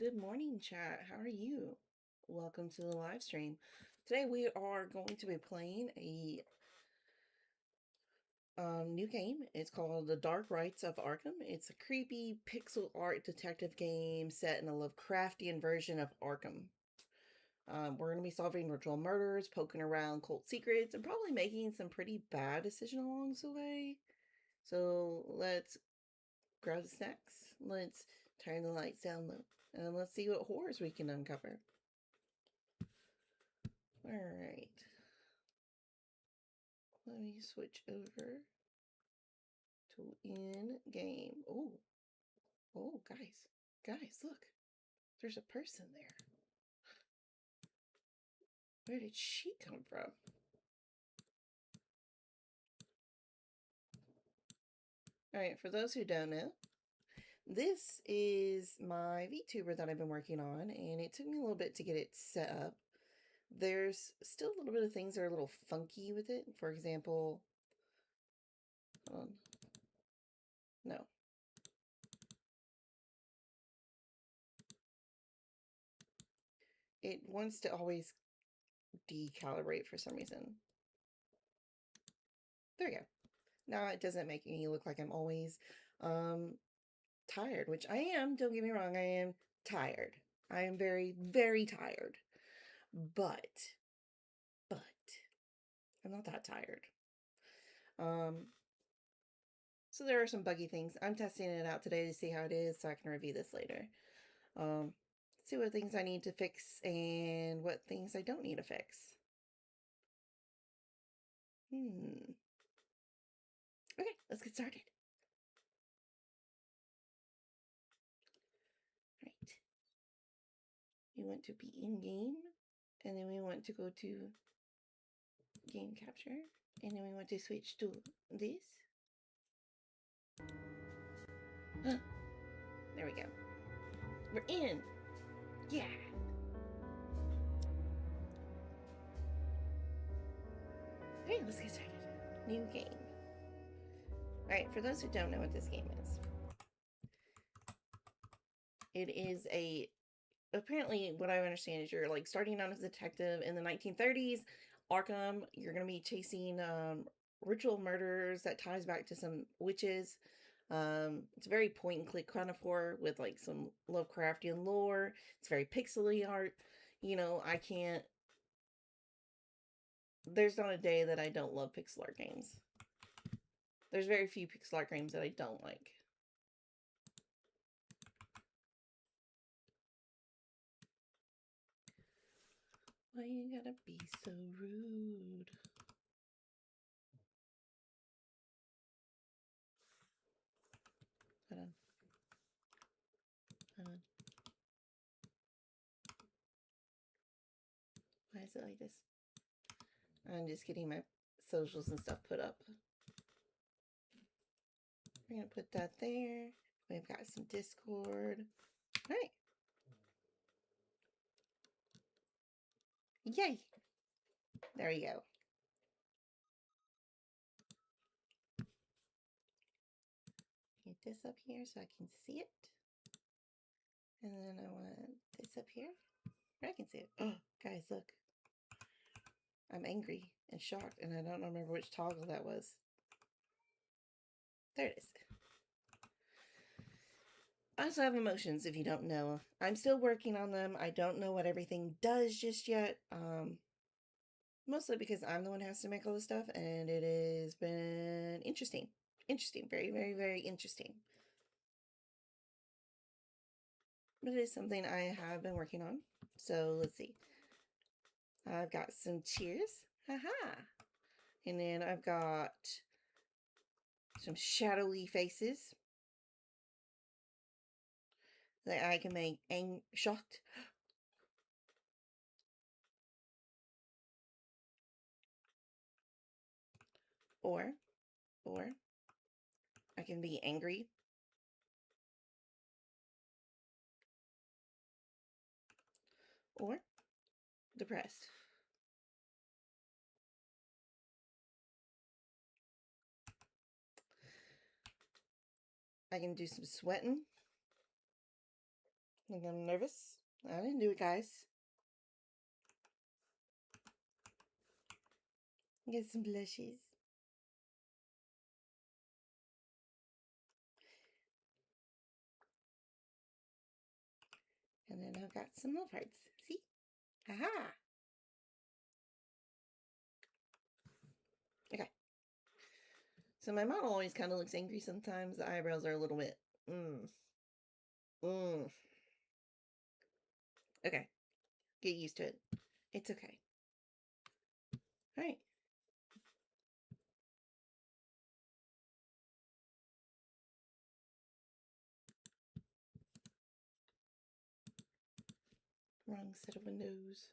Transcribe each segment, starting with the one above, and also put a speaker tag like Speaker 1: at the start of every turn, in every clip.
Speaker 1: Good morning, chat. How are you? Welcome to the live stream. Today we are going to be playing a new game. It's called The Dark Rites of Arkham. It's a creepy pixel art detective game set in a Lovecraftian version of Arkham. We're going to be solving ritual murders, poking around cult secrets, and probably making some pretty bad decisions along the way. So let's grab the snacks. Let's turn the lights down low. And let's see what horrors we can uncover. Alright. Let me switch over to in-game. Oh, guys, look. There's a person there. Where did she come from? Alright, for those who don't know, this is my VTuber that I've been working on, and it took me a little bit to get it set up. There's still a little bit of things that are a little funky with it. For example, no. It wants to always decalibrate for some reason. There we go. Now it doesn't make me look like I'm always tired, which I am. Don't get me wrong, I am tired. I am very, very tired. But I'm not that tired. So there are some buggy things. I'm testing it out today to see how it is so I can review this later. See what things I need to fix and what things I don't need to fix. Okay, let's get started. Right. We want to be in game, and then we want to go to game capture, and then we want to switch to this. There we go. We're in. Yeah. Okay, let's get started. New game. Alright, for those who don't know what this game is, it is apparently what I understand is you're like starting out as a detective in the 1930s. Arkham, you're going to be chasing ritual murders that ties back to some witches. It's very point and click kind of horror with like some Lovecraftian lore. It's very pixely art. You know, there's not a day that I don't love pixel art games. There's very few pixel art games that I don't like. Why you gotta be so rude? Hold on. Why is it like this? I'm just getting my socials and stuff put up. We're gonna put that there. We've got some Discord. All right. Yay! There we go. Get this up here so I can see it. And then I want this up here where I can see it. Oh, guys, look. I'm angry and shocked, and I don't remember which toggle that was. There it is. I also have emotions, if you don't know. I'm still working on them. I don't know what everything does just yet. Mostly because I'm the one who has to make all this stuff, and it has been interesting. Interesting. Very, very, very interesting. But it is something I have been working on. So let's see. I've got some cheers. Haha. And then I've got some shadowy faces that I can make shocked. Or I can be angry. Or depressed. I can do some sweating. Like I'm nervous. I didn't do it, guys. Get some blushes. And then I've got some love hearts. See? Haha. Okay. So my model always kind of looks angry sometimes. The eyebrows are a little bit. Okay. Get used to it. It's okay. All right. Wrong set of windows.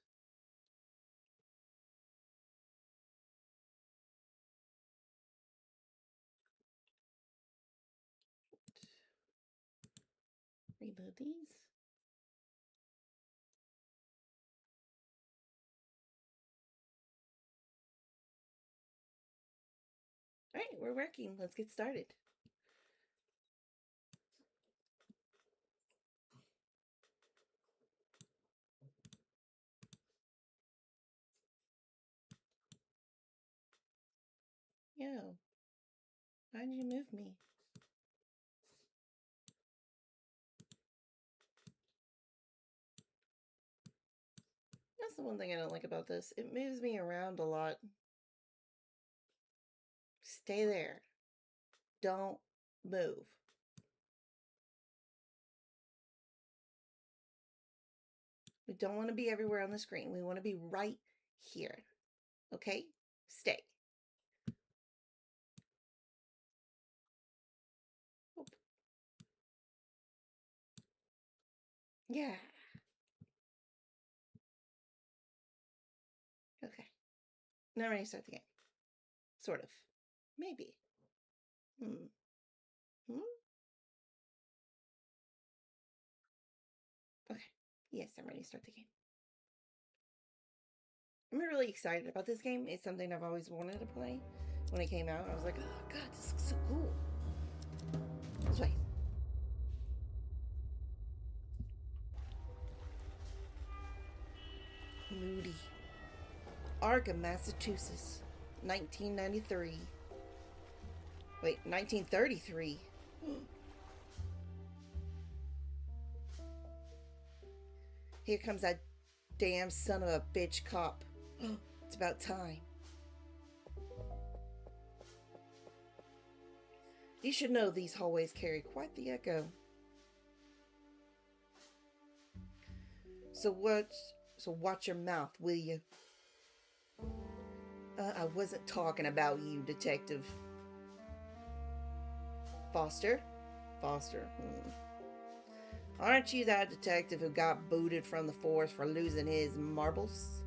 Speaker 1: Reload these. All right, we're working. Let's get started. Yo, why'd you move me? That's the one thing I don't like about this. It moves me around a lot. Stay there. Don't move. We don't want to be everywhere on the screen. We want to be right here. Okay? Stay. Oh. Yeah. Okay. Now ready to start the game. Sort of. Maybe. Hmm. Okay. Yes, I'm ready to start the game. I'm really excited about this game. It's something I've always wanted to play. When it came out, I was like, oh god, this looks so cool. This way. Moody. Arkham, Massachusetts. 1993. Wait, 1933. Here comes that damn son of a bitch cop. It's about time. You should know these hallways carry quite the echo. So watch your mouth, will you? I wasn't talking about you, Detective. Foster? Aren't you that detective who got booted from the force for losing his marbles?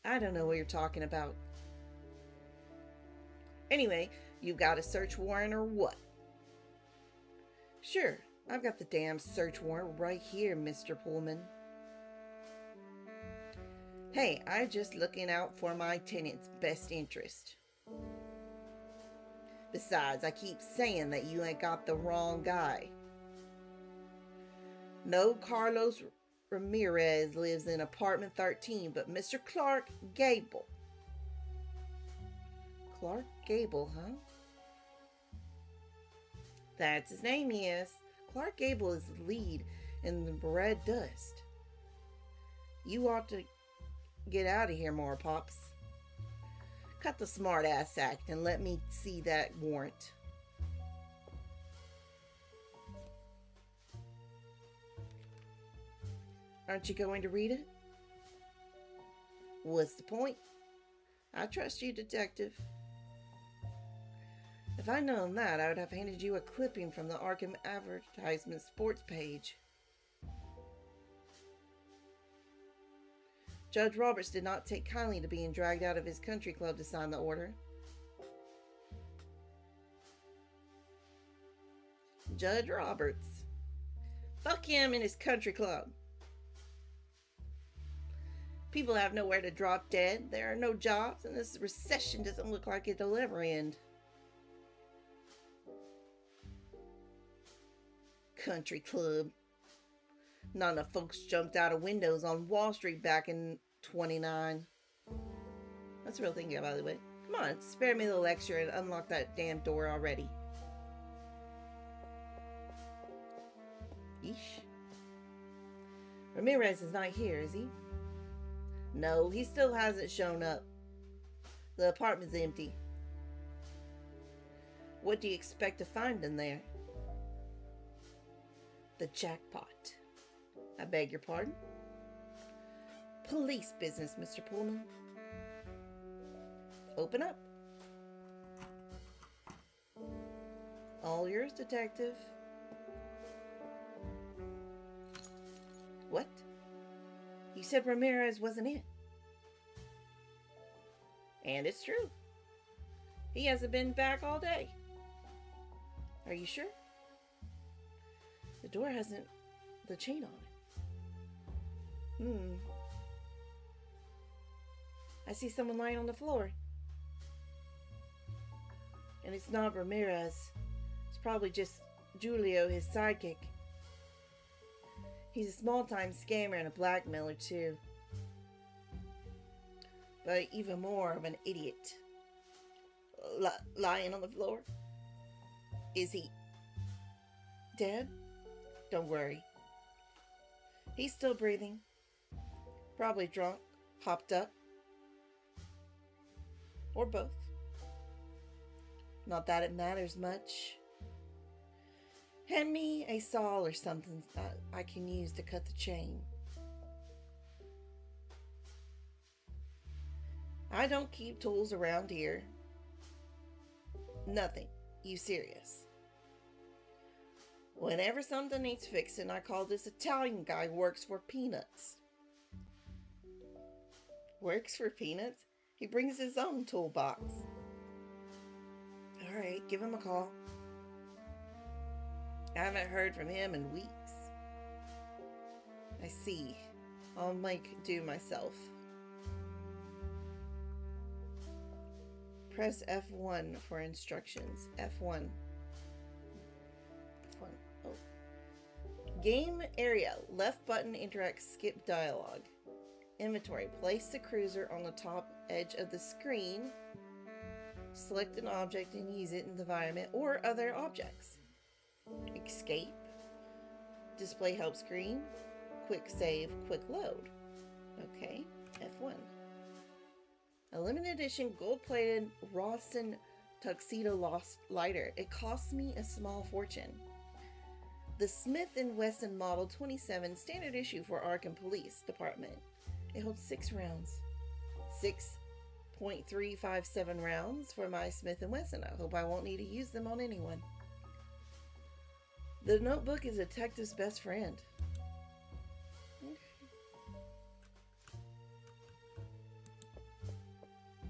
Speaker 1: I don't know what you're talking about. Anyway, you got a search warrant or what? Sure, I've got the damn search warrant right here, Mr. Pullman. Hey, I'm just looking out for my tenant's best interest. Besides, I keep saying that you ain't got the wrong guy. No Carlos Ramirez lives in apartment 13, but Mr. Clark Gable. Clark Gable, huh? That's his name, yes. Clark Gable is the lead in the Red Dust. You ought to get out of here more, Pops. Cut the smart-ass act and let me see that warrant. Aren't you going to read it? What's the point? I trust you, Detective. If I'd known that, I would have handed you a clipping from the Arkham advertisement sports page. Judge Roberts did not take kindly to being dragged out of his country club to sign the order. Judge Roberts. Fuck him and his country club. People have nowhere to drop dead. There are no jobs, and this recession doesn't look like it'll ever end. country club. Not enough folks jumped out of windows on Wall Street back in 29. That's a real thing, by the way. Come on, spare me the lecture and unlock that damn door already. Yeesh. Ramirez is not here, is he? No, he still hasn't shown up. The apartment's empty. What do you expect to find in there? The jackpot. I beg your pardon? Police business, Mr. Pullman. Open up. All yours, detective. What? You said Ramirez wasn't it. And it's true. He hasn't been back all day. Are you sure? The door hasn't the chain on it. I see someone lying on the floor. And it's not Ramirez. It's probably just Julio, his sidekick. He's a small-time scammer and a blackmailer, too. But even more of an idiot. Lying on the floor? Is he dead? Don't worry. He's still breathing. Probably drunk, hopped up. Or both. Not that it matters much. Hand me a saw or something that I can use to cut the chain. I don't keep tools around here. Nothing. You serious? Whenever something needs fixing, I call this Italian guy who works for peanuts. Works for peanuts? He brings his own toolbox. Alright, give him a call. I haven't heard from him in weeks. I see. I'll make do myself. Press F1 for instructions. F1. F1. Oh. Game area. Left button interacts skip dialogue. Inventory. Place the cruiser on the top edge of the screen. Select an object and use it in the environment or other objects. Escape. Display help screen. Quick save, quick load. Okay, F1. A limited edition gold-plated Rawson Tuxedo Lost lighter. It cost me a small fortune. The Smith & Wesson Model 27 standard issue for Arkham Police Department. It holds 6 rounds. 6.357 rounds for my Smith & Wesson. I hope I won't need to use them on anyone. The notebook is a detective's best friend.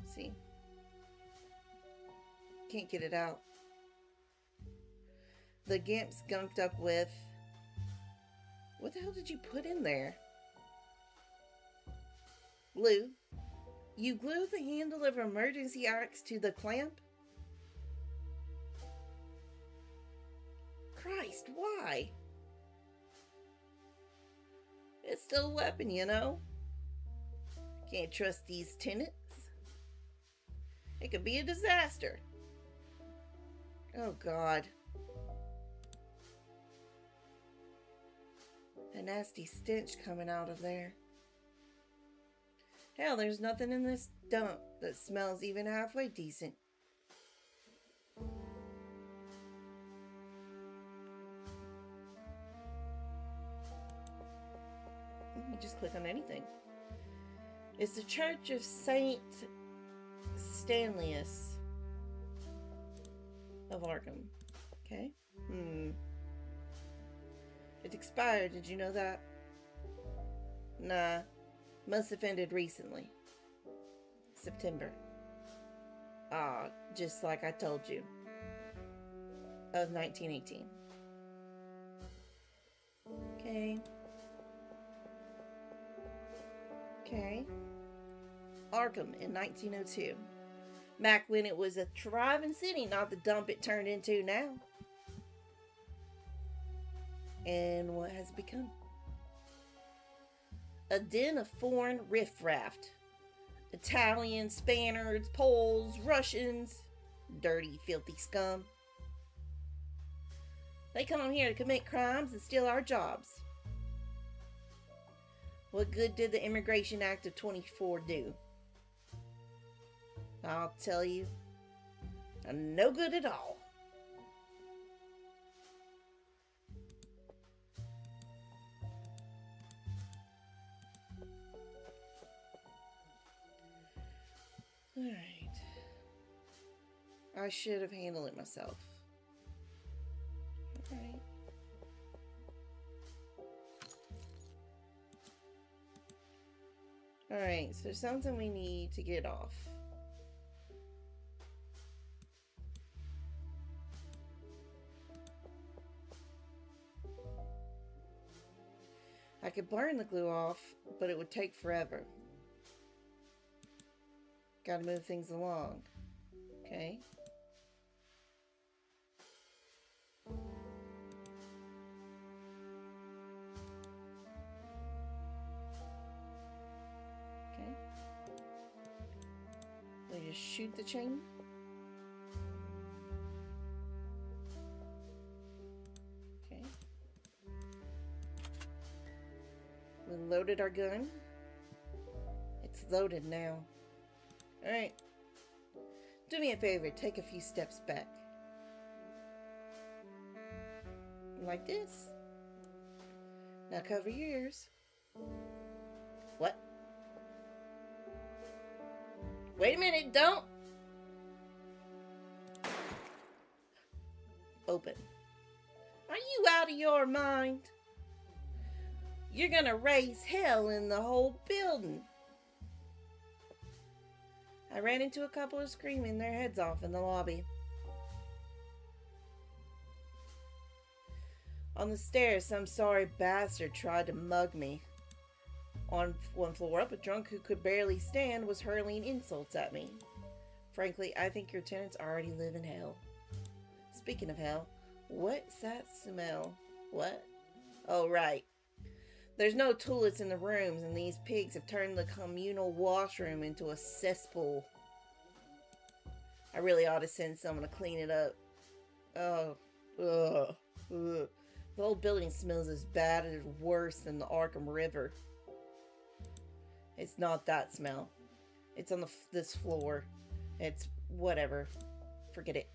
Speaker 1: See? Can't get it out. The Gimp's gunked up with... What the hell did you put in there? Glue. You glue the handle of an emergency axe to the clamp? Christ, why? It's still a weapon, you know. Can't trust these tenants. It could be a disaster. Oh, God. A nasty stench coming out of there. Hell, there's nothing in this dump that smells even halfway decent. You just click on anything. It's the Church of Saint Stanleus of Arkham. Okay. It expired. Did you know that? Nah. Must have ended recently. September. Ah, just like I told you. Of 1918. Okay. Okay. Arkham in 1902. Back when it was a thriving city, not the dump it turned into now. And what has it become? A den of foreign riffraff. Italians, Spaniards, Poles, Russians. Dirty, filthy scum. They come here to commit crimes and steal our jobs. What good did the Immigration Act of 24 do? I'll tell you, no good at all. Alright. I should have handled it myself. Alright. Alright, so there's something we need to get off. I could burn the glue off, but it would take forever. Gotta move things along. Okay. Okay. They just shoot the chain. Okay. We loaded our gun. It's loaded now. Alright. Do me a favor, take a few steps back. Like this. Now cover your ears. What? Wait a minute, don't! Open. Are you out of your mind? You're gonna raise hell in the whole building. I ran into a couple of screaming their heads off in the lobby. On the stairs, some sorry bastard tried to mug me. On one floor up, a drunk who could barely stand was hurling insults at me. Frankly, I think your tenants already live in hell. Speaking of hell, what's that smell? What? Oh, right. There's no toilets in the rooms, and these pigs have turned the communal washroom into a cesspool. I really ought to send someone to clean it up. Oh, ugh, ugh. The whole building smells as bad or worse than the Arkham River. It's not that smell. It's on this floor. It's whatever. Forget it.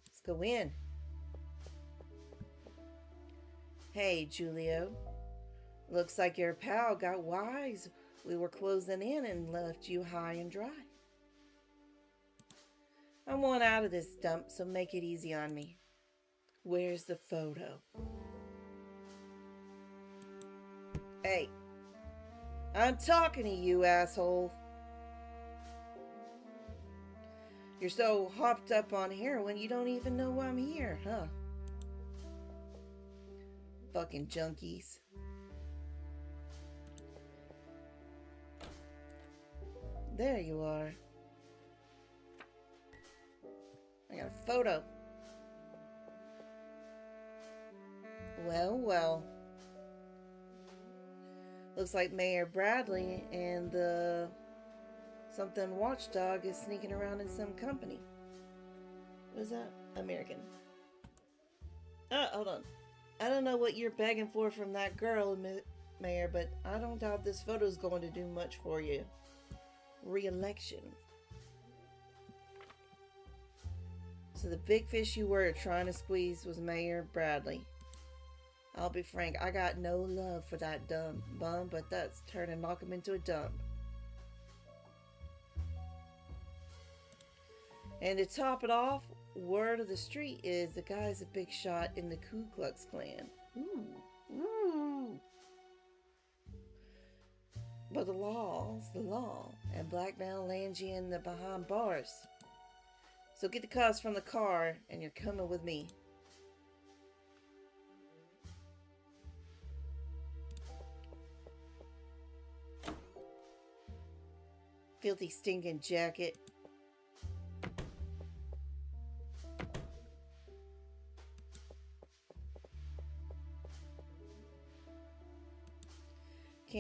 Speaker 1: Let's go in. Hey, Julio. Looks like your pal got wise. We were closing in and left you high and dry. I want out of this dump, so make it easy on me. Where's the photo? Hey. I'm talking to you, asshole. You're so hopped up on heroin you don't even know I'm here, huh? Fucking junkies. There you are. I got a photo. Well, well. Looks like Mayor Bradley and the something watchdog is sneaking around in some company. What is that? American. Hold on. I don't know what you're begging for from that girl, Mayor, but I don't doubt this photo's going to do much for you. Re-election. So the big fish you were trying to squeeze was Mayor Bradley. I'll be frank, I got no love for that dumb bum, but that's turning Malcolm into a dump. And to top it off, word of the street is the guy's a big shot in the Ku Klux Klan. Ooh. Ooh. But the law's the law, and blackmail lands you in the behind bars. So get the cuffs from the car, and you're coming with me. Filthy stinking jacket.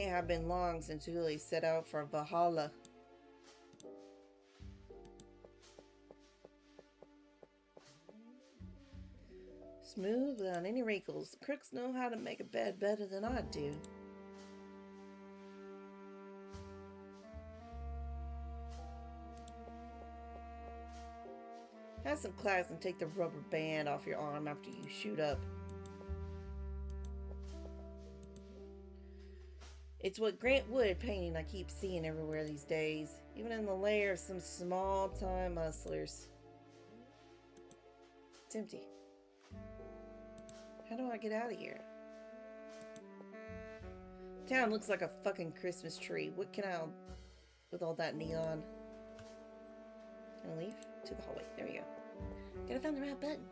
Speaker 1: may have been long since Uli set out for Valhalla. Smooth without any wrinkles. The crooks know how to make a bed better than I do. Have some class and take the rubber band off your arm after you shoot up. It's what Grant Wood painting I keep seeing everywhere these days, even in the lair of some small-time hustlers. It's empty. How do I get out of here? Town looks like a fucking Christmas tree. What can I... with all that neon? Can I leave? To the hallway. There we go. Gotta find the right button.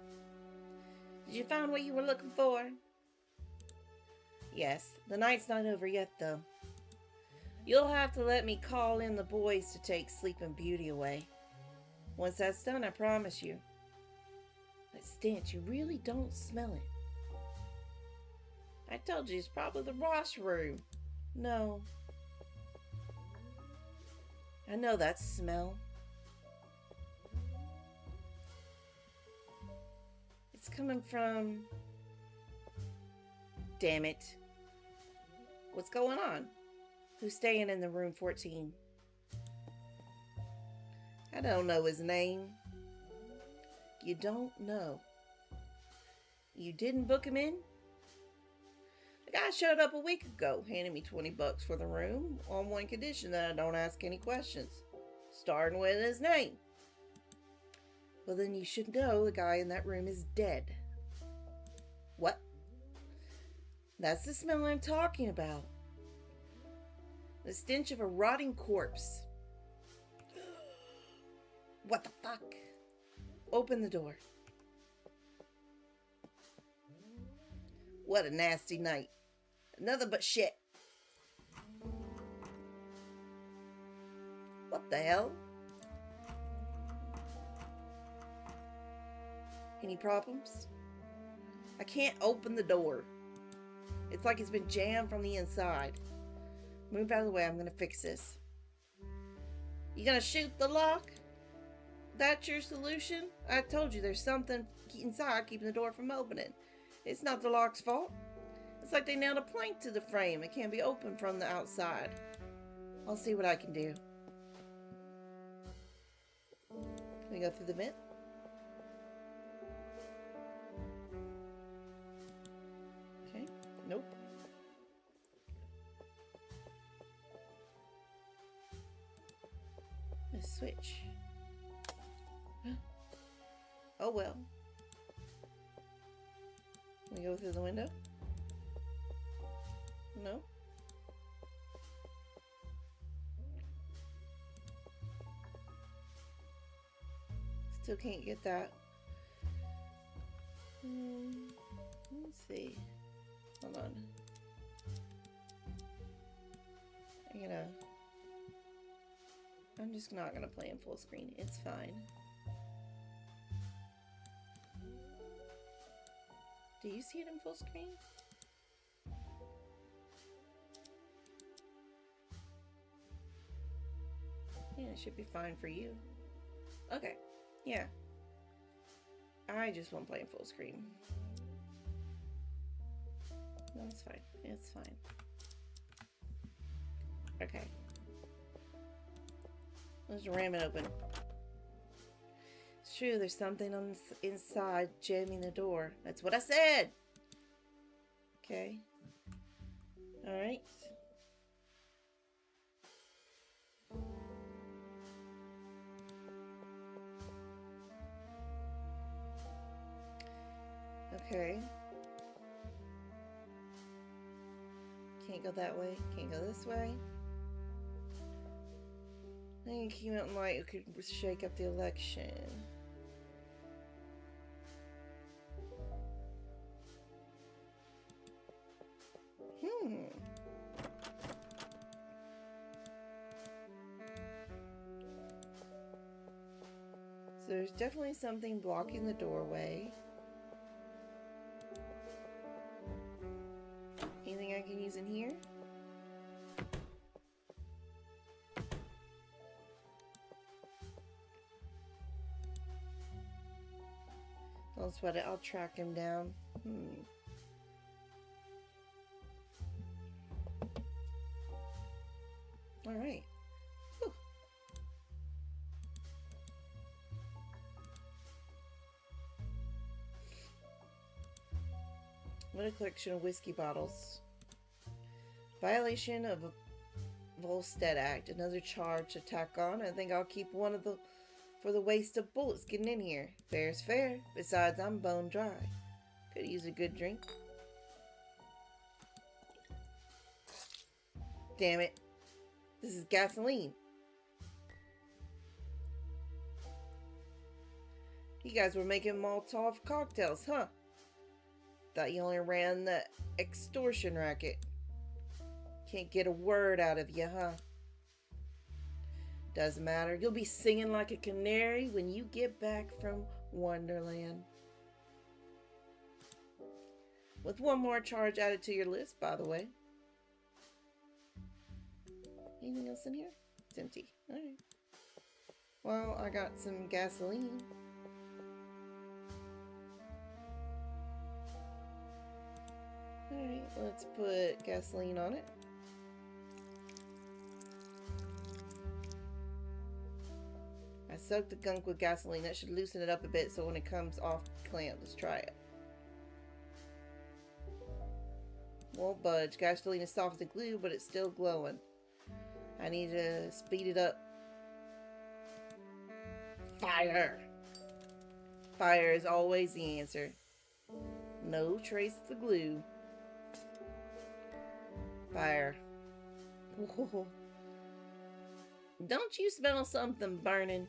Speaker 1: Did you find what you were looking for? Yes. The night's not over yet, though. You'll have to let me call in the boys to take Sleeping Beauty away. Once that's done, I promise you. That stench, you really don't smell it. I told you, it's probably the Ross room. No. I know that smell. It's coming from... Damn it. What's going on? Who's staying in the room 14? I don't know his name. You don't know. You didn't book him in? The guy showed up a week ago, handing me $20 for the room, on one condition that I don't ask any questions. Starting with his name. Well, then you should know the guy in that room is dead. What? That's the smell I'm talking about. The stench of a rotting corpse. What the fuck? Open the door. What a nasty night. Nothing but shit. What the hell? Any problems? I can't open the door. It's like it's been jammed from the inside. Move out of the way, I'm gonna fix this. You gonna shoot the lock? That's your solution? I told you there's something inside keeping the door from opening. It's not the lock's fault. It's like they nailed a plank to the frame. It can't be opened from the outside. I'll see what I can do. Can we go through the vent? Okay, nope. Let's switch. Oh well. Can we go through the window? No. Still can't get that. Let's see. Hold on. I'm just not gonna play in full screen. It's fine. Do you see it in full screen? Yeah, it should be fine for you. Okay, yeah. I just won't play in full screen. No, it's fine. It's fine. Okay. Let's ram it open. It's true, there's something on the inside jamming the door. That's what I said! Okay. Alright. Okay. Can't go that way. Can't go this way. I think it came out in light. It could shake up the election. So there's definitely something blocking the doorway. Anything I can use in here? Don't sweat it. I'll track him down. Alright. What a collection of whiskey bottles. Violation of a Volstead Act. Another charge to tack on. I think I'll keep one of the for the waste of bullets getting in here. Fair's fair. Besides, I'm bone dry. Could use a good drink. Damn it. This is gasoline. You guys were making Molotov cocktails, huh? Thought you only ran the extortion racket. Can't get a word out of you, huh? Doesn't matter. You'll be singing like a canary when you get back from Wonderland. With one more charge added to your list, by the way. Anything else in here? It's empty. Alright. Well, I got some gasoline. Alright, let's put gasoline on it. I soaked the gunk with gasoline. That should loosen it up a bit so when it comes off clamp, let's try it. Won't budge. Gasoline is soft as a glue, but it's still glowing. I need to speed it up. Fire! Fire is always the answer. No trace of the glue. Fire. Whoa. Don't you smell something burning?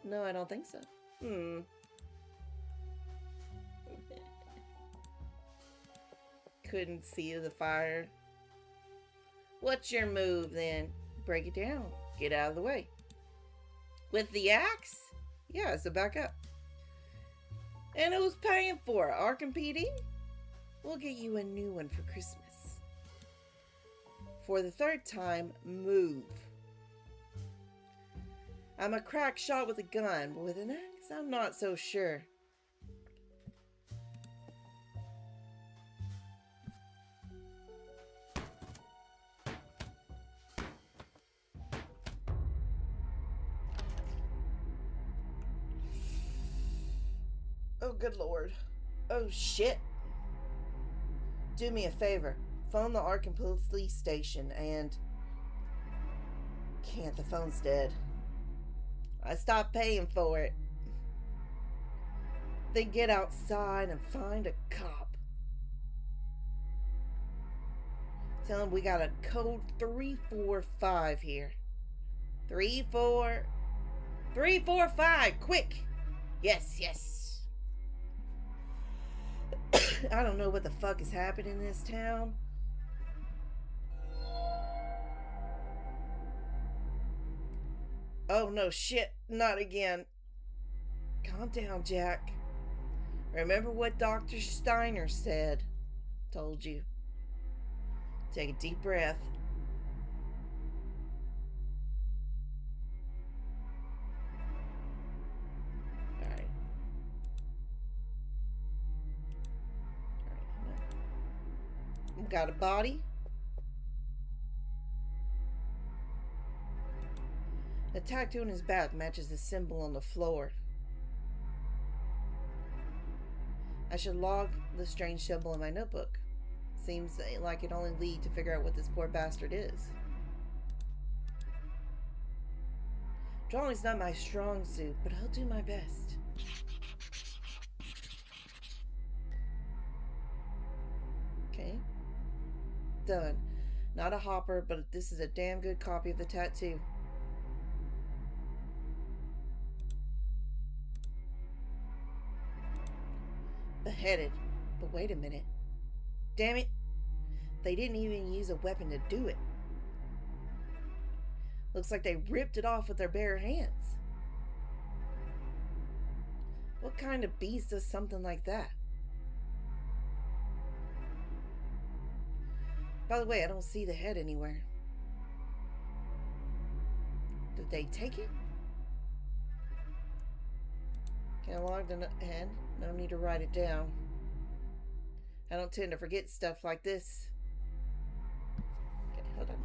Speaker 1: No, I don't think so. Couldn't see the fire. What's your move then? Break it down. Get out of the way. With the axe? Yeah, so back up. And who's paying for it? Arkham PD? We'll get you a new one for Christmas. For the third time, move. I'm a crack shot with a gun, but with an axe, I'm not so sure. Oh, good lord. Oh, shit. Do me a favor. Phone the Arkham Police Station and... Can't, the phone's dead. I stopped paying for it. Then get outside and find a cop. Tell him we got a code 345 here. 345, quick! Yes, yes. I don't know what the fuck is happening in this town. Oh no, shit, not again. Calm down, Jack. Remember what Dr. Steiner said. Told you. Take a deep breath. Alright. Got a body. The tattoo on his back matches the symbol on the floor. I should log the strange symbol in my notebook. Seems like it only lead to figure out what this poor bastard is. Drawing's not my strong suit, but I'll do my best. Okay. Done. Not a hopper, but this is a damn good copy of the tattoo. Beheaded. But wait a minute. Damn it. They didn't even use a weapon to do it. Looks like they ripped it off with their bare hands. What kind of beast does something like that? By the way, I don't see the head anywhere. Did they take it? Can I log in ahead? No need to write it down. I don't tend to forget stuff like this. Okay, hold on.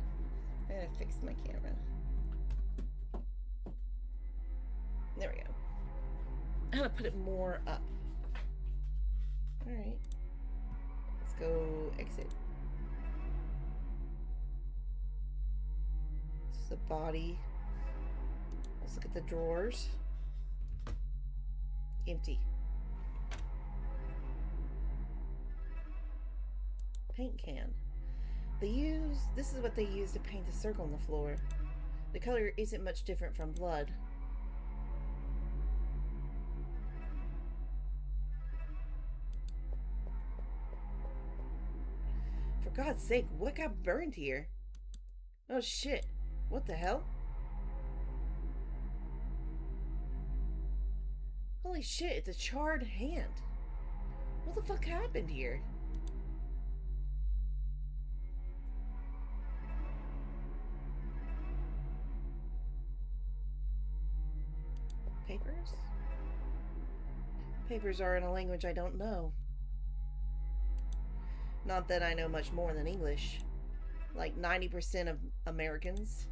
Speaker 1: I gotta fix my camera. There we go. I'm gonna put it more up. Alright. Let's go exit. This is the body. Let's look at the drawers. Empty. Paint can. This is what they use to paint the circle on the floor. The color isn't much different from blood. For God's sake, what got burned here? Oh shit. What the hell? Holy shit, it's a charred hand. What the fuck happened here? Papers? Papers are in a language I don't know. Not that I know much more than English. Like 90% of Americans.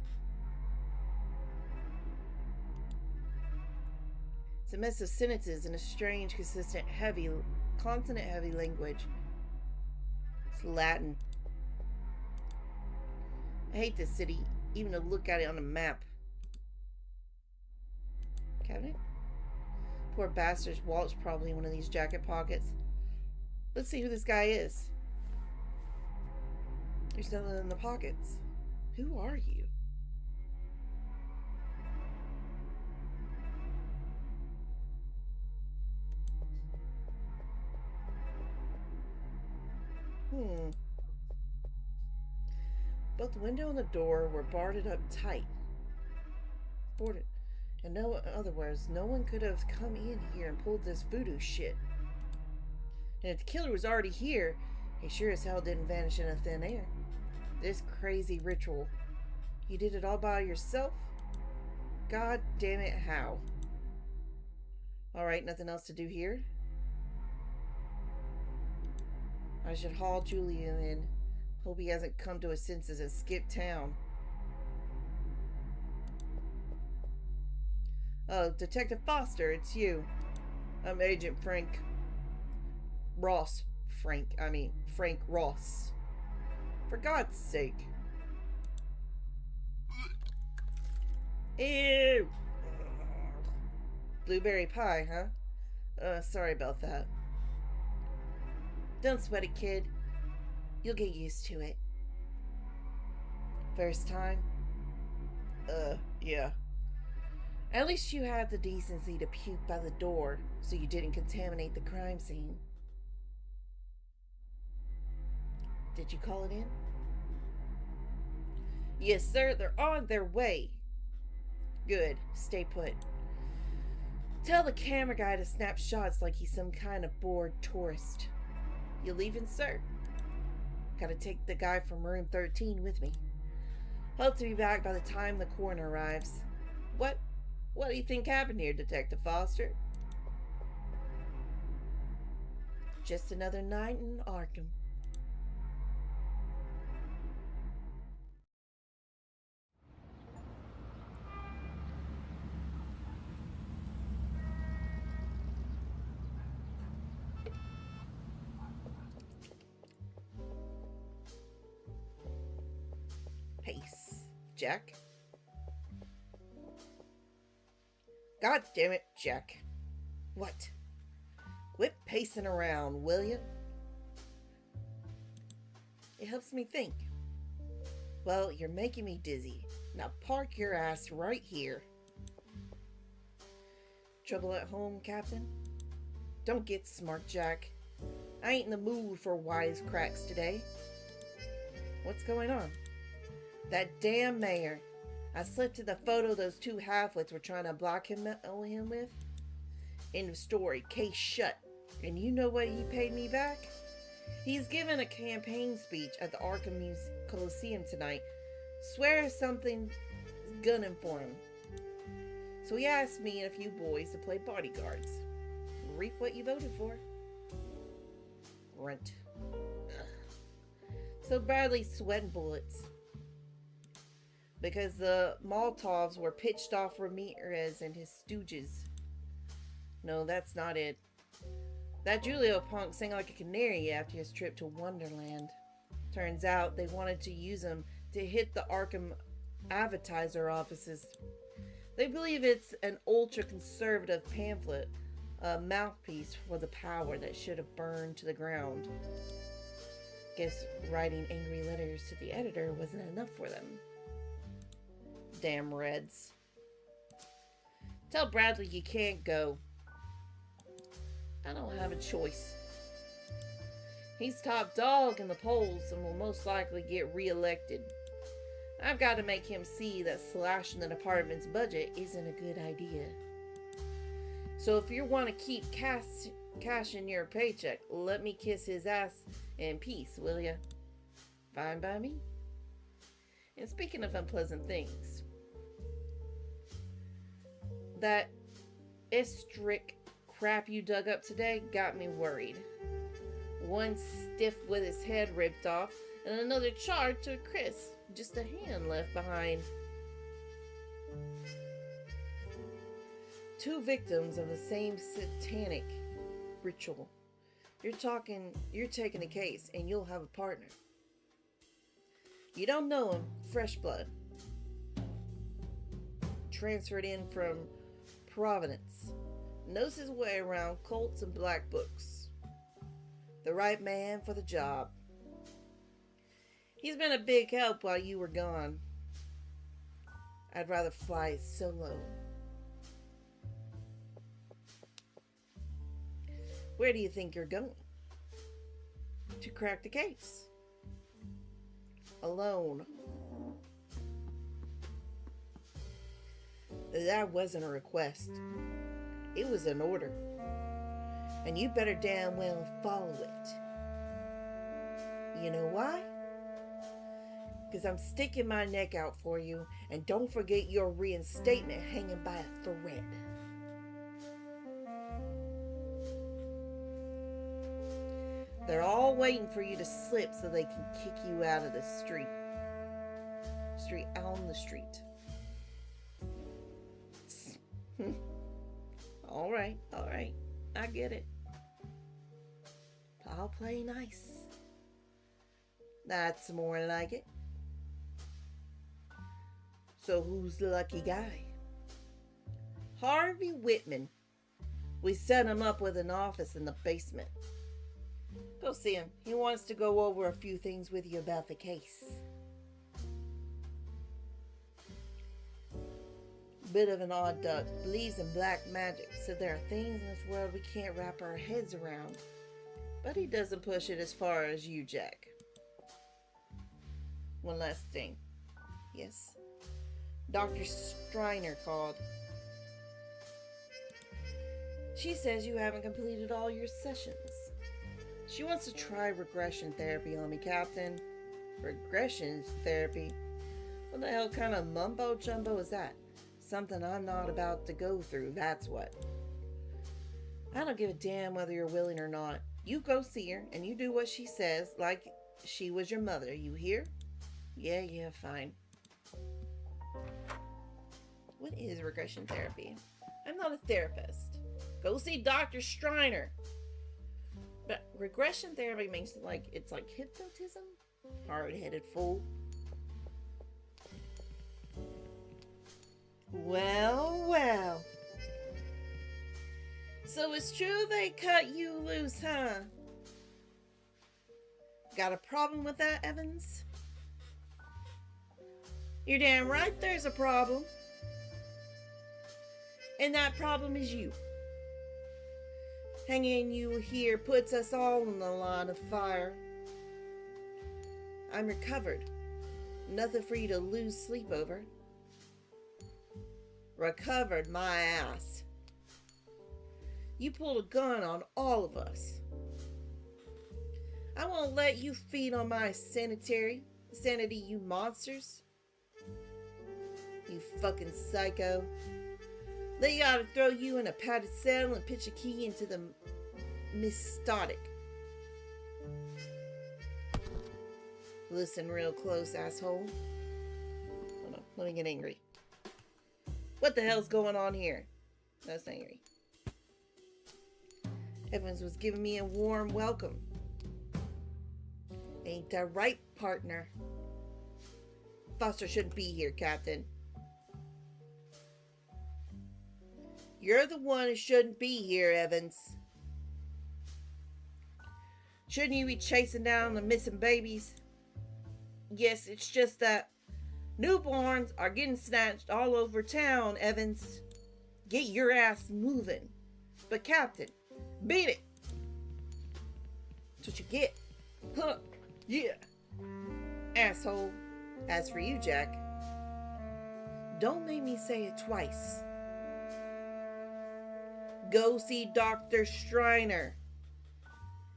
Speaker 1: It's a mess of sentences in a strange, consonant heavy language. It's Latin. I hate this city, even to look at it on a map. Cabinet? Poor bastard's wallet's probably in one of these jacket pockets. Let's see who this guy is. There's nothing in the pockets. Who are you? Both the window and the door were boarded up tight. In other words, no one could have come in here and pulled this voodoo shit. And if the killer was already here, he sure as hell didn't vanish into thin air. This crazy ritual. You did it all by yourself? God damn it, how? Alright, nothing else to do here? I should haul Julian in. Hope he hasn't come to his senses and skipped town. Oh, Detective Foster, it's you. I'm Agent Frank Ross. Frank Ross. For God's sake. Ew! Blueberry pie, huh? Sorry about that. Don't sweat it, kid. You'll get used to it. First time? Yeah. At least you had the decency to puke by the door, so you didn't contaminate the crime scene. Did you call it in? Yes, sir. They're on their way. Good. Stay put. Tell the camera guy to snap shots like he's some kind of bored tourist. You leaving, sir? Gotta take the guy from room 13 with me. Hope to be back by the time the coroner arrives. What do you think happened here, Detective Foster? Just another night in Arkham. Pace. Jack? God damn it, Jack. What? Quit pacing around, will you? It helps me think. Well, you're making me dizzy. Now park your ass right here. Trouble at home, Captain? Don't get smart, Jack. I ain't in the mood for wisecracks today. What's going on? That damn mayor. I slipped in the photo those two halfwits were trying to block him with. End of story. Case shut. And you know what he paid me back? He's giving a campaign speech at the Arkham Coliseum tonight. Swears something's gunning for him. So he asked me and a few boys to play bodyguards. reap what you voted for. Grunt. Ugh. So Bradley's sweating bullets. Because the Molotovs were pitched off Ramirez and his stooges. No, that's not it. That Julio punk sang like a canary after his trip to Wonderland. Turns out they wanted to use him to hit the Arkham advertiser offices. They believe it's an ultra-conservative pamphlet, a mouthpiece for the power that should have burned to the ground. Guess writing angry letters to the editor wasn't enough for them. Damn Reds. Tell Bradley you can't go. I don't have a choice. He's top dog in the polls and will most likely get re-elected. I've got to make him see that slashing the department's budget isn't a good idea. So if you want to keep cashing your paycheck, let me kiss his ass in peace, will ya? Fine by me. And speaking of unpleasant things, that Estrick crap you dug up today got me worried. One stiff with his head ripped off, and another charred to a crisp. Just a hand left behind. Two victims of the same satanic ritual. You're taking a case, and you'll have a partner. You don't know him, fresh blood. Transferred in from Providence. Knows his way around cults and black books. The right man for the job. He's been a big help while you were gone. I'd rather fly solo. Where do you think you're going? To crack the case. Alone. That wasn't a request. It was an order. And you better damn well follow it. You know why? Because I'm sticking my neck out for you, and don't forget your reinstatement hanging by a thread. They're all waiting for you to slip so they can kick you out of the street. Out on the street. All right. I get it. I'll play nice. That's more like it. So who's the lucky guy? Harvey Whitman. We set him up with an office in the basement. Go see him. He wants to go over a few things with you about the case. Bit of an odd duck. Believes in black magic. So there are things in this world we can't wrap our heads around. But he doesn't push it as far as you, Jack. One last thing. Yes. Dr. Striner called. She says you haven't completed all your sessions. She wants to try regression therapy on me, Captain. Regression therapy? What the hell kind of mumbo jumbo is that? Something I'm not about to go through, that's what. I don't give a damn whether you're willing or not. You go see her, and you do what she says, like she was your mother. You hear? Yeah, fine. What is regression therapy? I'm not a therapist. Go see Dr. Striner. But regression therapy means it's like hypnotism? Hard-headed fool. Well. So it's true they cut you loose, huh? Got a problem with that, Evans? You're damn right there's a problem. And that problem is you. Hanging you here puts us all in the line of fire. I'm recovered. Nothing for you to lose sleep over. Recovered my ass. You pulled a gun on all of us. I won't let you feed on my sanity, you monsters. You fucking psycho. They ought to throw you in a padded cell and pitch a key into the mystodic. Listen real close, asshole. Hold on, let me get angry. What the hell's going on here? That's angry. Evans was giving me a warm welcome. Ain't that right, partner? Foster shouldn't be here, Captain. You're the one who shouldn't be here, Evans. Shouldn't you be chasing down the missing babies? Yes, it's just that newborns are getting snatched all over town, Evans. Get your ass moving. But Captain, beat it. That's what you get. Huh. Yeah. Asshole. As for you, Jack, don't make me say it twice. Go see Dr. Striner.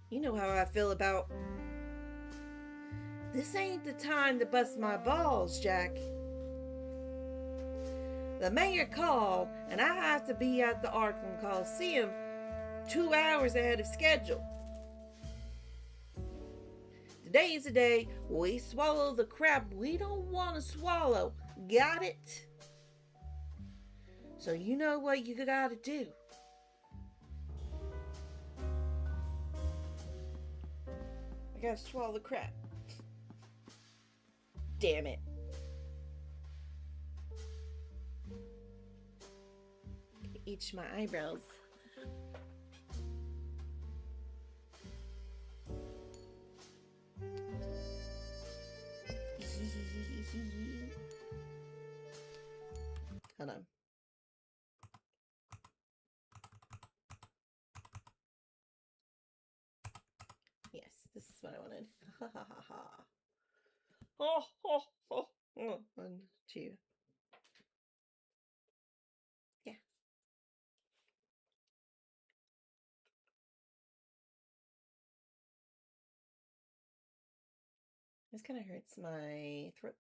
Speaker 1: You know how I feel about... This ain't the time to bust my balls, Jack. The mayor called, and I have to be at the Arkham Coliseum 2 hours ahead of schedule. Today is the day we swallow the crap we don't want to swallow. Got it? So you know what you gotta do. I gotta swallow the crap. Damn it. Itch my eyebrows. Hold on. Yes, this is what I wanted. Ha ha ha ha. Oh, oh, oh, oh. 1, 2. Yeah. This kind of hurts my throat.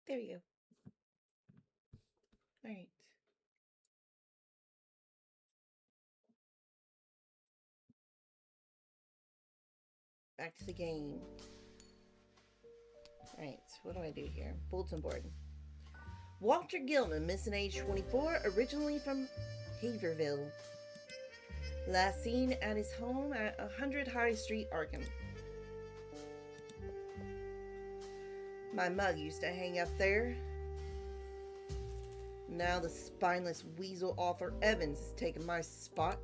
Speaker 1: There we go. All right. Back to the game. All right, what do I do here? Bulletin board. Walter Gilman, missing age 24, originally from Haverville. Last seen at his home at 100 High Street, Arkham. My mug used to hang up there. Now the spineless weasel author Evans is taking my spot.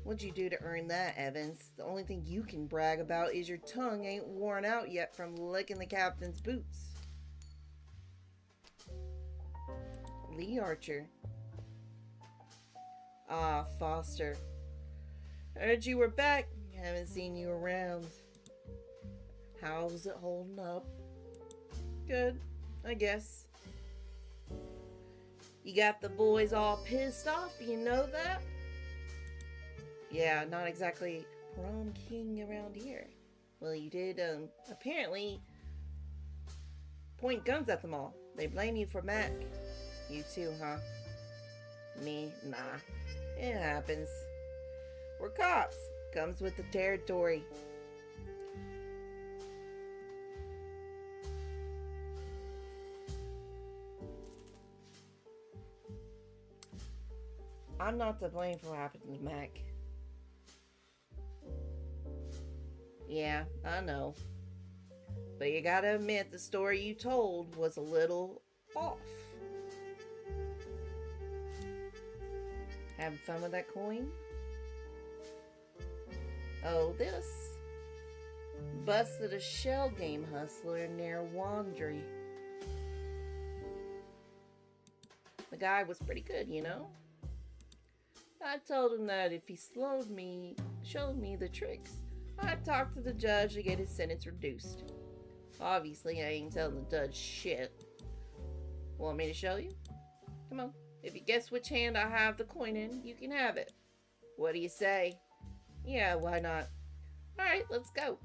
Speaker 1: What'd you do to earn that, Evans? The only thing you can brag about is your tongue ain't worn out yet from licking the captain's boots. Lee Archer. Ah, Foster. Heard you were back. Haven't seen you around. How's it holding up? Good, I guess. You got the boys all pissed off, you know that? Yeah, not exactly prom king around here. Well, you did, apparently point guns at them all. They blame you for Mac. You too, huh? Me? Nah. It happens. We're cops. Comes with the territory. I'm not to blame for what happened to Mac. Yeah, I know. But you gotta admit the story you told was a little off. Having fun with that coin? Oh, this. Busted a shell game hustler near Wandry. The guy was pretty good, you know? I told him that if he showed me the tricks, I'd talk to the judge to get his sentence reduced. Obviously, I ain't telling the judge shit. Want me to show you? Come on. If you guess which hand I have the coin in, you can have it. What do you say? Yeah, why not? Alright, let's go.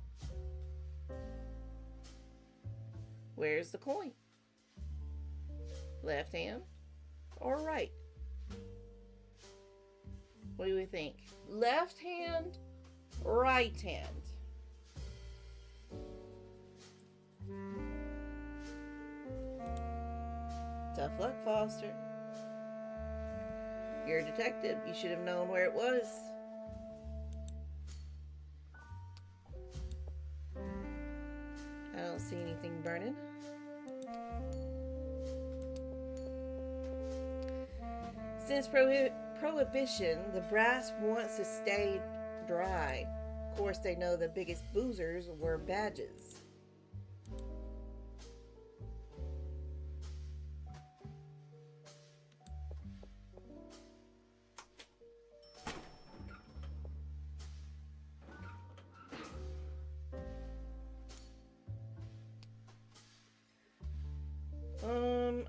Speaker 1: Where's the coin? Left hand or right? What do we think? Left hand, right hand? Tough luck, Foster. You're a detective. You should have known where it was. I don't see anything burning. Since Prohibition, the brass wants to stay dry. Of course, they know the biggest boozers wear badges.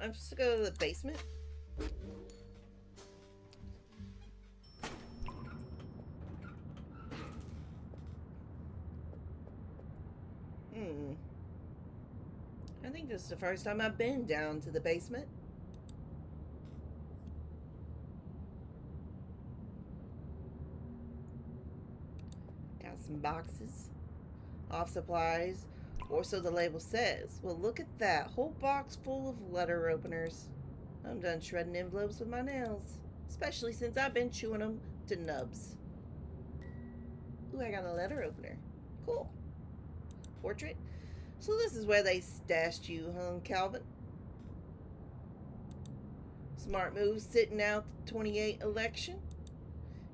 Speaker 1: I'm just gonna go to the basement. I think this is the first time I've been down to the basement. Got some boxes. Office supplies. Or so the label says. Well, look at that. Whole box full of letter openers. I'm done shredding envelopes with my nails. Especially since I've been chewing them to nubs. Ooh, I got a letter opener. Cool. Portrait. So this is where they stashed you, huh, Calvin? Smart move sitting out the 28 election.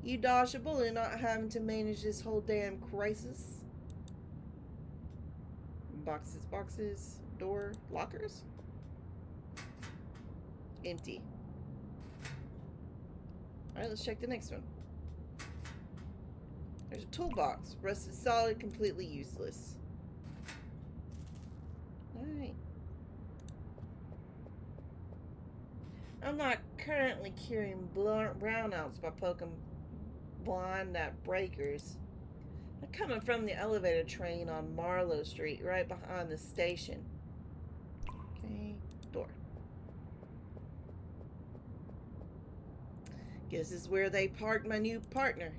Speaker 1: You dodged a bullet not having to manage this whole damn crisis. Boxes, door, lockers. Empty. Alright, let's check the next one. There's a toolbox. Rusted solid, completely useless. Alright. I'm not currently curing brownouts by poking blind at breakers. I'm coming from the elevator train on Marlowe Street, right behind the station. Okay, door. Guess this is where they parked my new partner.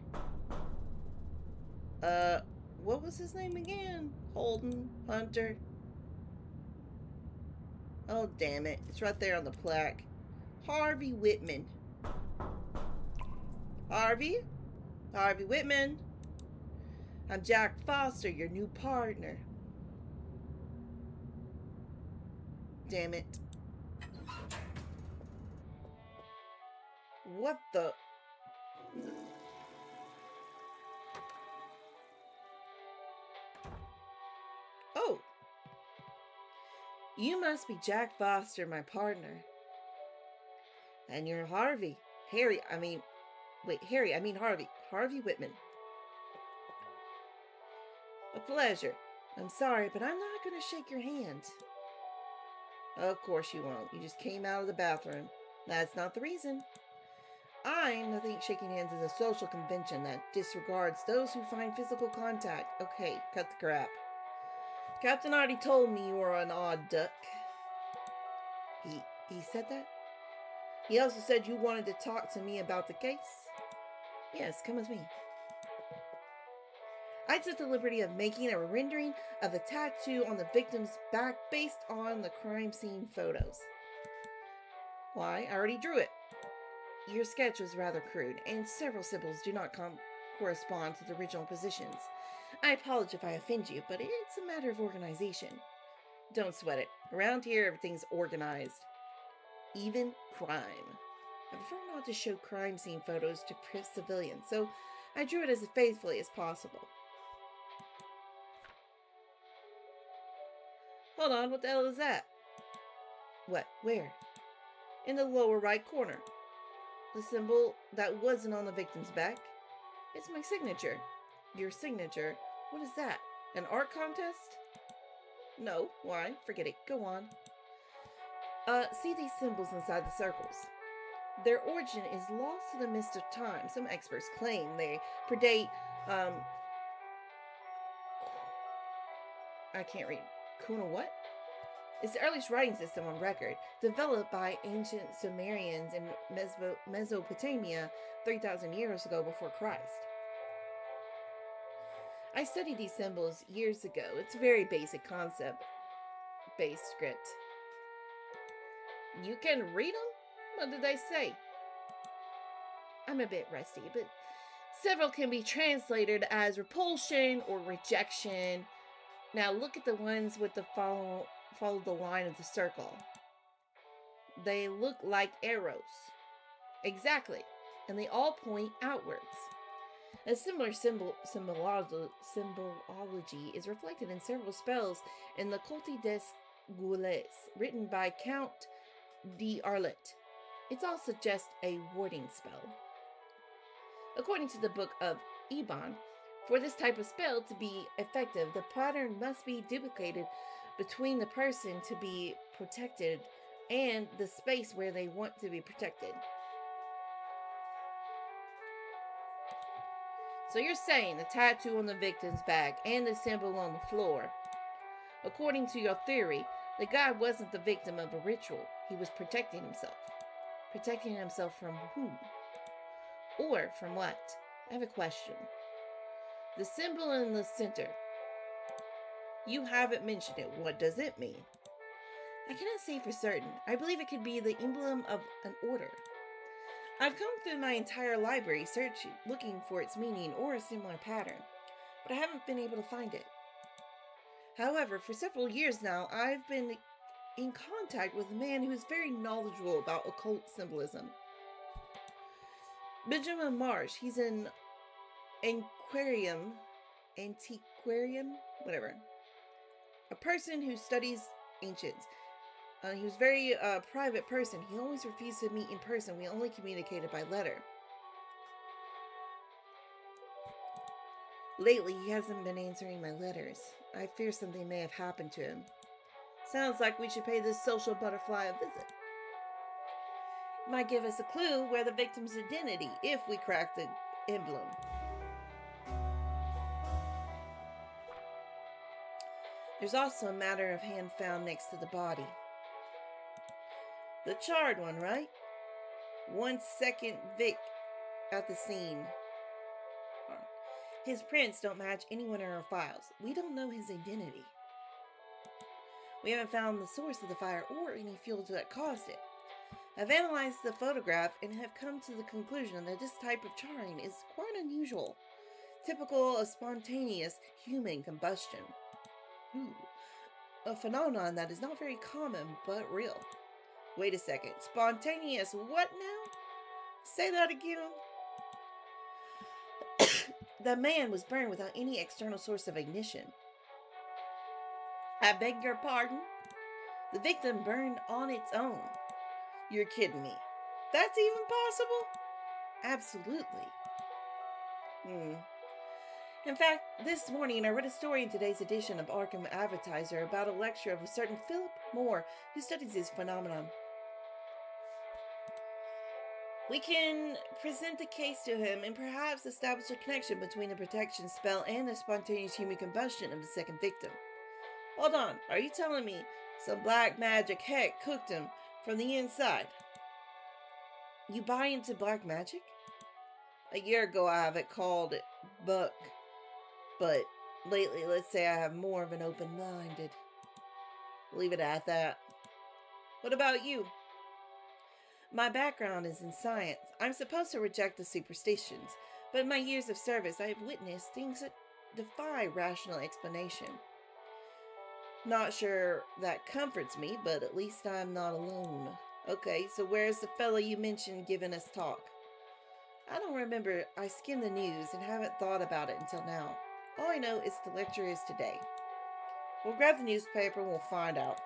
Speaker 1: What was his name again? Holden? Hunter? Oh, damn it. It's right there on the plaque. Harvey Whitman. Harvey? Harvey Whitman. I'm Jack Foster, your new partner. Damn it. What the? Oh. You must be Jack Foster, my partner. And you're Harvey. Harry, I mean Harvey. Harvey Whitman. A pleasure. I'm sorry, but I'm not going to shake your hand. Of course you won't. You just came out of the bathroom. That's not the reason. I think shaking hands is a social convention that disregards those who find physical contact. Okay, cut the crap. Captain already told me you were an odd duck. He said that? He also said you wanted to talk to me about the case. Yes, come with me. I took the liberty of making a rendering of a tattoo on the victim's back based on the crime scene photos. Why? I already drew it. Your sketch was rather crude, and several symbols do not correspond to the original positions. I apologize if I offend you, but it's a matter of organization. Don't sweat it. Around here, everything's organized. Even crime. I prefer not to show crime scene photos to civilians, so I drew it as faithfully as possible. Hold on, what the hell is that? What? Where? In the lower right corner. The symbol that wasn't on the victim's back. It's my signature. Your signature? What is that? An art contest? No. Why? Forget it. Go on. See these symbols inside the circles. Their origin is lost to the mist of time. Some experts claim they predate, I can't read. Kuna what? It's the earliest writing system on record, developed by ancient Sumerians in Mesopotamia 3,000 years ago before Christ. I studied these symbols years ago. It's a very basic concept-based script. You can read them? What did they say? I'm a bit rusty, but several can be translated as repulsion or rejection. Now look at the ones with the follow the line of the circle. They look like arrows. Exactly. And they all point outwards. A similar symbology is reflected in several spells in the Côté des Goules, written by Count d'Arlet. It all suggests a warding spell. According to the Book of Eban, for this type of spell to be effective, the pattern must be duplicated between the person to be protected and the space where they want to be protected. So you're saying the tattoo on the victim's back and the symbol on the floor. According to your theory, the guy wasn't the victim of a ritual. He was protecting himself. Protecting himself from who? Or from what? I have a question. The symbol in the center. You haven't mentioned it. What does it mean? I cannot say for certain. I believe it could be the emblem of an order. I've come through my entire library searching, looking for its meaning or a similar pattern, but I haven't been able to find it. However, for several years now, I've been in contact with a man who is very knowledgeable about occult symbolism. Benjamin Marsh. He's an antiquarian, whatever. A person who studies ancients. He was a very private person. He always refused to meet in person. We only communicated by letter. Lately, he hasn't been answering my letters. I fear something may have happened to him. Sounds like we should pay this social butterfly a visit. Might give us a clue where the victim's identity if we crack the emblem. There's also a matter of hand found next to the body. The charred one, right? 1 second Vic at the scene. His prints don't match anyone in our files. We don't know his identity. We haven't found the source of the fire or any fuel that caused it. I've analyzed the photograph and have come to the conclusion that this type of charring is quite unusual, typical of spontaneous human combustion. A phenomenon that is not very common but real. Wait a second, spontaneous what now? Say that again. The man was burned without any external source of ignition. I beg your pardon? The victim burned on its own. You're kidding me. That's even possible? Absolutely. In fact, this morning I read a story in today's edition of Arkham Advertiser about a lecture of a certain Philip Moore who studies this phenomenon. We can present the case to him and perhaps establish a connection between the protection spell and the spontaneous human combustion of the second victim. Hold on, are you telling me some black magic heck cooked him from the inside? You buy into black magic? A year ago I have it called it buck, but lately let's say I have more of an open-minded. Leave it at that. What about you? My background is in science. I'm supposed to reject the superstitions, but in my years of service I have witnessed things that defy rational explanation. Not sure that comforts me, but at least I'm not alone. Okay, so where's the fellow you mentioned giving us talk? I don't remember. I skimmed the news and haven't thought about it until now. All I know is the lecture is today. We'll grab the newspaper and we'll find out.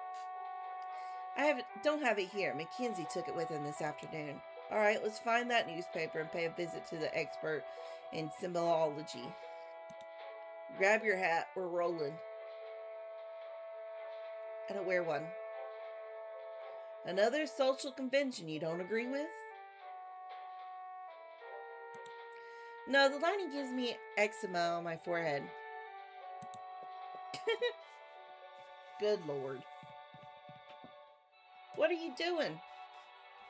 Speaker 1: Don't have it here. Mackenzie took it with him this afternoon. All right, let's find that newspaper and pay a visit to the expert in symbology. Grab your hat. We're rolling. I don't wear one. Another social convention you don't agree with? No, the lining gives me eczema on my forehead. Good Lord. What are you doing?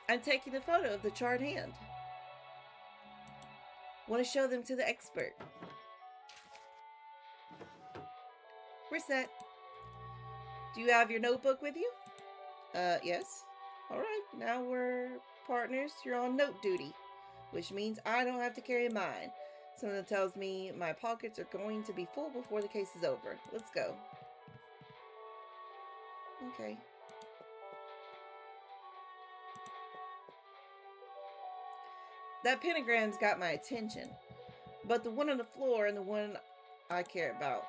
Speaker 1: I'm taking a photo of the charred hand. Want to show them to the expert. We're set. Do you have your notebook with you? Yes. All right, now we're partners. You're on note duty, which means I don't have to carry mine. Something tells me my pockets are going to be full before the case is over. Let's go. Okay. That pentagram's got my attention, but the one on the floor and the one I care about.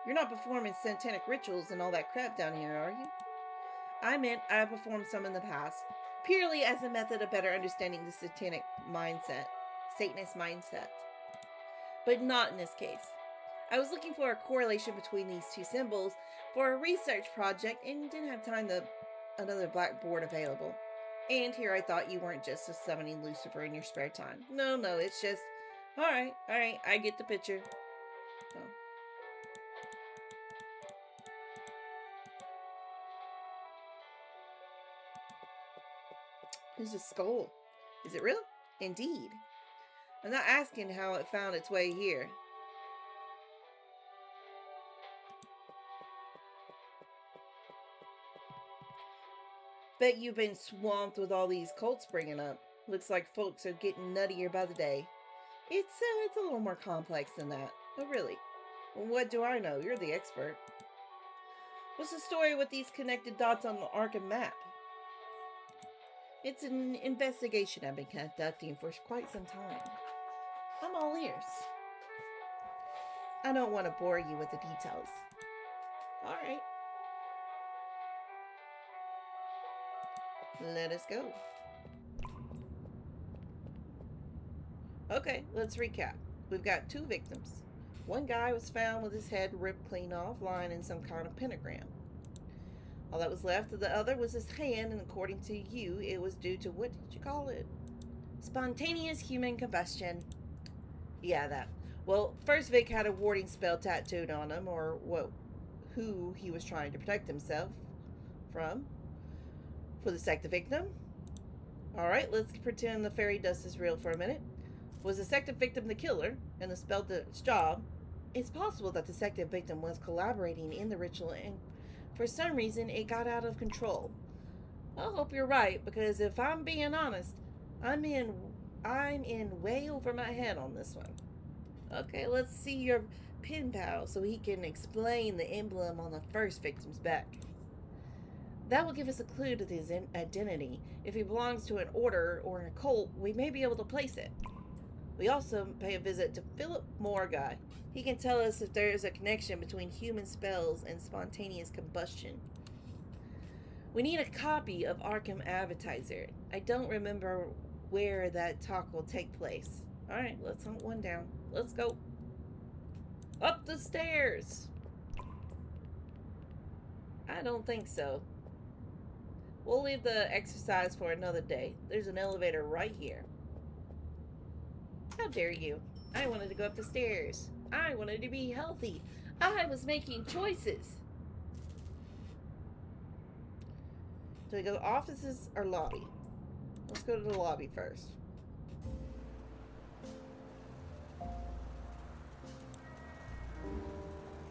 Speaker 1: You're not performing satanic rituals and all that crap down here, are you? I meant I performed some in the past, purely as a method of better understanding the satanic mindset, Satanist mindset. But not in this case. I was looking for a correlation between these two symbols for a research project and didn't have time to another blackboard available. And here I thought you weren't just summoning Lucifer in your spare time. No, it's just, all right, I get the picture. Oh. There's a skull. Is it real? Indeed. I'm not asking how it found its way here. Bet you've been swamped with all these cults springing up. Looks like folks are getting nuttier by the day. It's a little more complex than that. Oh, really? Well, what do I know? You're the expert. What's the story with these connected dots on the Arkham map? It's an investigation I've been conducting for quite some time. I'm all ears. I don't want to bore you with the details. All right. Let us go. Okay, let's recap. We've got 2 victims. One guy was found with his head ripped clean off, lying in some kind of pentagram. All that was left of the other was his hand, and according to you, it was due to, what did you call it? Spontaneous human combustion. Yeah, that. Well, first Vic had a warding spell tattooed on him, or who he was trying to protect himself from. For the second victim. Alright, let's pretend the fairy dust is real for a minute. Was the second victim the killer, and the spell did its job? It's possible that the second victim was collaborating in the ritual, and for some reason it got out of control. I hope you're right, because if I'm being honest, I'm in way over my head on this one. Okay, let's see your pen pal so he can explain the emblem on the first victim's back. That will give us a clue to his identity. If he belongs to an order or a cult, we may be able to place it. We also pay a visit to Philip Morguy. He can tell us if there is a connection between human spells and spontaneous combustion. We need a copy of Arkham Advertiser. I don't remember where that talk will take place. Alright, let's hunt one down. Let's go. Up the stairs! I don't think so. We'll leave the exercise for another day. There's an elevator right here. How dare you? I wanted to go up the stairs. I wanted to be healthy. I was making choices. Do we go to offices or lobby? Let's go to the lobby first.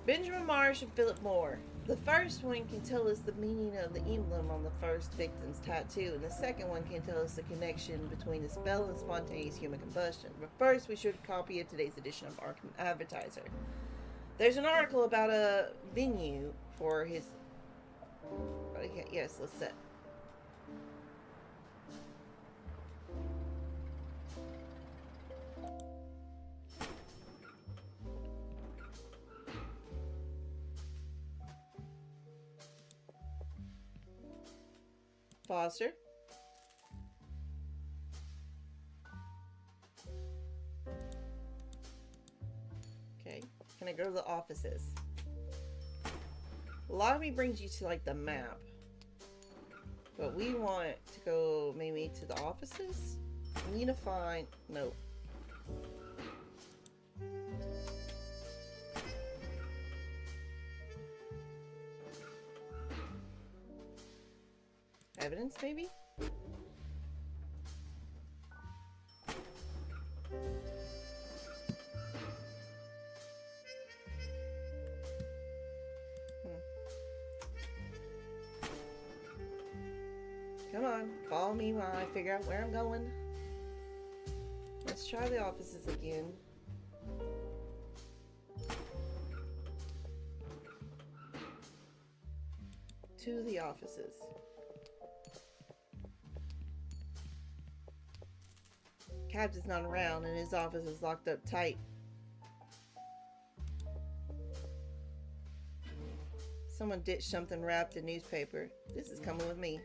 Speaker 1: Benjamin Marsh and Philip Moore. The first one can tell us the meaning of the emblem on the first victim's tattoo, and the second one can tell us the connection between the spell and spontaneous human combustion. But first, we should copy of today's edition of Arkham Advertiser. There's an article about a venue for his... Okay, yes, let's set. Foster. Okay, can I go to the offices? Lobby brings you to like the map, but we want to go maybe to the offices. We need to find... no. Evidence, maybe? Come on, follow me while I figure out where I'm going. Let's try the offices again. To the offices. Cabs is not around and his office is locked up tight. Someone ditched something wrapped in newspaper. This is coming with me.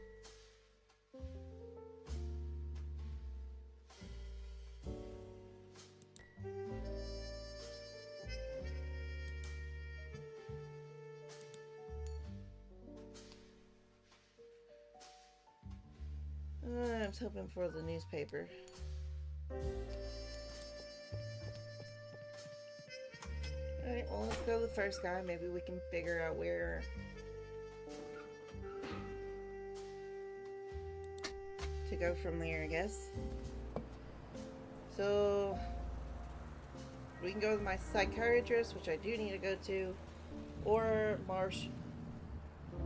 Speaker 1: I was hoping for the newspaper. Alright, well, let's go to the first guy. Maybe we can figure out where to go from there, I guess. So, we can go with my psychiatrist, which I do need to go to, or Marsh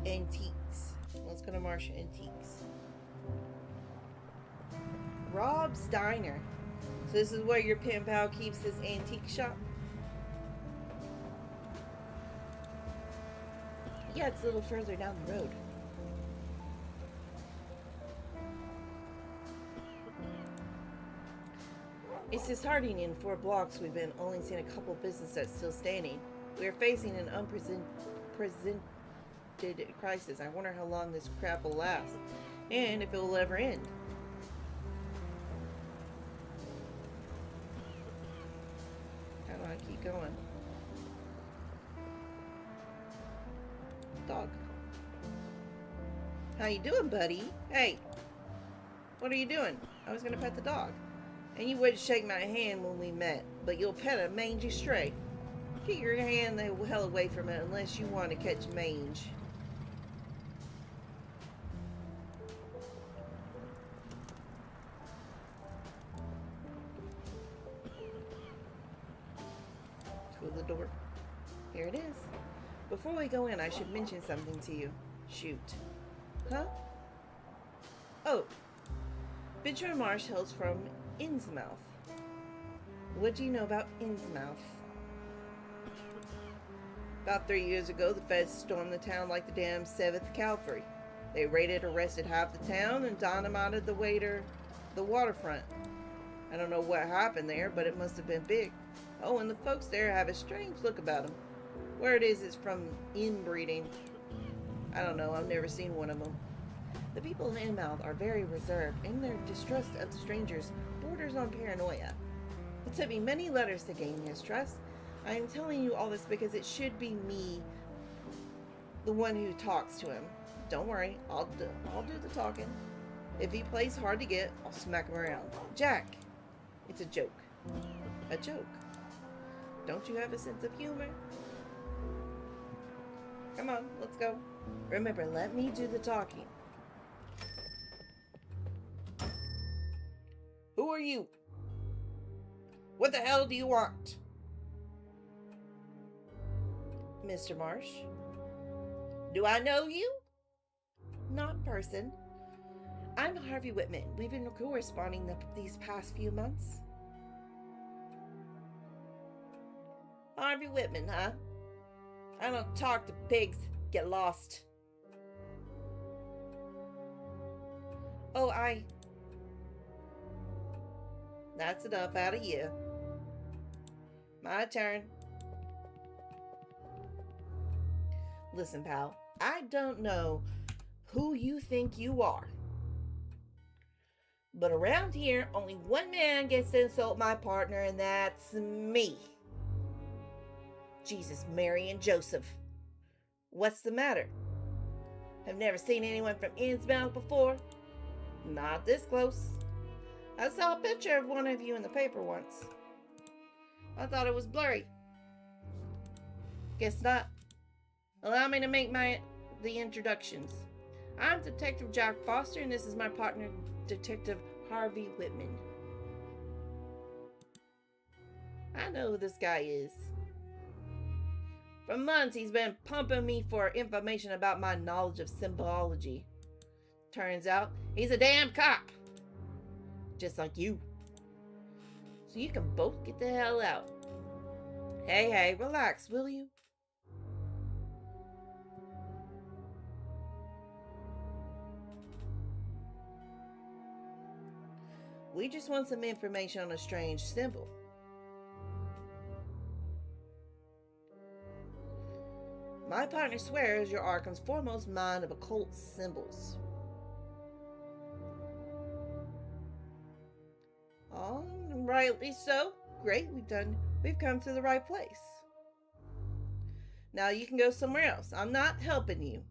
Speaker 1: Antiques. Let's go to Marsh Antiques. Rob's Diner. So this is where your pen pal keeps his antique shop? Yeah, it's a little further down the road. It's disheartening. In 4 blocks we've been only seen a couple businesses still standing. We are facing an unprecedented crisis. I wonder how long this crap will last, and if it will ever end. How do I keep going? Dog. How you doing, buddy? Hey, what are you doing? I was gonna pet the dog. And you wouldn't shake my hand when we met, but you'll pet a mangy stray. Get your hand the hell away from it unless you want to catch mange. To the door. Here it is. Before we go in, I should mention something to you. Shoot. Huh? Oh. Benjamin Marsh hails from Innsmouth. What do you know about Innsmouth? About 3 years ago, the feds stormed the town like the damn 7th Cavalry. They raided, arrested half the town, and dynamited the waterfront. I don't know what happened there, but it must have been big. Oh, and the folks there have a strange look about them. Where it is from inbreeding. I don't know, I've never seen one of them. The people in Innsmouth are very reserved, and their distrust of strangers borders on paranoia. It took me many letters to gain his trust. I am telling you all this because it should be me, the one who talks to him. Don't worry, I'll do the talking. If he plays hard to get, I'll smack him around. Jack, it's a joke. A joke. Don't you have a sense of humor? Come on, let's go. Remember, let me do the talking. Who are you? What the hell do you want? Mr. Marsh? Do I know you? Not in person. I'm Harvey Whitman. We've been corresponding these past few months. Harvey Whitman, huh? I don't talk to pigs. Get lost. Oh, That's enough out of you. My turn. Listen, pal. I don't know who you think you are, but around here, only one man gets to insult my partner, and that's me. Jesus, Mary, and Joseph. What's the matter? Have never seen anyone from Innsmouth before? Not this close. I saw a picture of one of you in the paper once. I thought it was blurry. Guess not. Allow me to make the introductions. I'm Detective Jack Foster, and this is my partner, Detective Harvey Whitman. I know who this guy is. For months, he's been pumping me for information about my knowledge of symbology. Turns out, he's a damn cop. Just like you. So you can both get the hell out. Hey, relax, will you? We just want some information on a strange symbol. My partner swears you're Arkham's foremost mind of occult symbols. Oh, rightly so. Great, we've come to the right place. Now you can go somewhere else. I'm not helping you.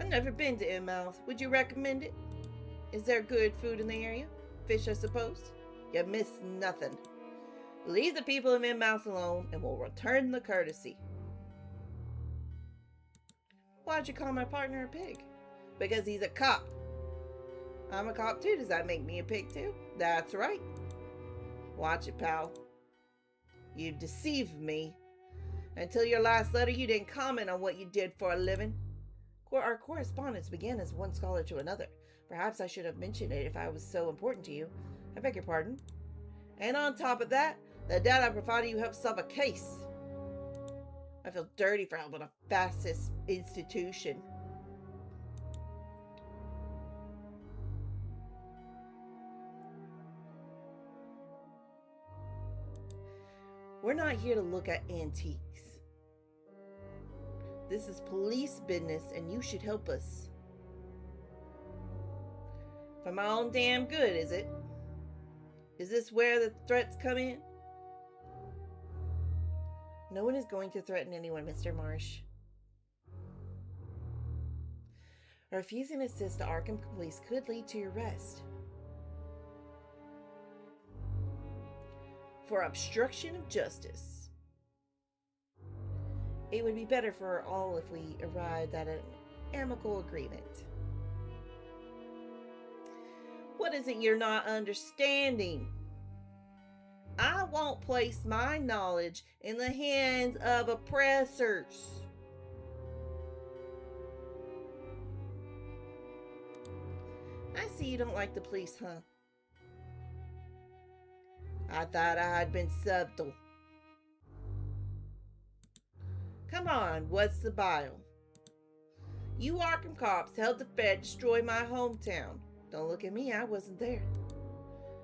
Speaker 1: I've never been to Innsmouth. Would you recommend it? Is there good food in the area? Fish, I suppose? You miss nothing. Leave the people of Innsmouth alone and we'll return the courtesy. Why'd you call my partner a pig? Because he's a cop. I'm a cop too. Does that make me a pig too? That's right. Watch it, pal. You deceived me. Until your last letter, you didn't comment on what you did for a living. Our correspondence began as one scholar to another. Perhaps I should have mentioned it if I was so important to you. I beg your pardon. And on top of that, the data I provided you helped solve a case. I feel dirty for helping a fascist institution. We're not here to look at antiques. This is police business and you should help us. For my own damn good, is it? Is this where the threats come in? No one is going to threaten anyone, Mr. Marsh. Refusing to assist the Arkham police could lead to your arrest. For obstruction of justice. It would be better for all if we arrived at an amicable agreement. What is it you're not understanding? I won't place my knowledge in the hands of oppressors. I see you don't like the police, huh? I thought I had been subtle. Come on, what's the bile? You Arkham cops helped the Fed destroy my hometown. Don't look at me, I wasn't there.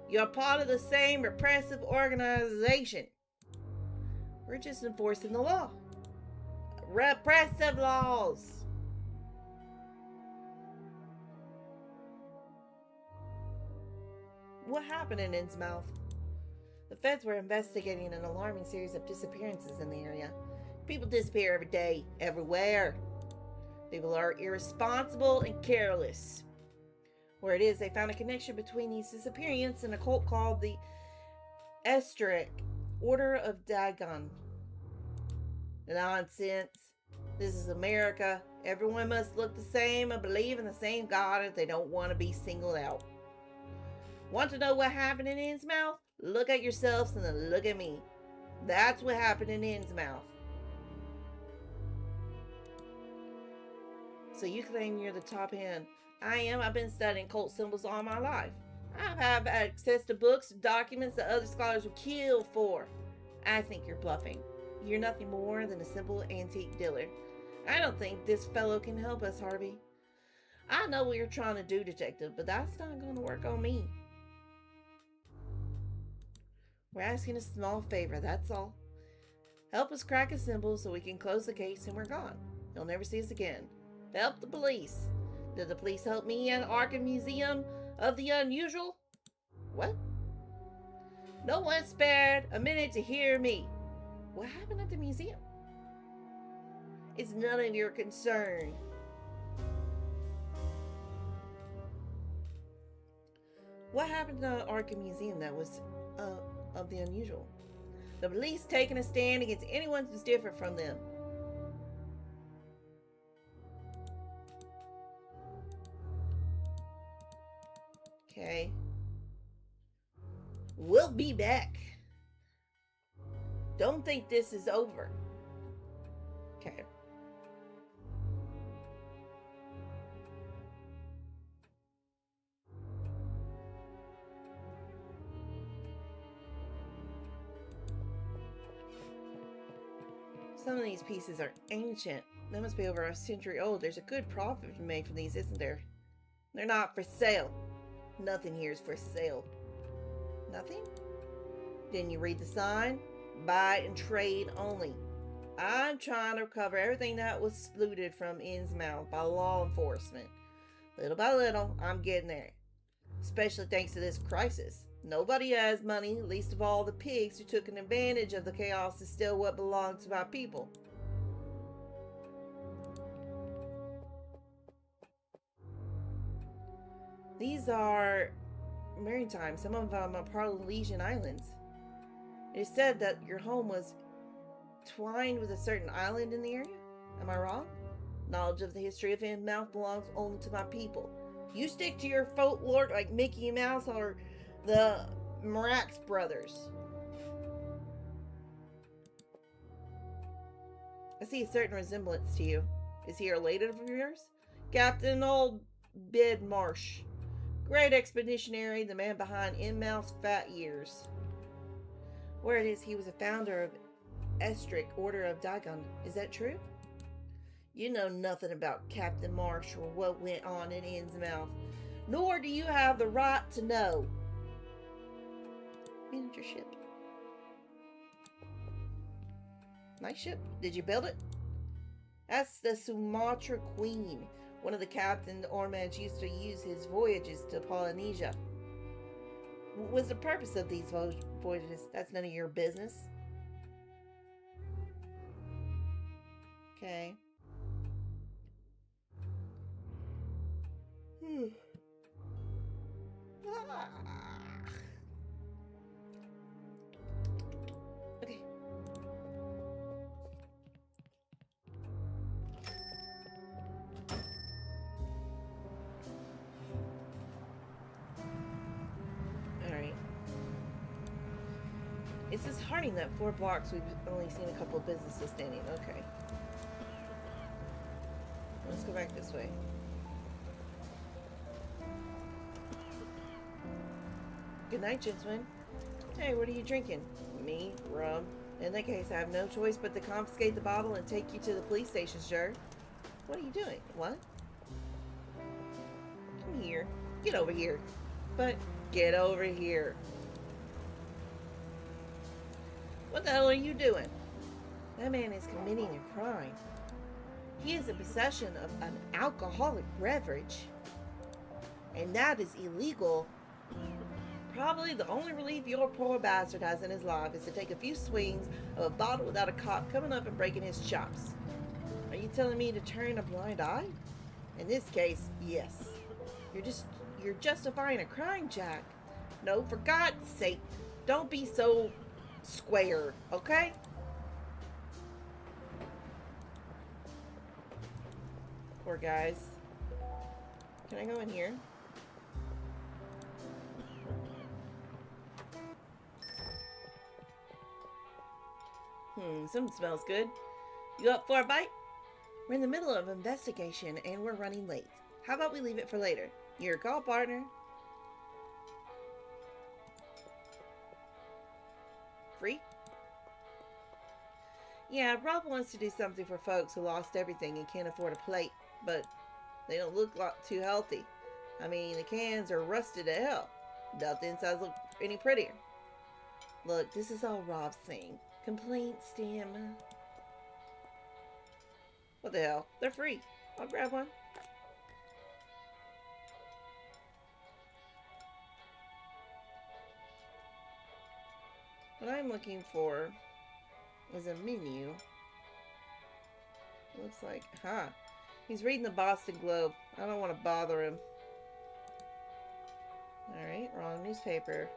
Speaker 1: You're part of the same repressive organization. We're just enforcing the law. Repressive laws. What happened in Innsmouth? The feds were investigating an alarming series of disappearances in the area. People disappear every day, everywhere. People are irresponsible and careless. Where it is, they found a connection between these disappearances and a cult called the Estric Order of Dagon. Nonsense. This is America. Everyone must look the same and believe in the same God if they don't want to be singled out. Want to know what happened in Innsmouth? Look at yourselves and then look at me. That's what happened in Innsmouth. So you claim you're the top hand. I am. I've been studying cult symbols all my life. I have access to books and documents that other scholars would kill for. I think you're bluffing. You're nothing more than a simple antique dealer. I don't think this fellow can help us, Harvey. I know what you're trying to do, Detective, but that's not going to work on me. We're asking a small favor, that's all. Help us crack a symbol so we can close the case and we're gone. You'll never see us again. Help the police. Did the police help me at Arkham Museum of the Unusual? What? No one spared a minute to hear me. What happened at the museum? It's none of your concern. What happened to the Arkham Museum that was of the unusual? The police taking a stand against anyone who's different from them. Okay. We'll be back. Don't think this is over. Okay. Some of these pieces are ancient. They must be over a century old. There's a good profit to be made from these, isn't there? They're not for sale. Nothing here is for sale. Nothing? Didn't you read the sign? Buy and trade only. I'm trying to recover everything that was looted from Innsmouth by law enforcement. Little by little, I'm getting there. Especially thanks to this crisis. Nobody has money, least of all the pigs who took an advantage of the chaos to steal what belonged to my people. These are maritime. Some of them are part of the Legion Islands. It is said that your home was twined with a certain island in the area. Am I wrong? Knowledge of the history of Innsmouth belongs only to my people. You stick to your folklore like Mickey Mouse or the Marx brothers. I see a certain resemblance to you. Is he related of yours? Captain Old Bid Marsh. Great expeditionary, the man behind Inmouth's fat years. Word is he was a founder of Estric Order of Dagon. Is that true? You know nothing about Captain Marsh or what went on in Innsmouth. Nor do you have the right to know. Miniature ship. Nice ship. Did you build it? That's the Sumatra Queen. One of the Captain Ormans used to use his voyages to Polynesia. What was the purpose of these voyages? That's none of your business. Okay. Okay. Alright. It's disheartening that 4 blocks we've only seen a couple of businesses standing. Okay. Let's go back this way. Good night, gentlemen. Hey, what are you drinking? Me? Rum. In that case, I have no choice but to confiscate the bottle and take you to the police station, sir. What are you doing? What? Come here. Get over here. But get over here. What the hell are you doing? That man is committing a crime. He is in possession of an alcoholic beverage. And that is illegal. Probably the only relief your poor bastard has in his life is to take a few swings of a bottle without a cop coming up and breaking his chops. Are you telling me to turn a blind eye? In this case, yes. You're justifying a crime, Jack. No, for God's sake, don't be so square, okay? Poor guys. Can I go in here? Something smells good. You up for a bite? We're in the middle of an investigation and we're running late. How about we leave it for later? Your call, partner. Free? Yeah, Rob wants to do something for folks who lost everything and can't afford a plate, but they don't look too healthy. I mean, the cans are rusted to hell. Doubt the insides look any prettier. Look, this is all Rob's saying. Complaint stem. What the hell? They're free. I'll grab one. What I'm looking for is a menu. It looks like, he's reading the Boston Globe. I don't want to bother him. Alright, wrong newspaper.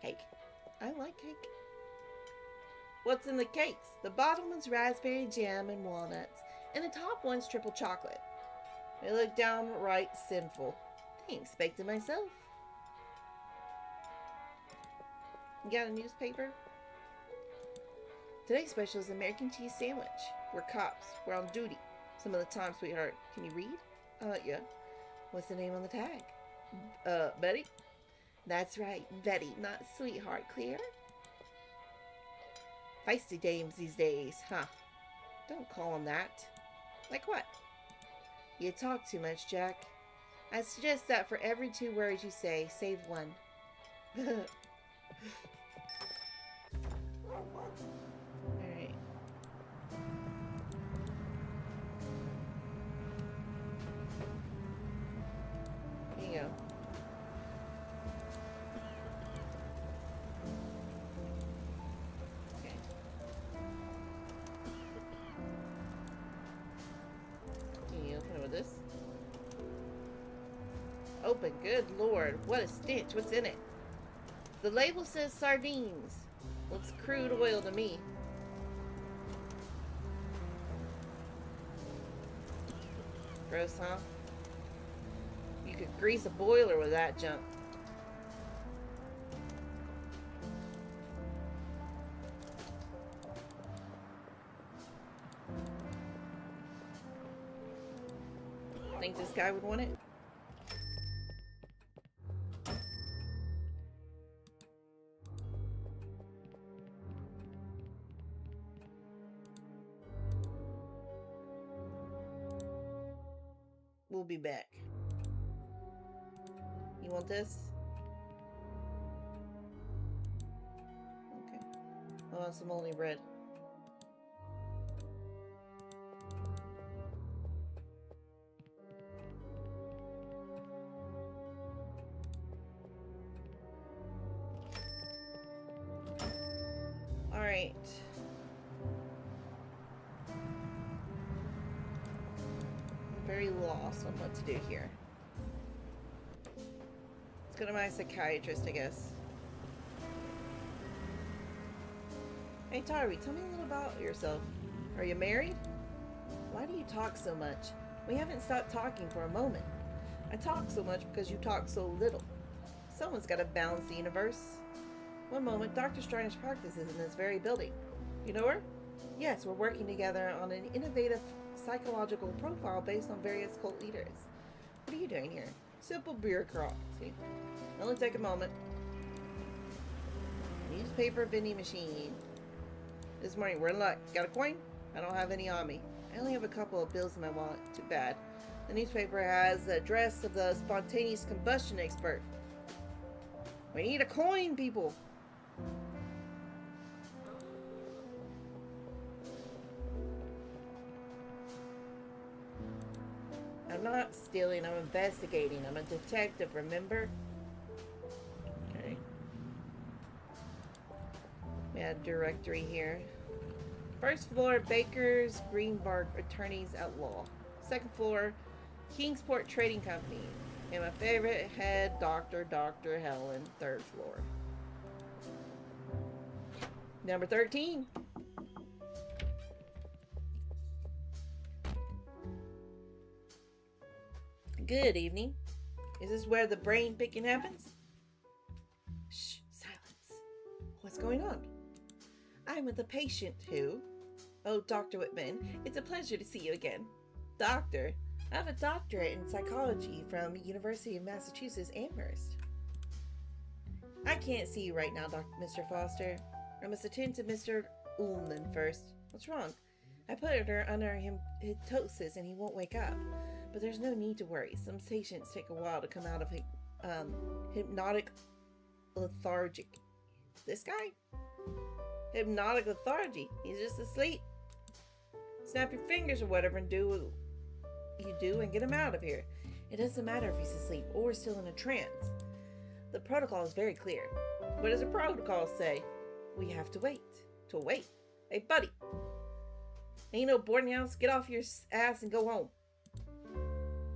Speaker 1: Cake. I like cake. What's in the cakes? The bottom one's raspberry jam and walnuts, and the top one's triple chocolate. They look downright sinful. Ain't expecting myself. You got a newspaper? Today's special is American cheese sandwich. We're cops. We're on duty. Some of the time, sweetheart. Can you read? Yeah. What's the name on the tag? Betty? That's right, Betty, not sweetheart, clear? Feisty dames these days, huh? Don't call them that. Like what? You talk too much, Jack. I suggest that for every 2 words you say, save one. Alright. Here you go. Okay. Can you open it with this? Open, good lord. What a stench. What's in it? The label says sardines. Looks crude oil to me. Gross, huh? You could grease a boiler with that junk. Think this guy would want it? We'll be back. You want this? Okay. I want some only bread. All right. Very lost on what to do here. Let's go to my psychiatrist, I guess. Hey, Tari, tell me a little about yourself. Are you married? Why do you talk so much? We haven't stopped talking for a moment. I talk so much because you talk so little. Someone's got to balance the universe. One moment, Dr. Strange practices in this very building. You know her? Yes, we're working together on an innovative psychological profile based on various cult leaders. What are you doing here? Simple bureaucracy. Only take a moment. Newspaper vending machine. This morning we're in luck. Got a coin? I don't have any on me. I only have a couple of bills in my wallet. Too bad. The newspaper has the address of the spontaneous combustion expert. We need a coin, people. I'm not stealing, I'm investigating. I'm a detective, remember? Okay. We have a directory here. First floor, Baker's Greenberg Attorneys at Law. Second floor, Kingsport Trading Company. And my favorite head, Dr. Helen. Third floor. Number 13. Good evening. Is this where the brain picking happens? Shh, silence. What's going on? I'm with a patient who... Oh, Dr. Whitman, it's a pleasure to see you again. Doctor, I have a doctorate in psychology from University of Massachusetts Amherst. I can't see you right now, Mr. Foster. I must attend to Mr. Ullman first. What's wrong? I put her under hypnosis and he won't wake up. But there's no need to worry. Some patients take a while to come out of hypnotic lethargic. This guy? Hypnotic lethargy. He's just asleep. Snap your fingers or whatever and do what you do and get him out of here. It doesn't matter if he's asleep or still in a trance. The protocol is very clear. What does the protocol say? We have to wait. To wait. Hey, buddy. Ain't no boarding house. Get off your ass and go home.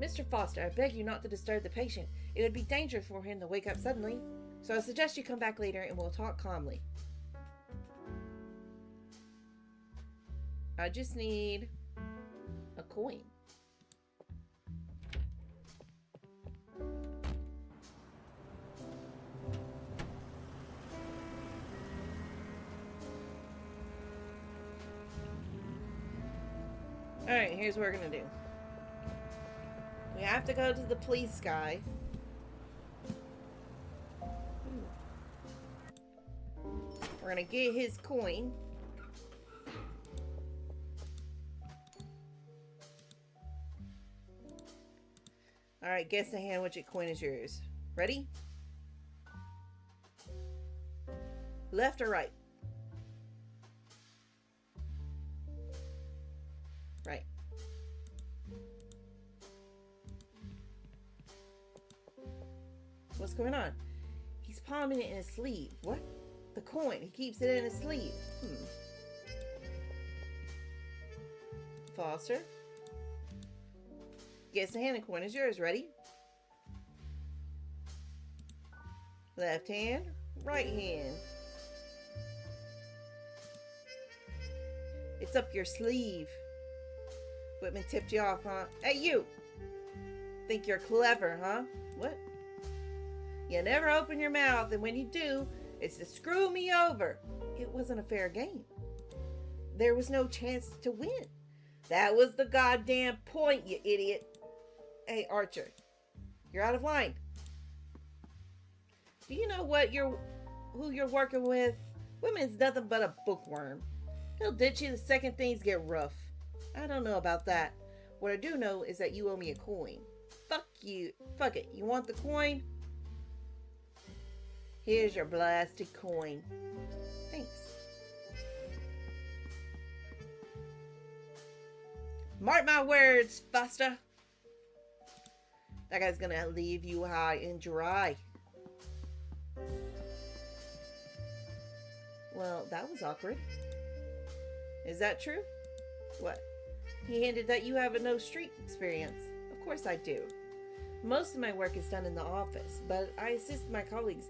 Speaker 1: Mr. Foster, I beg you not to disturb the patient. It would be dangerous for him to wake up suddenly. So I suggest you come back later and we'll talk calmly. I just need a coin. Alright, here's what we're gonna do. We have to go to the police guy. We're gonna get his coin. Alright, guess the hand which coin is yours. Ready? Left or right? Right. What's going on? He's palming it in his sleeve. What? The coin. He keeps it in his sleeve. Foster? Guess the hand and coin is yours. Ready? Left hand, right hand. It's up your sleeve. Whitman tipped you off, huh? Hey, you! Think you're clever, huh? What? You never open your mouth, and when you do, it's to screw me over. It wasn't a fair game. There was no chance to win. That was the goddamn point, you idiot. Hey, Archer, you're out of line. Do you know who you're working with? Whitman's nothing but a bookworm. He'll ditch you the second things get rough. I don't know about that. What I do know is that you owe me a coin. Fuck you. Fuck it. You want the coin? Here's your blasted coin. Thanks. Mark my words, Foster. That guy's gonna leave you high and dry. Well, that was awkward. Is that true? What? He hinted that you have no street experience. Of course I do. Most of my work is done in the office, but I assist my colleagues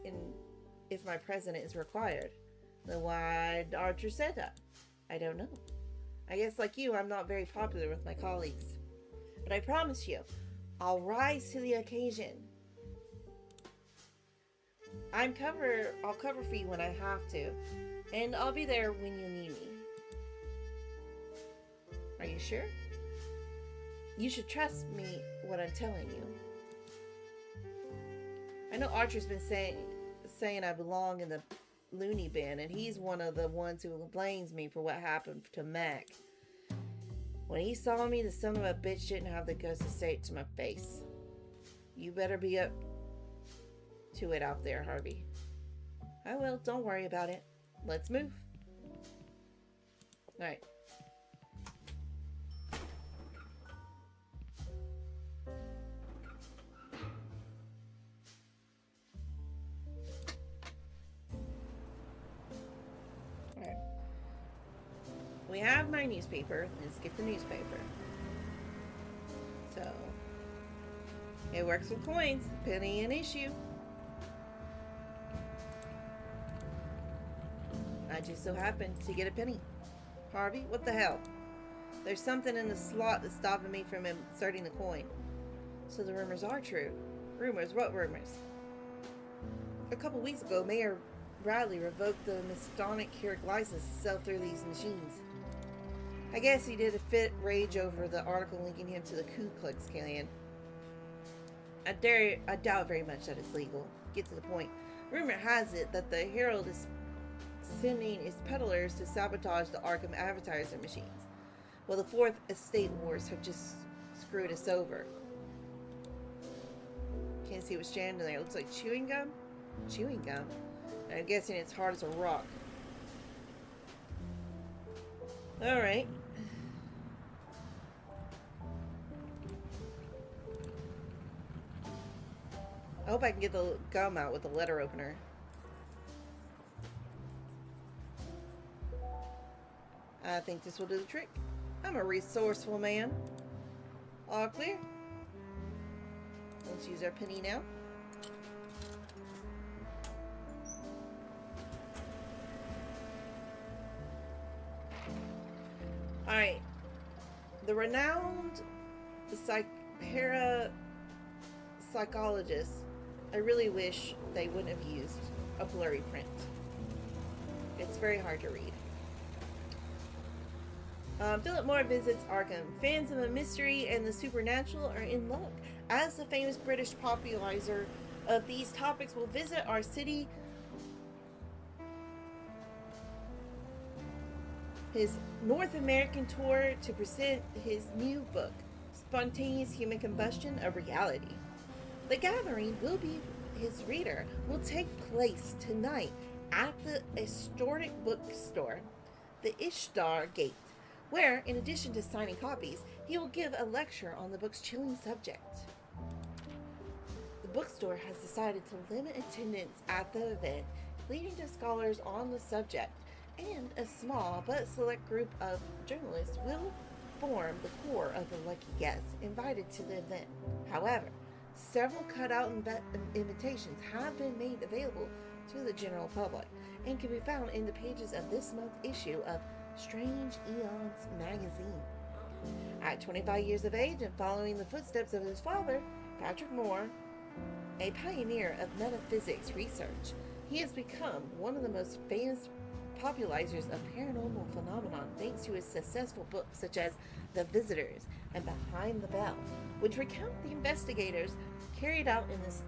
Speaker 1: if my presence is required. Then why Archer said that? I don't know. I guess like you, I'm not very popular with my colleagues. But I promise you, I'll rise to the occasion. I'll cover for you when I have to, and I'll be there when you need me. Are you sure? You should trust me what I'm telling you. I know Archer's been saying I belong in the loony bin, and he's one of the ones who blames me for what happened to Mac. When he saw me, the son of a bitch didn't have the guts to say it to my face. You better be up to it out there, Harvey. I will. Don't worry about it. Let's move. Alright. We have my newspaper. Let's get the newspaper. So, it works with coins. Penny an issue. I just so happened to get a penny. Harvey, what the hell? There's something in the slot that's stopping me from inserting the coin. So the rumors are true. Rumors? What rumors? A couple weeks ago, Mayor Bradley revoked the Masonic Curic license to sell through these machines. I guess he did a fit rage over the article linking him to the Ku Klux Klan. I doubt very much that it's legal. Get to the point. Rumor has it that the Herald is sending its peddlers to sabotage the Arkham advertiser machines. Well, the Fourth Estate Wars have just screwed us over. Can't see what's jammed in there. It looks like chewing gum. Chewing gum. And I'm guessing it's hard as a rock. Alright. I hope I can get the gum out with the letter opener. I think this will do the trick. I'm a resourceful man. All clear. Let's use our penny now. Alright. The renowned parapsychologist. I really wish they wouldn't have used a blurry print. It's very hard to read. Philip Moore visits Arkham. Fans of the mystery and the supernatural are in luck, as the famous British popularizer of these topics will visit our city. His North American tour to present his new book, Spontaneous Human Combustion of Reality. The gathering his reader will take place tonight at the historic bookstore, the Ishtar Gate, where, in addition to signing copies, he will give a lecture on the book's chilling subject. The bookstore has decided to limit attendance at the event, leading to scholars on the subject, and a small but select group of journalists will form the core of the lucky guests invited to the event. However, several cutout invitations have been made available to the general public and can be found in the pages of this month's issue of Strange Eons magazine. At 25 years of age and following the footsteps of his father, Patrick Moore, a pioneer of metaphysics research, he has become one of the most famous popularizers of paranormal phenomenon thanks to his successful books such as The Visitors and Behind the Bell, which recount the investigators carried out in this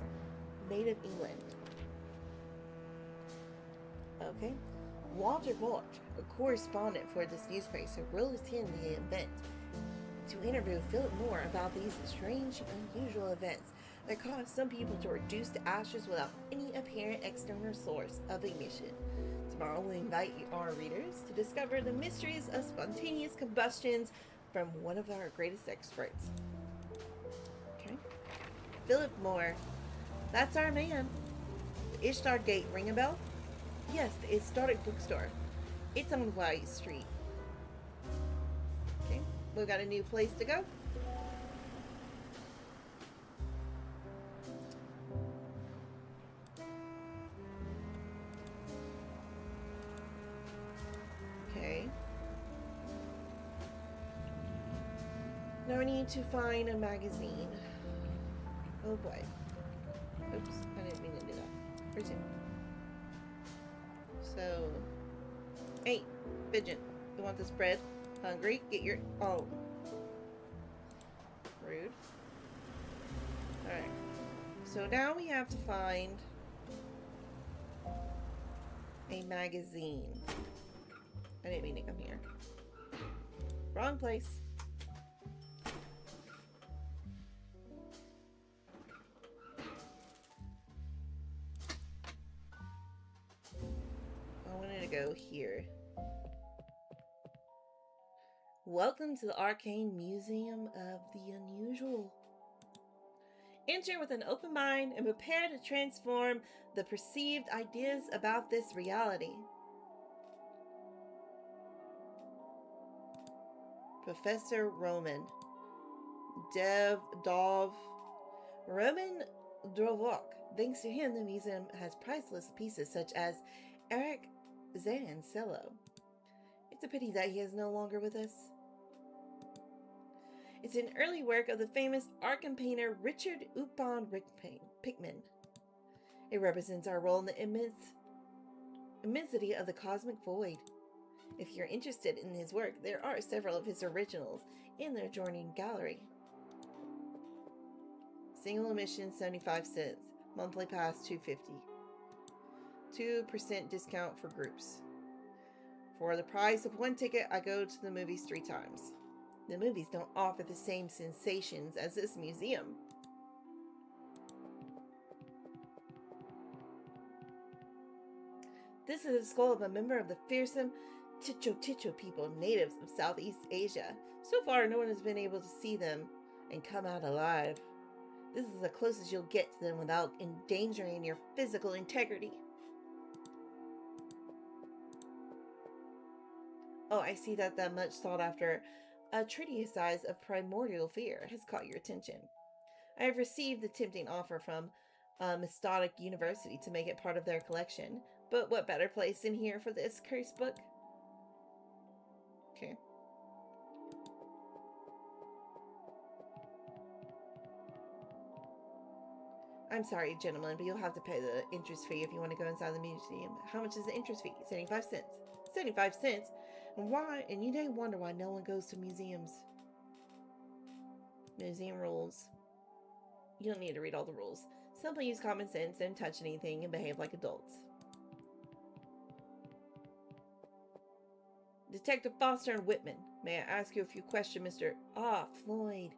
Speaker 1: native England. Okay. Walter Bullock, a correspondent for this newspaper, will attend the event to interview Philip Moore about these strange, unusual events that cause some people to reduce to ashes without any apparent external source of ignition. Tomorrow we invite our readers to discover the mysteries of spontaneous combustions from one of our greatest experts. Okay. Philip Moore. That's our man. The Ishtar Gate, ring a bell? Yes, the historic bookstore. It's on White Street. Okay, we got a new place to go. Okay. Now I need to find a magazine. Oh boy. Oops, I didn't mean to do that. Resume. So, hey, pigeon, you want this bread? Hungry? Get your, oh. Rude. Alright. So now we have to find a magazine. I didn't mean to come here. Wrong place. Go here. Welcome to the Arcane Museum of the Unusual. Enter with an open mind and prepare to transform the perceived ideas about this reality. Professor Roman Roman Drovok. Thanks to him, the museum has priceless pieces such as Eric Zancello. It's a pity that he is no longer with us. It's an early work of the famous Arkham painter Richard Upon Pickman. It represents our role in the immensity of the cosmic void. If you're interested in his work, there are several of his originals in the adjoining gallery. Single admission 75 cents. Monthly pass $2.50. 2% discount for groups. For the price of one ticket, I go to the movies 3 times. The movies don't offer the same sensations as this museum. This is the skull of a member of the fearsome Ticho people, natives of Southeast Asia. So far, no one has been able to see them and come out alive. This is the closest you'll get to them without endangering your physical integrity. Oh, I see that the much sought after treatise of primordial fear has caught your attention. I have received the tempting offer from Mistodic University to make it part of their collection, but what better place than here for this cursed book? Okay. I'm sorry, gentlemen, but you'll have to pay the interest fee if you want to go inside the museum. How much is the interest fee? 75 cents. 75 cents? And why? And you may wonder why no one goes to museums. Museum rules. You don't need to read all the rules. Simply use common sense, don't touch anything, and behave like adults. Detective Foster and Whitman, may I ask you a few questions, Mr. Floyd.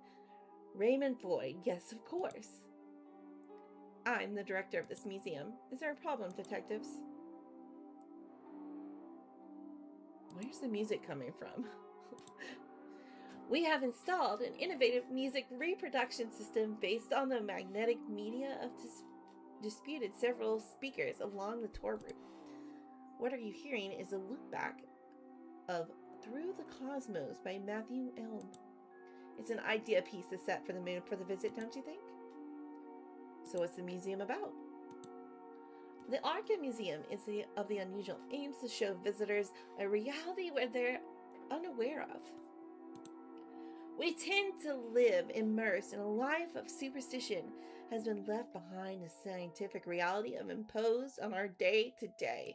Speaker 1: Raymond Floyd, yes, of course. I'm the director of this museum. Is there a problem, detectives? Where's the music coming from? We have installed an innovative music reproduction system based on the magnetic media of disputed several speakers along the tour route. What are you hearing is a look back of Through the Cosmos by Matthew Elm. It's an idea piece to set for the mood for the visit, don't you think? So what's the museum about? The Arkham Museum of the unusual aims to show visitors a reality where they're unaware of. We tend to live immersed in a life of superstition has been left behind the scientific reality of imposed on our day to day.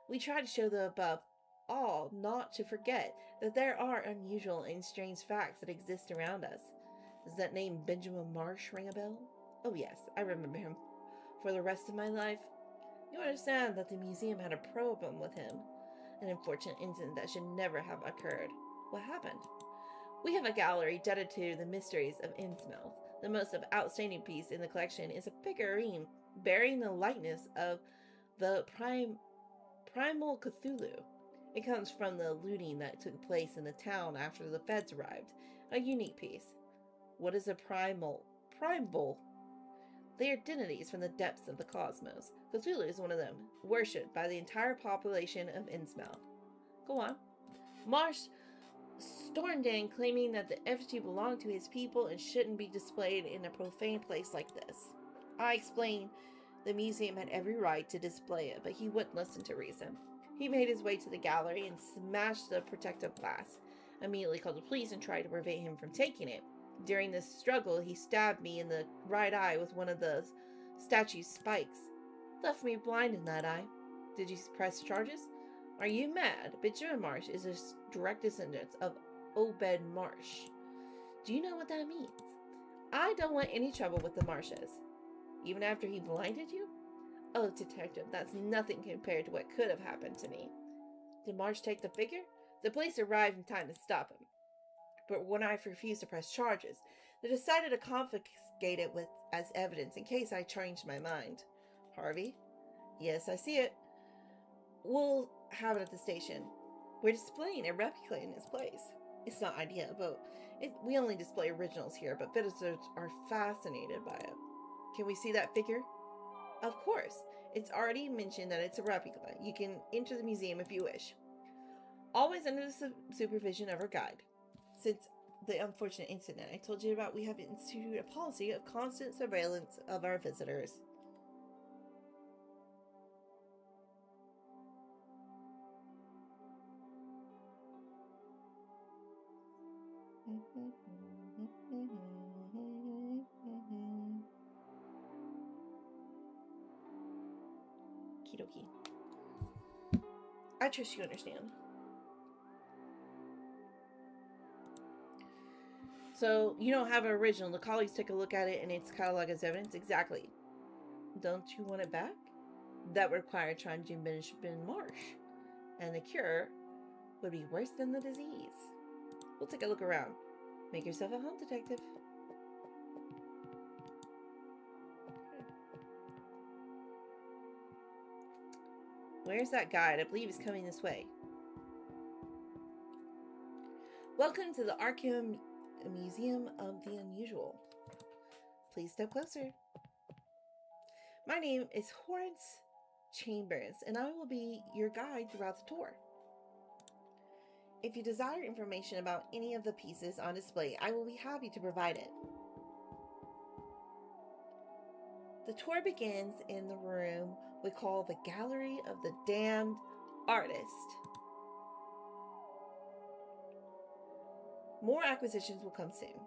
Speaker 1: We try to show the above all not to forget that there are unusual and strange facts that exist around us. Does that name Benjamin Marsh ring a bell? Oh yes, I remember him. For the rest of my life, you understand that the museum had a problem with him. An unfortunate incident that should never have occurred. What happened? We have a gallery dedicated to the mysteries of Innsmouth. The most outstanding piece in the collection is a figurine bearing the likeness of the primal Cthulhu. It comes from the looting that took place in the town after the feds arrived. A unique piece. What is a primal? They are deities from the depths of the cosmos. Cthulhu is one of them, worshipped by the entire population of Innsmouth. Go on. Marsh stormed in, claiming that the effigy belonged to his people and shouldn't be displayed in a profane place like this. I explained the museum had every right to display it, but he wouldn't listen to reason. He made his way to the gallery and smashed the protective glass. Immediately called the police and tried to prevent him from taking it. During this struggle, he stabbed me in the right eye with one of the statue's spikes. Left me blind in that eye. Did you press charges? Are you mad? Benjamin Marsh is a direct descendant of Obed Marsh. Do you know what that means? I don't want any trouble with the Marshes. Even after he blinded you? Oh, detective, that's nothing compared to what could have happened to me. Did Marsh take the figure? The police arrived in time to stop him. But when I refused to press charges, they decided to confiscate it as evidence in case I changed my mind. Harvey? Yes, I see it. We'll have it at the station. We're displaying a replica in its place. It's not ideal, but we only display originals here, but visitors are fascinated by it. Can we see that figure? Of course. It's already mentioned that it's a replica. You can enter the museum if you wish. Always under the supervision of our guide. Since the unfortunate incident I told you about, we have instituted a policy of constant surveillance of our visitors. Kidoki. I trust you understand. So you don't have an original. The colleagues take a look at it and it's cataloged as evidence. Exactly. Don't you want it back? That would require trying to Benjamin Marsh. And the cure would be worse than the disease. We'll take a look around. Make yourself at home, detective. Where's that guide? I believe he's coming this way. Welcome to the Arkham Museum of the Unusual. Please step closer. My name is Horace Chambers, and I will be your guide throughout the tour. If you desire information about any of the pieces on display, I will be happy to provide it. The tour begins in the room we call the Gallery of the Damned Artist. More acquisitions will come soon.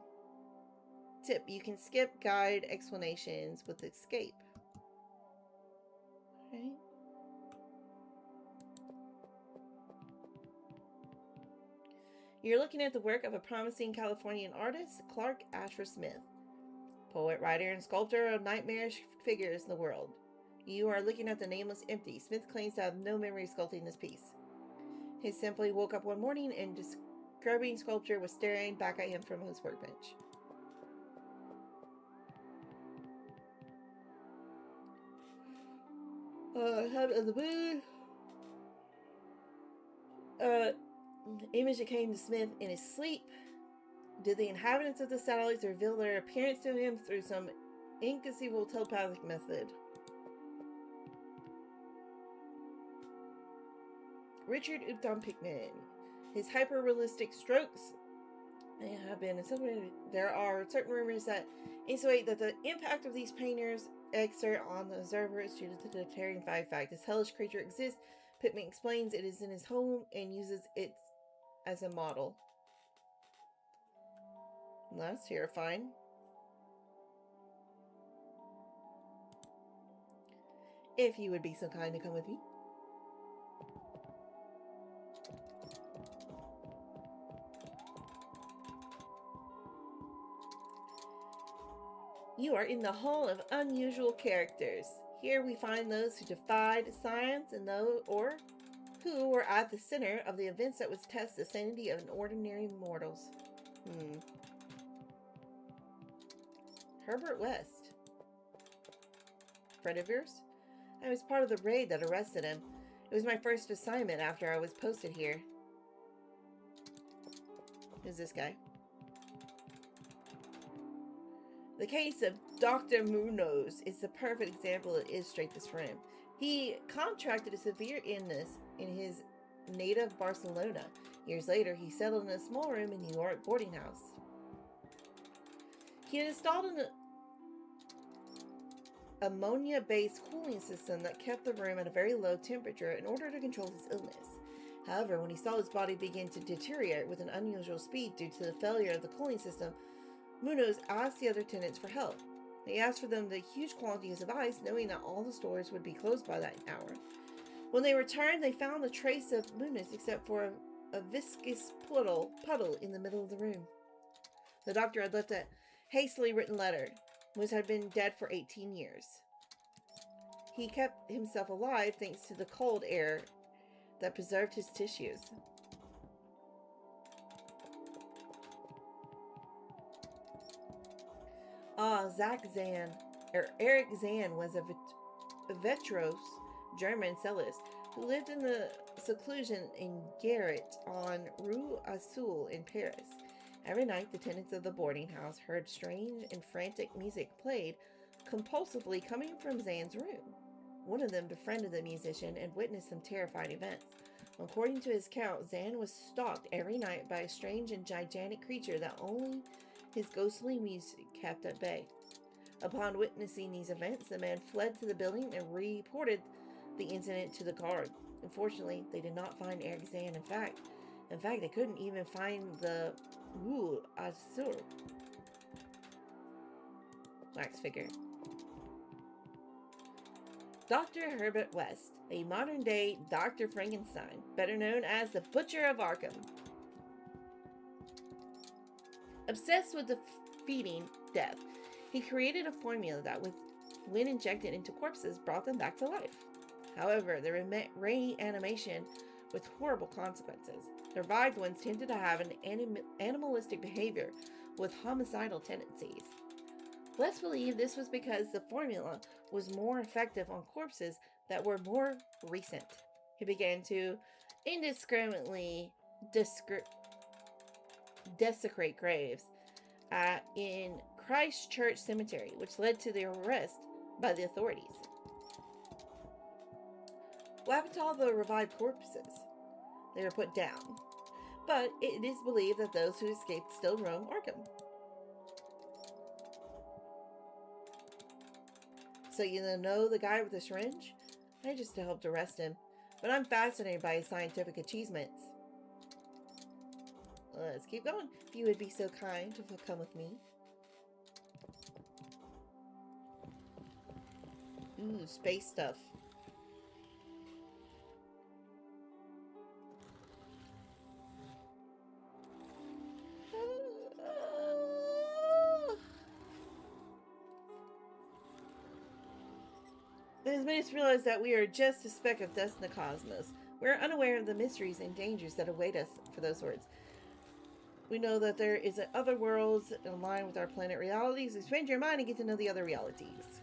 Speaker 1: Tip: you can skip guide explanations with escape. Okay. You're looking at the work of a promising Californian artist, Clark Ashford Smith. Poet, writer, and sculptor of nightmarish figures in the world. You are looking at the nameless empty. Smith claims to have no memory of sculpting this piece. He simply woke up one morning and describing sculpture was staring back at him from his workbench. Habit of the moon. Image that came to Smith in his sleep. Did the inhabitants of the satellites reveal their appearance to him through some inconceivable telepathic method? Richard Upton Pickman. His hyper-realistic strokes have been accelerated. There are certain rumors that insinuate that the impact of these painters exert on the observer is due to the terrifying fact this hellish creature exists. Pickman explains it is in his home and uses it as a model. That's terrifying. If you would be so kind to come with me. You are in the Hall of Unusual Characters. Here we find those who defied science and those who were at the center of the events that would test the sanity of ordinary mortals. Herbert West. Friend of yours? I was part of the raid that arrested him. It was my first assignment after I was posted here. Who's this guy? The case of Dr. Munoz is the perfect example that illustrates this for him. He contracted a severe illness in his native Barcelona. Years later, he settled in a small room in New York boarding house. He had installed an ammonia-based cooling system that kept the room at a very low temperature in order to control his illness. However, when he saw his body begin to deteriorate with an unusual speed due to the failure of the cooling system, Munoz asked the other tenants for help. He asked for them the huge quantities of ice, knowing that all the stores would be closed by that hour. When they returned, they found a trace of Munoz except for a viscous puddle in the middle of the room. The doctor had left a hastily written letter. Munoz had been dead for 18 years. He kept himself alive thanks to the cold air that preserved his tissues. Eric Zahn was a virtuose German cellist who lived in the seclusion in garret on Rue Azul in Paris. Every night, the tenants of the boarding house heard strange and frantic music played compulsively coming from Zahn's room. One of them befriended the musician and witnessed some terrifying events. According to his account, Zahn was stalked every night by a strange and gigantic creature that only his ghostly music kept at bay. Upon witnessing these events, the man fled to the building and reported the incident to the guard. Unfortunately, they did not find Eric Zahn. In fact, they couldn't even find the Rue Azur wax figure. Dr. Herbert West, a modern-day Dr. Frankenstein, better known as the Butcher of Arkham. Obsessed with defeating death, he created a formula that, when injected into corpses, brought them back to life. However, the reanimation with horrible consequences. The revived ones tended to have an animalistic behavior with homicidal tendencies. Let's believe this was because the formula was more effective on corpses that were more recent. He began to indiscriminately desecrate graves in Christchurch Cemetery, which led to their arrest by the authorities. What happened to all the revived corpses? They were put down. But it is believed that those who escaped still roam Arkham. So you know the guy with the syringe? I just helped arrest him. But I'm fascinated by his scientific achievements. Let's keep going. If you would be so kind to come with me. Ooh, space stuff. It made us realize that we are just a speck of dust in the cosmos. We are unaware of the mysteries and dangers that await us for those words. We know that there is other worlds in line with our planet realities. Expand your mind and get to know the other realities.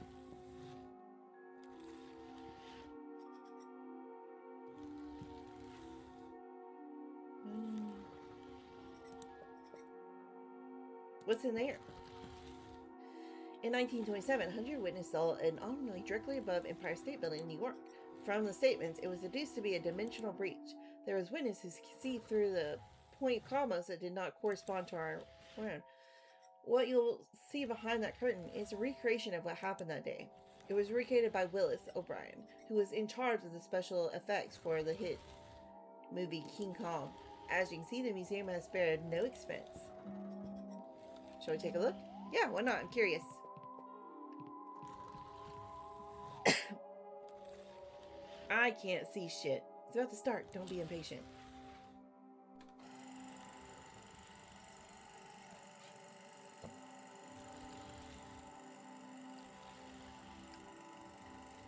Speaker 1: What's in there? In 1927, Hunter witnessed an anomaly directly above Empire State Building in New York. From the statements, it was deduced to be a dimensional breach. There was witnesses who could see through the point of cosmos that did not correspond to our plan. What you'll see behind that curtain is a recreation of what happened that day. It was recreated by Willis O'Brien, who was in charge of the special effects for the hit movie King Kong. As you can see, the museum has spared no expense. Shall we take a look? Yeah, why not? I'm curious. I can't see shit. It's about to start. Don't be impatient.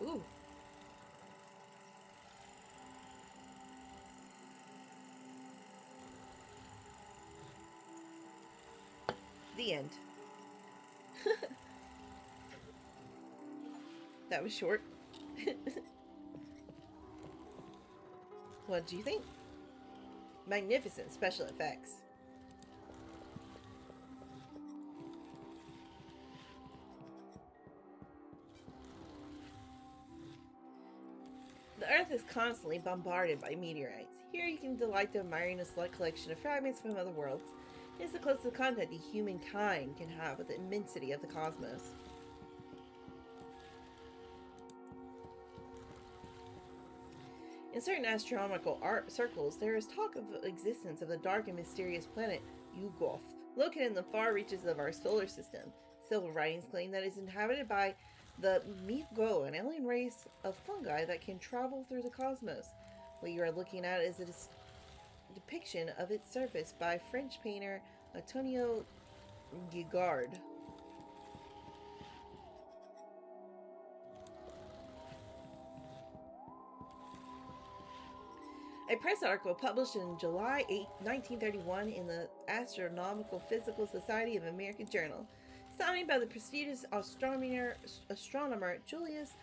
Speaker 1: Ooh. The end. That was short. What do you think? Magnificent special effects. The Earth is constantly bombarded by meteorites. Here you can delight to admiring a select collection of fragments from other worlds. It is the closest contact that humankind can have with the immensity of the cosmos. In certain astronomical circles, there is talk of the existence of the dark and mysterious planet Yugoth, located in the far reaches of our solar system. Several writings claim that it is inhabited by the Miko, an alien race of fungi that can travel through the cosmos. What you are looking at is a depiction of its surface by French painter Antonio Guigard. A press article published in July 8, 1931 in the Astronomical Physical Society of American Journal, signed by the prestigious astronomer Julius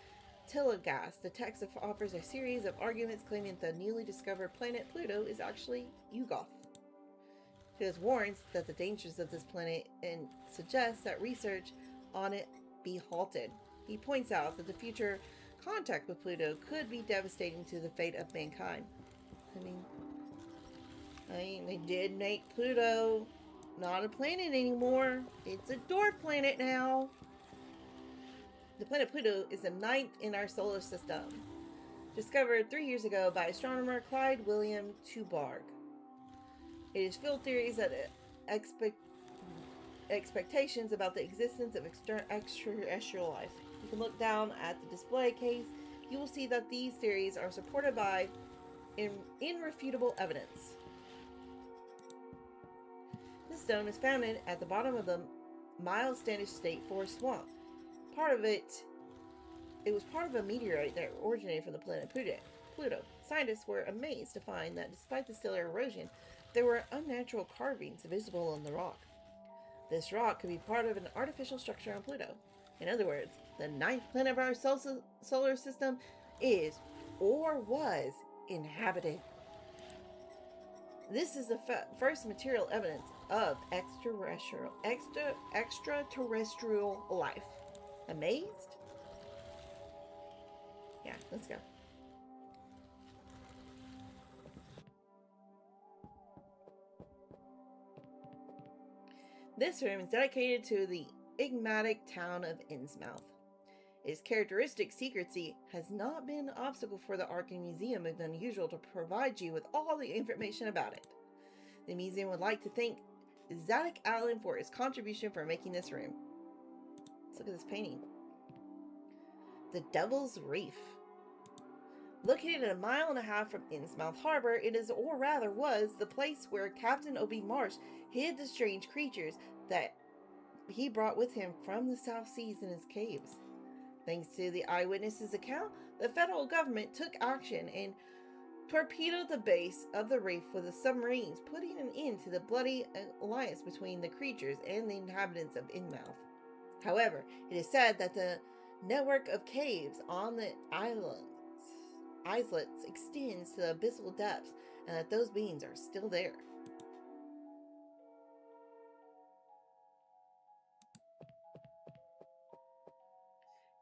Speaker 1: Tilligast. The text offers a series of arguments claiming that the newly discovered planet Pluto is actually Yugoth. He warns that the dangers of this planet and suggests that research on it be halted. He points out that the future contact with Pluto could be devastating to the fate of mankind. I mean, they did make Pluto not a planet anymore. It's a dwarf planet now. The planet Pluto is the 9th in our solar system, discovered 3 years ago by astronomer Clyde William Tubarg. It is filled theories that expectations about the existence of extraterrestrial life. You can look down at the display case. You will see that these theories are supported by irrefutable evidence. This stone is found at the bottom of the Miles Standish State Forest swamp. It was part of a meteorite that originated from the planet Pluto. Scientists were amazed to find that despite the stellar erosion, there were unnatural carvings visible on the rock. This rock could be part of an artificial structure on Pluto. In other words, the ninth planet of our solar system is, or was, inhabited. This is the first material evidence of extraterrestrial life. Amazed? Yeah, let's go. This room is dedicated to the enigmatic town of Innsmouth. Its characteristic secrecy has not been an obstacle for the Arkham Museum of the Unusual to provide you with all the information about it. The museum would like to thank Zadok Allen for his contribution for making this room. Let's look at this painting. The Devil's Reef. Located a mile and a half from Innsmouth Harbor, it is, or rather was, the place where Captain O.B. Marsh hid the strange creatures that he brought with him from the South Seas in his caves. Thanks to the eyewitnesses' account, the federal government took action and torpedoed the base of the reef with the submarines, putting an end to the bloody alliance between the creatures and the inhabitants of Innsmouth. However, it is said that the network of caves on the islets extends to the abyssal depths, and that those beings are still there.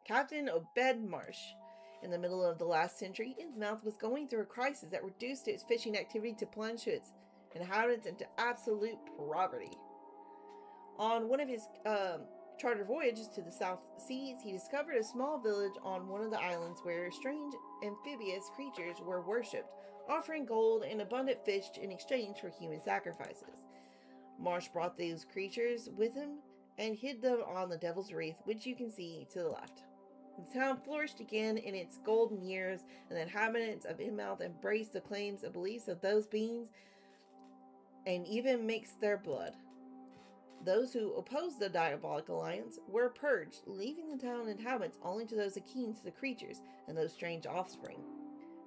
Speaker 1: Captain Obed Marsh. In the middle of the last century, Innsmouth was going through a crisis that reduced its fishing activity to plunge its inhabitants into absolute poverty. On one of his charter voyages to the South Seas, he discovered a small village on one of the islands where strange amphibious creatures were worshipped, offering gold and abundant fish in exchange for human sacrifices. Marsh brought these creatures with him and hid them on the Devil's Reef, which you can see to the left. The town flourished again in its golden years, and the inhabitants of Innsmouth embraced the claims and beliefs of those beings and even mixed their blood. Those who opposed the diabolic alliance were purged, leaving the town inhabitants only to those akin to the creatures and those strange offspring.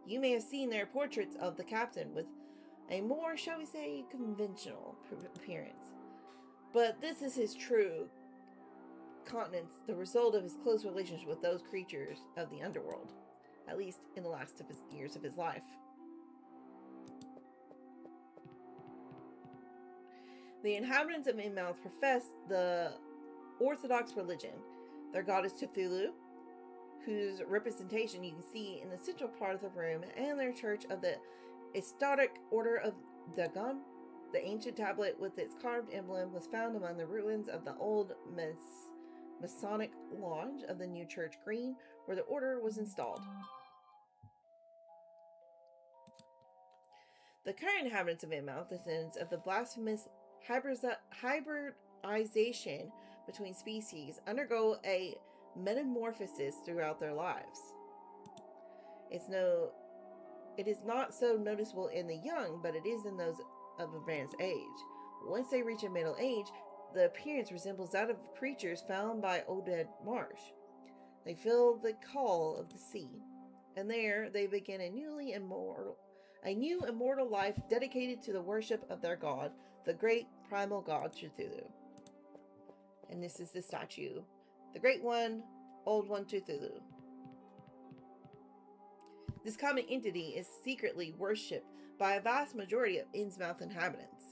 Speaker 1: You may have seen their portraits of the captain with a more, shall we say, conventional appearance. But this is his true countenance, the result of his close relationship with those creatures of the underworld, at least in the last years of his life. The inhabitants of Innsmouth profess the Orthodox religion. Their god is Cthulhu, whose representation you can see in the central part of the room, and their church of the Esoteric Order of Dagon. The ancient tablet with its carved emblem was found among the ruins of the old Masonic Lodge of the New Church Green, where the order was installed. The current inhabitants of Innsmouth, descendants of the blasphemous hybridization between species, undergo a metamorphosis throughout their lives. It is not so noticeable in the young, but it is in those of advanced age. Once they reach a middle age, the appearance resembles that of creatures found by Obed Marsh. They feel the call of the sea, and there they begin a new immortal life dedicated to the worship of their god, the great primal god Cthulhu. And this is the statue, the Great One, Old One Cthulhu. This common entity is secretly worshipped by a vast majority of Innsmouth inhabitants.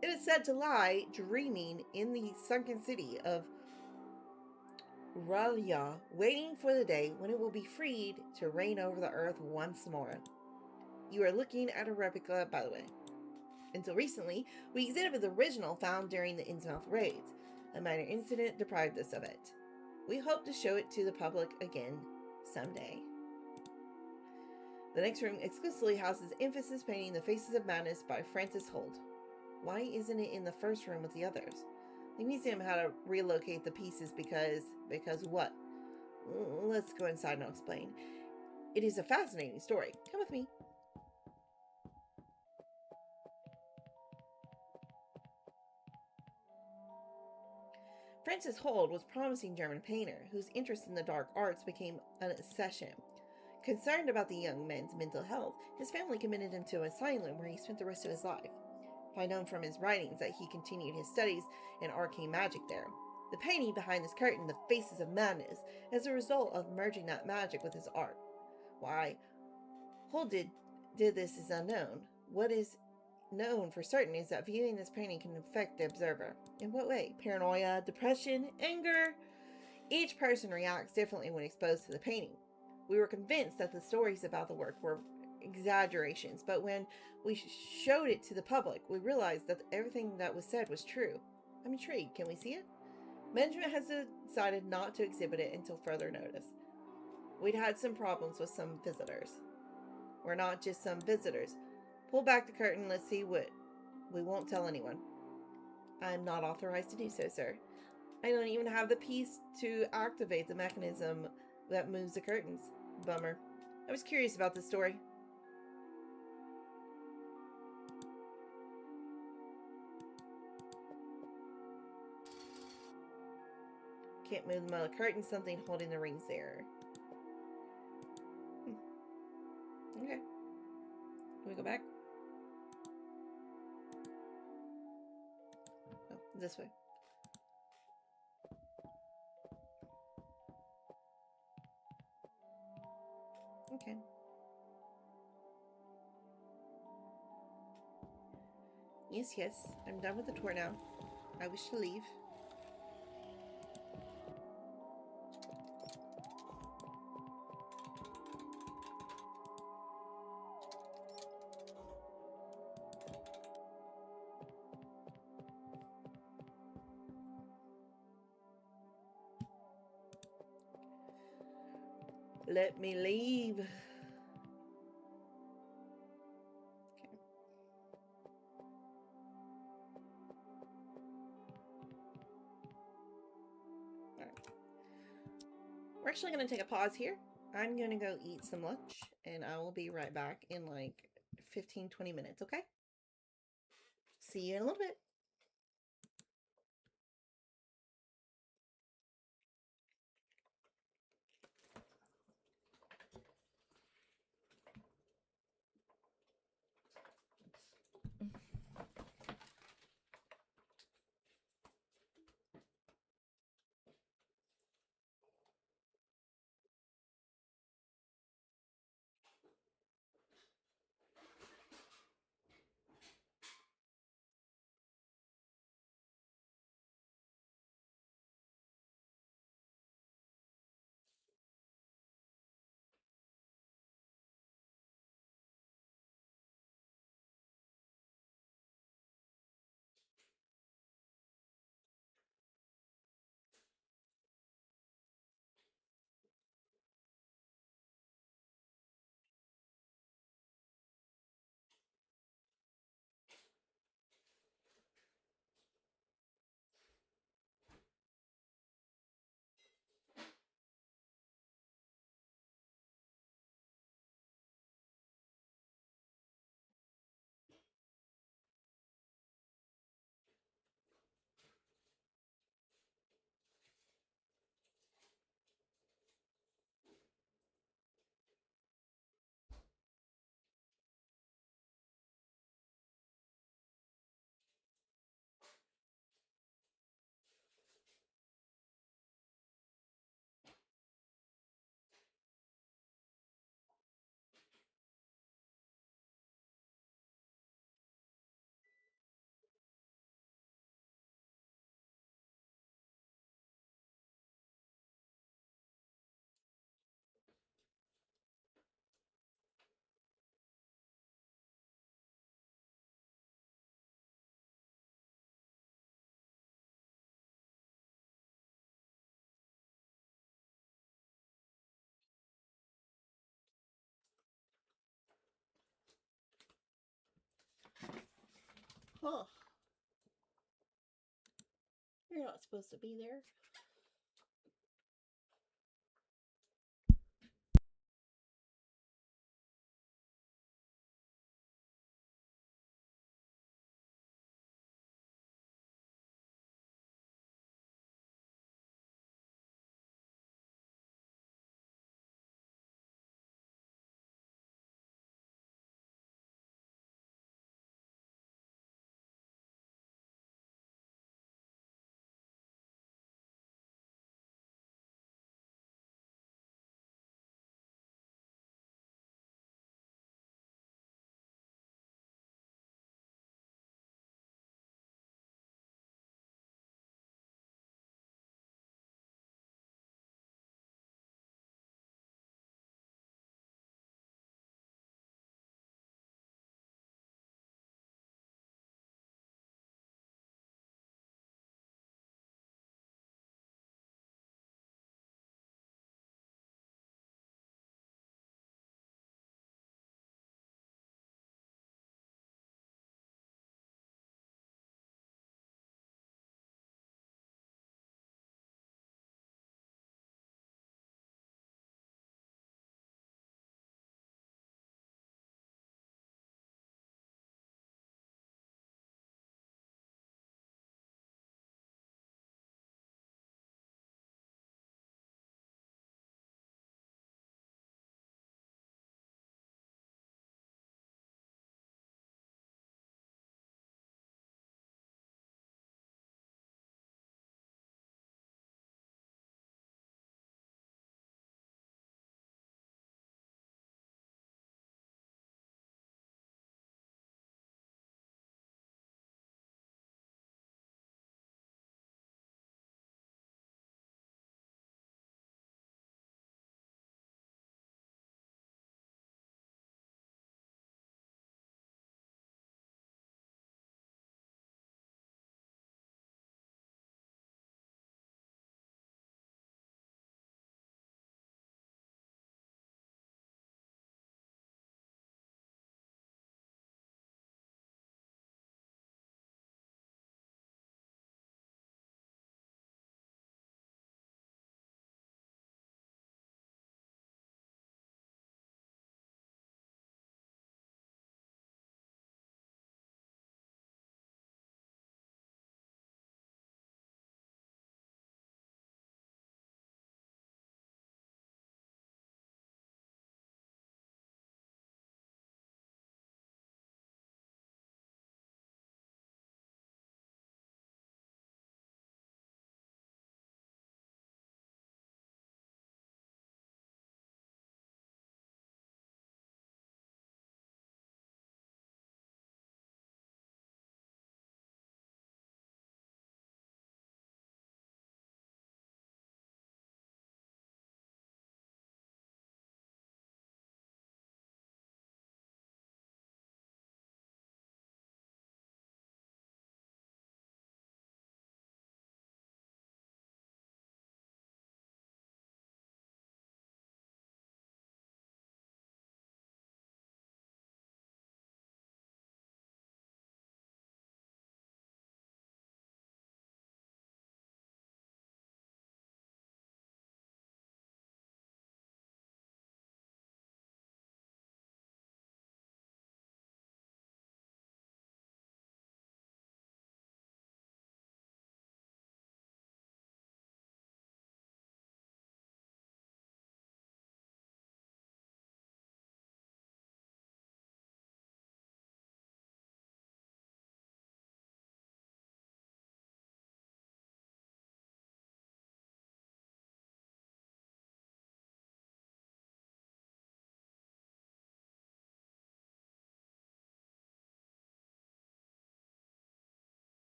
Speaker 1: It is said to lie dreaming in the sunken city of Ralia, waiting for the day when it will be freed to reign over the earth once more. You are looking at a replica, by the way. Until recently, we exhibited the original found during the Innsmouth raids. A minor incident deprived us of it. We hope to show it to the public again someday. The next room exclusively houses Emphasis painting The Faces of Madness by Francis Holt. Why isn't it in the first room with the others? The museum had to relocate the pieces because what? Let's go inside and I'll explain. It is a fascinating story. Come with me. Francis Hold was a promising German painter whose interest in the dark arts became an obsession. Concerned about the young man's mental health, his family committed him to an asylum where he spent the rest of his life. I know from his writings that he continued his studies in arcane magic there. The painting behind this curtain, The Faces of Madness, is a result of merging that magic with his art. Why Hold did this is unknown. What is known for certain is that viewing this painting can affect the observer. In what way? Paranoia, depression, anger? Each person reacts differently when exposed to the painting. We were convinced that the stories about the work were exaggerations, but when we showed it to the public, we realized that everything that was said was true. I'm intrigued. Can we see it? Management has decided not to exhibit it until further notice. We'd had some problems with some visitors. We're not just some visitors. Pull back the curtain, let's see what. We won't tell anyone. I'm not authorized to do so, sir. I don't even have the piece to activate the mechanism that moves the curtains. Bummer. I was curious about this story. Can't move them out of the curtain, something holding the rings there. Okay. Can we go back? Oh, this way. Okay. Yes. I'm done with the tour now. I wish to leave. Let me leave. Okay. All right. We're actually going to take a pause here. I'm going to go eat some lunch, and I will be right back in like 15-20 minutes, okay? See you in a little bit. Huh. You're not supposed to be there.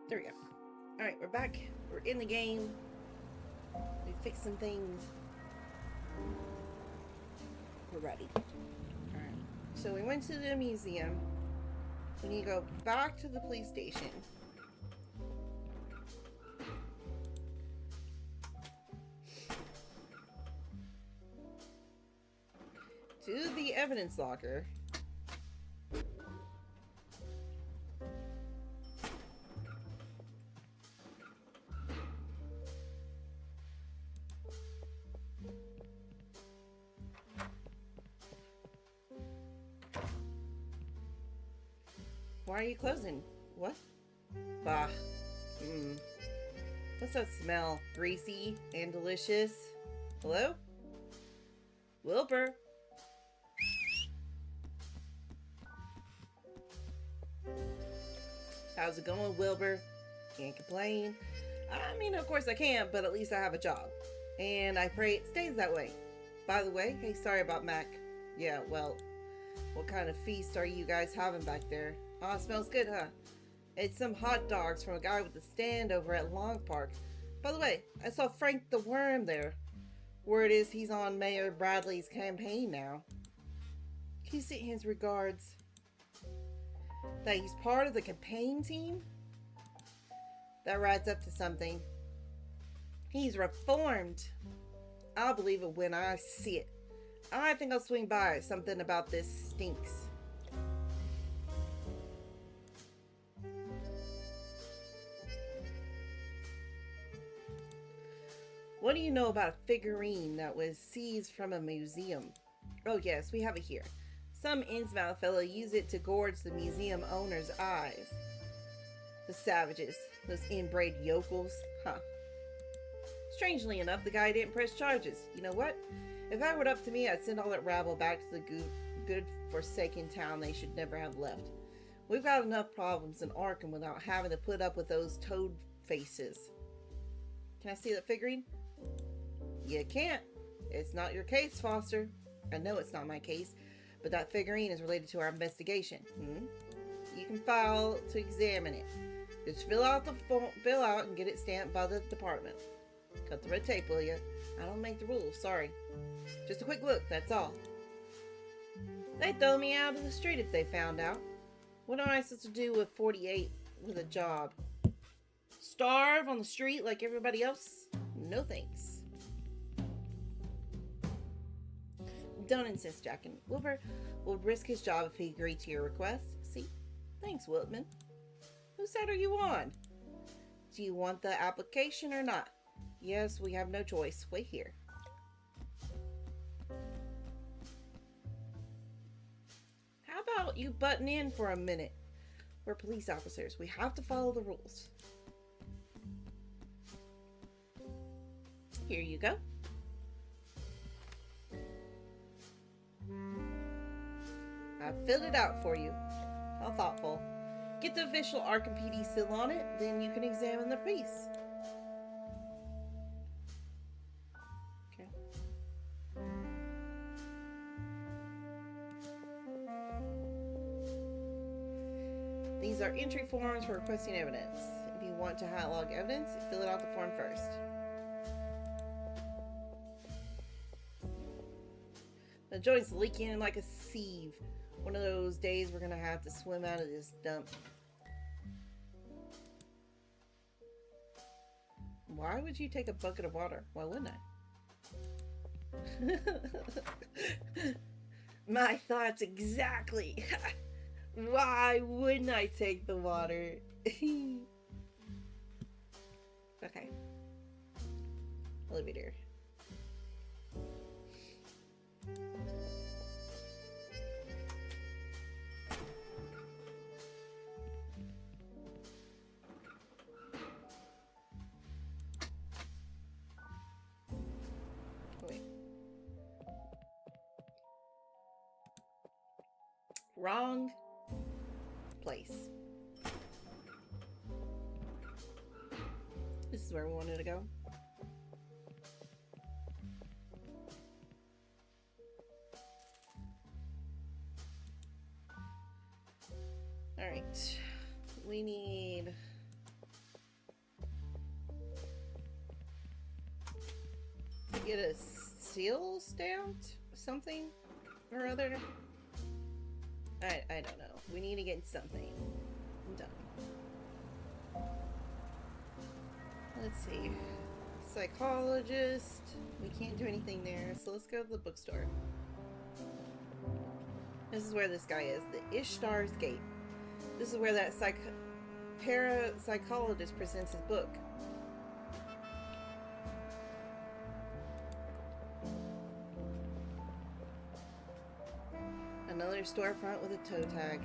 Speaker 1: There we go. Alright, we're back. We're in the game. We fixed some things. We're ready. Alright. So we went to the museum. We need to go back to the police station. To the evidence locker. Why are you closing? What? Bah. What's that smell? Greasy and delicious. Hello? Wilbur? How's it going, Wilbur? Can't complain. I mean, of course I can't, but at least I have a job. And I pray it stays that way. By the way, hey, sorry about Mac. Yeah, well, what kind of feast are you guys having back there? Oh, it smells good, huh? It's some hot dogs from a guy with the stand over at Long Park. By the way, I saw Frank the Worm there. Word is he's on Mayor Bradley's campaign now. Can you send his regards? That he's part of the campaign team? That rides up to something. He's reformed. I'll believe it when I see it. I think I'll swing by. Something about this stinks. What do you know about a figurine that was seized from a museum? Oh yes, we have it here. Some Innsmouth fellow used it to gorge the museum owner's eyes. The savages. Those inbred yokels. Huh. Strangely enough, the guy didn't press charges. You know what? If that were up to me, I'd send all that rabble back to the good forsaken town they should never have left. We've got enough problems in Arkham without having to put up with those toad faces. Can I see that figurine? You can't. It's not your case, Foster. I know it's not my case, but that figurine is related to our investigation. You can file to examine it. Just fill out and get it stamped by the department. Cut the red tape, will you? I don't make the rules, sorry. Just a quick look, that's all. They'd throw me out of the street if they found out. What am I supposed to do with 48 with a job? Starve on the street like everybody else? No thanks. Don't insist, Jack, and Wilbur will risk his job if he agreed to your request. See? Thanks, Wiltman. Whose side are you on? Do you want the application or not? Yes, we have no choice. Wait here. How about you button in for a minute? We're police officers. We have to follow the rules. Here you go. I filled it out for you. How thoughtful. Get the official Arkham PD seal on it, then you can examine the piece. Okay. These are entry forms for requesting evidence. If you want to log evidence, fill it out the form first. The joint's leaking like a sieve. One of those days we're gonna have to swim out of this dump. Why would you take a bucket of water? Why wouldn't I? My thoughts exactly. Why wouldn't I take the water? Okay. Elevator. Wrong place. This is where we wanted to go. All right. We need get a seal stamped? Something or other? I don't know. We need to get something done. Let's see. Psychologist. We can't do anything there, so let's go to the bookstore. This is where this guy is. The Ishtar's Gate. This is where that parapsychologist presents his book. Another storefront with a toe tag.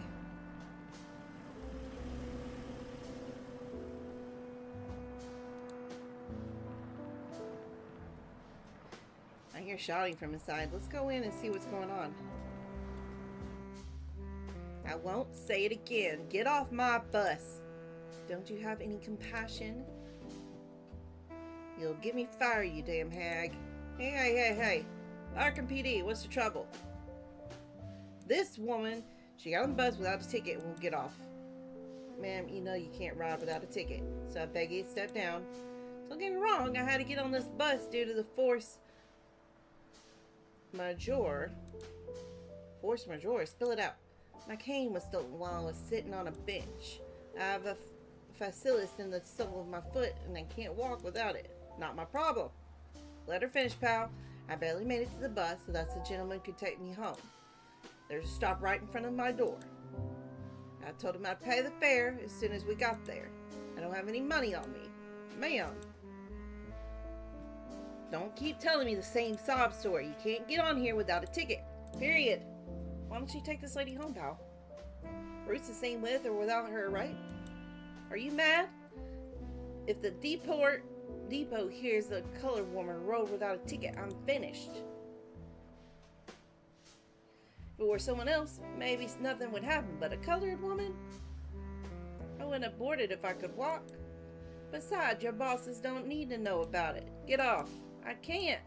Speaker 1: I hear shouting from inside. Let's go in and see what's going on. I won't say it again. Get off my bus. Don't you have any compassion? You'll get me fired, you damn hag. Hey. Arkham PD, what's the trouble? This woman, she got on the bus without a ticket and won't get off. Ma'am, you know you can't ride without a ticket. So I beg you to step down. Don't get me wrong, I had to get on this bus due to the force majeure. Force majeure, spill it out. My cane was stolen while I was sitting on a bench. I have a fasciitis in the sole of my foot and I can't walk without it. Not my problem. Let her finish, pal. I barely made it to the bus so that the gentleman could take me home. There's a stop right in front of my door. I told him I'd pay the fare as soon as we got there. I don't have any money on me. Ma'am. Don't keep telling me the same sob story. You can't get on here without a ticket. Period. Why don't you take this lady home, pal? Route's the same with or without her, right? Are you mad? If the depot hears the colored woman rode without a ticket, I'm finished. If it were someone else, maybe nothing would happen, but a colored woman? I wouldn't have boarded if I could walk. Besides, your bosses don't need to know about it. Get off. I can't.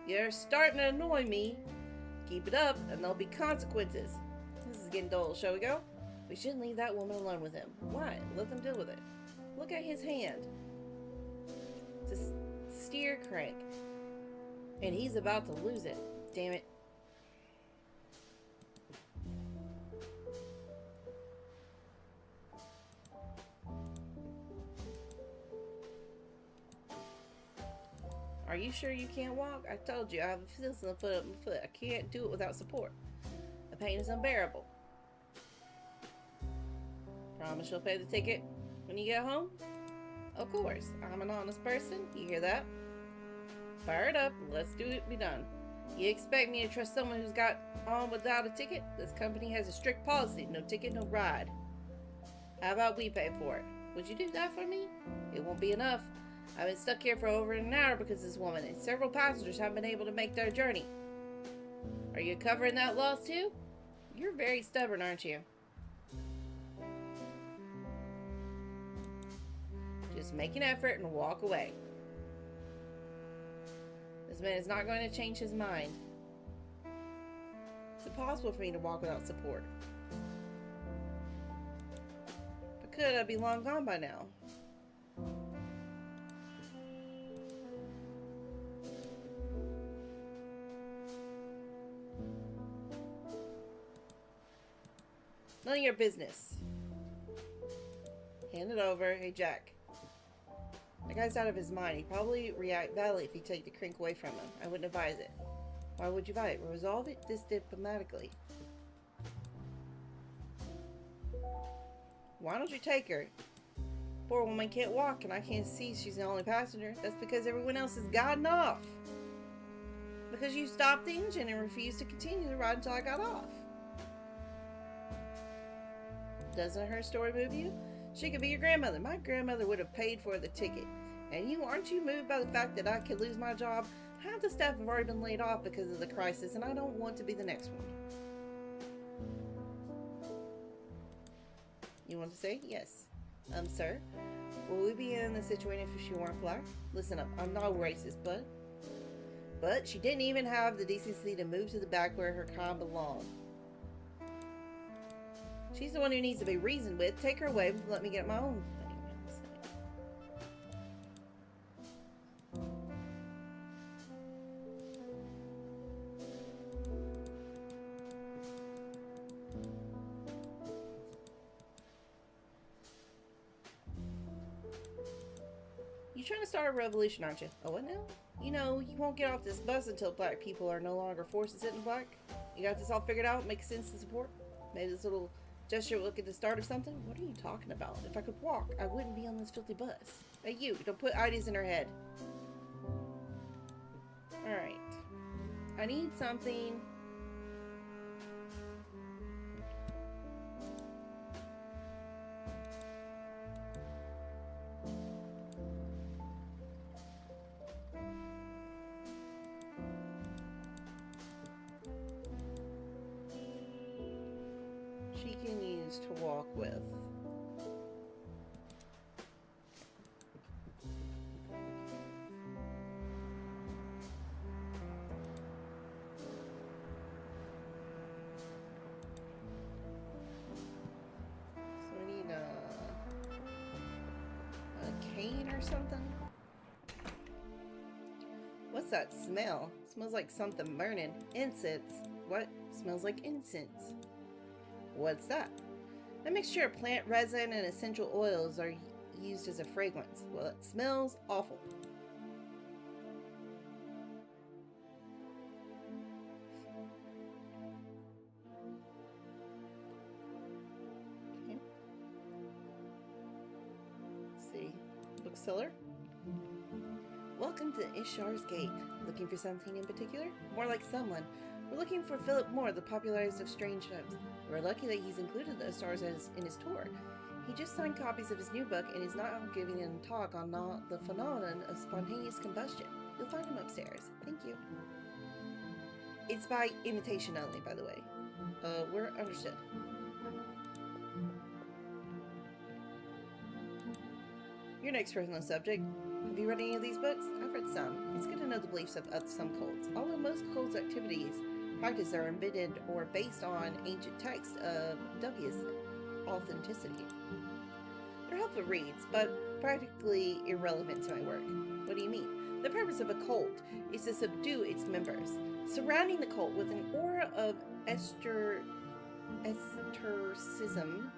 Speaker 1: You're starting to annoy me. Keep it up, and there'll be consequences. This is getting dull. Shall we go? We shouldn't leave that woman alone with him. Why? Let them deal with it. Look at his hand. It's a steer crank. And he's about to lose it. Damn it. Are you sure you can't walk? I told you, I have a fist in the foot of my foot. I can't do it without support. The pain is unbearable. Promise you'll pay the ticket when you get home? Of course. I'm an honest person. You hear that? Fire it up. Let's do it. Be done. You expect me to trust someone who's got on without a ticket? This company has a strict policy. No ticket, no ride. How about we pay for it? Would you do that for me? It won't be enough. I've been stuck here for over an hour because of this woman, and several passengers haven't been able to make their journey. Are you covering that loss too? You're very stubborn, aren't you? Just make an effort and walk away. This man is not going to change his mind. It's impossible for me to walk without support. If I could, I'd be long gone by now. None of your business. Hand it over. Hey, Jack. That guy's out of his mind. He'd probably react badly if you take the crank away from him. I wouldn't advise it. Why would you buy it? Resolve it this diplomatically. Why don't you take her? Poor woman can't walk and I can't see she's the only passenger. That's because everyone else has gotten off. Because you stopped the engine and refused to continue the ride until I got off. Doesn't her story move you? She could be your grandmother. My grandmother would have paid for the ticket. And aren't you moved by the fact that I could lose my job? Half the staff have already been laid off because of the crisis, and I don't want to be the next one. You want to say? Yes. Sir, will we be in the situation if she weren't black? Listen up, I'm not racist, but she didn't even have the decency to move to the back where her kind belonged. She's the one who needs to be reasoned with. Take her away and let me get my own thing. You're trying to start a revolution, aren't you? Oh, what now? You know, you won't get off this bus until black people are no longer forced to sit in black. You got this all figured out? Makes sense to support? Maybe this little gesture will look at the start of something? What are you talking about? If I could walk, I wouldn't be on this filthy bus. Hey, you, don't put ideas in her head. Alright. I need something. She can use to walk with. Something? What's that smell? Smells like something burning. Incense. What? Smells like incense. What's that? A mixture of plant resin and essential oils are used as a fragrance. Well, it smells awful. Okay. Let's see. Bookseller. Welcome to Ishar's Gate. Looking for something in particular? More like someone. We're looking for Philip Moore, the popularized of strange types. We're lucky that he's included the stars in his tour. He just signed copies of his new book and is now giving a talk on the phenomenon of spontaneous combustion. You'll find him upstairs. Thank you. It's by invitation only, by the way. We're understood. You're an expert on the subject. Have you read any of these books? I've read some. It's good to know the beliefs of some cults. Although most cults' activities, practices are embedded or based on ancient texts of dubious authenticity. They're helpful reads, but practically irrelevant to my work. What do you mean? The purpose of a cult is to subdue its members, surrounding the cult with an aura of esotericism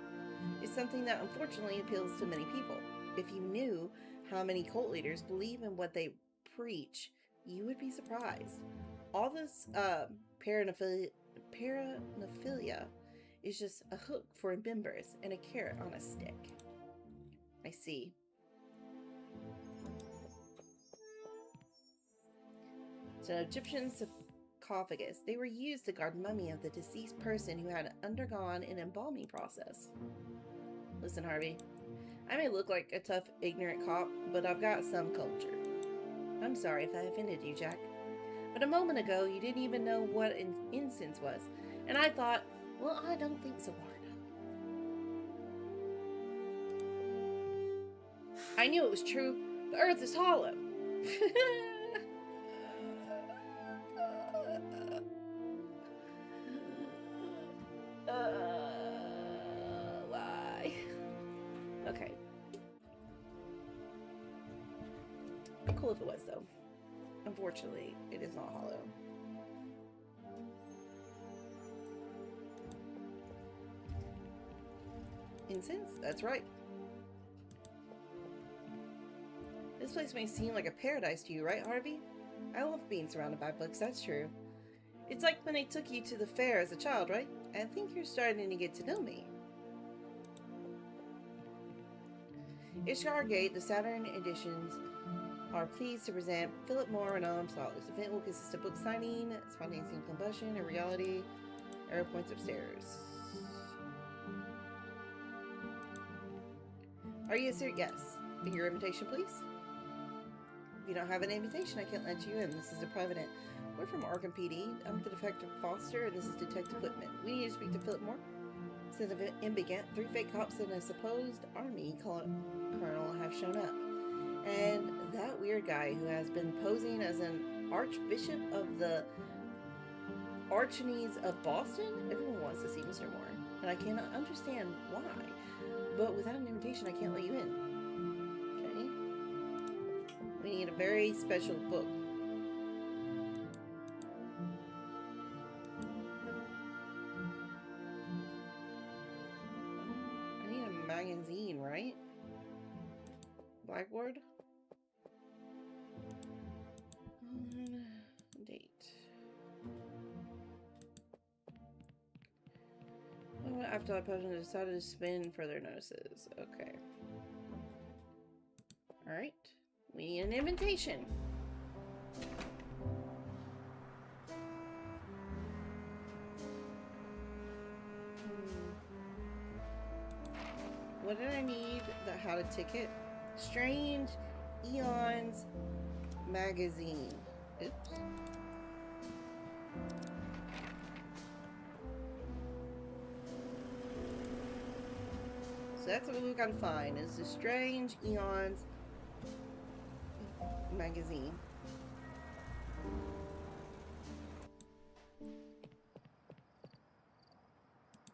Speaker 1: is something that unfortunately appeals to many people. If you knew how many cult leaders believe in what they preach, you would be surprised. All this paraphernalia is just a hook for members and a carrot on a stick. I see. So Egyptian sarcophagus. They were used to guard mummy of the deceased person who had undergone an embalming process. Listen, Harvey. I may look like a tough, ignorant cop, but I've got some culture. I'm sorry if I offended you, Jack. But a moment ago, you didn't even know what incense was. And I thought, well, I don't think so, Warren. I knew it was true. The earth is hollow. Why? Okay. Cool if it was, though. Unfortunately, it is not hollow. Incense? That's right. This place may seem like a paradise to you, right, Harvey? I love being surrounded by books, that's true. It's like when I took you to the fair as a child, right? I think you're starting to get to know me. Ishgar Gate, the Saturn editions, are pleased to present Philip Moore renowned scholars. The event will consist of book signing, spontaneous combustion, and reality. Arrow points upstairs. Are you a serious? Yes. Your invitation, please? If you don't have an invitation, I can't let you in. This is a private event. We're from Arkham PD. I'm the Detective Foster, and this is Detective Whitman. We need to speak to Philip Moore. Since the event began, 3 fake cops and a supposed army colonel have shown up. And that weird guy who has been posing as an archbishop of the Archdiocese of Boston? Everyone wants to see Mr. Moore, and I cannot understand why. But without an invitation, I can't let you in. Okay? We need a very special book. I need a magazine, right? Blackboard? hot dog and decided to spin further notices. Okay. Alright. We need an invitation. What did I need that had a ticket? Strange Eons magazine. Oops. So that's what we've got to find, is the Strange Eons magazine.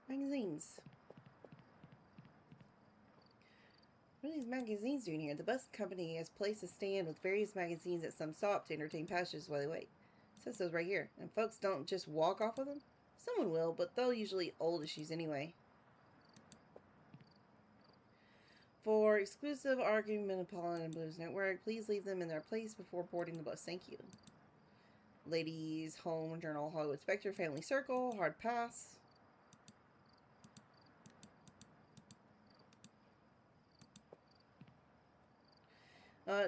Speaker 1: Magazines. What are these magazines doing here? The bus company has placed a stand with various magazines at some stop to entertain passengers while they wait. It says those right here. And folks don't just walk off of them. Someone will, but they're usually old issues anyway. For exclusive Arkham Metropolitan Blues Network, please leave them in their place before boarding the bus. Thank you. Ladies, Home, Journal, Hollywood Spectre, Family Circle, Hard Pass.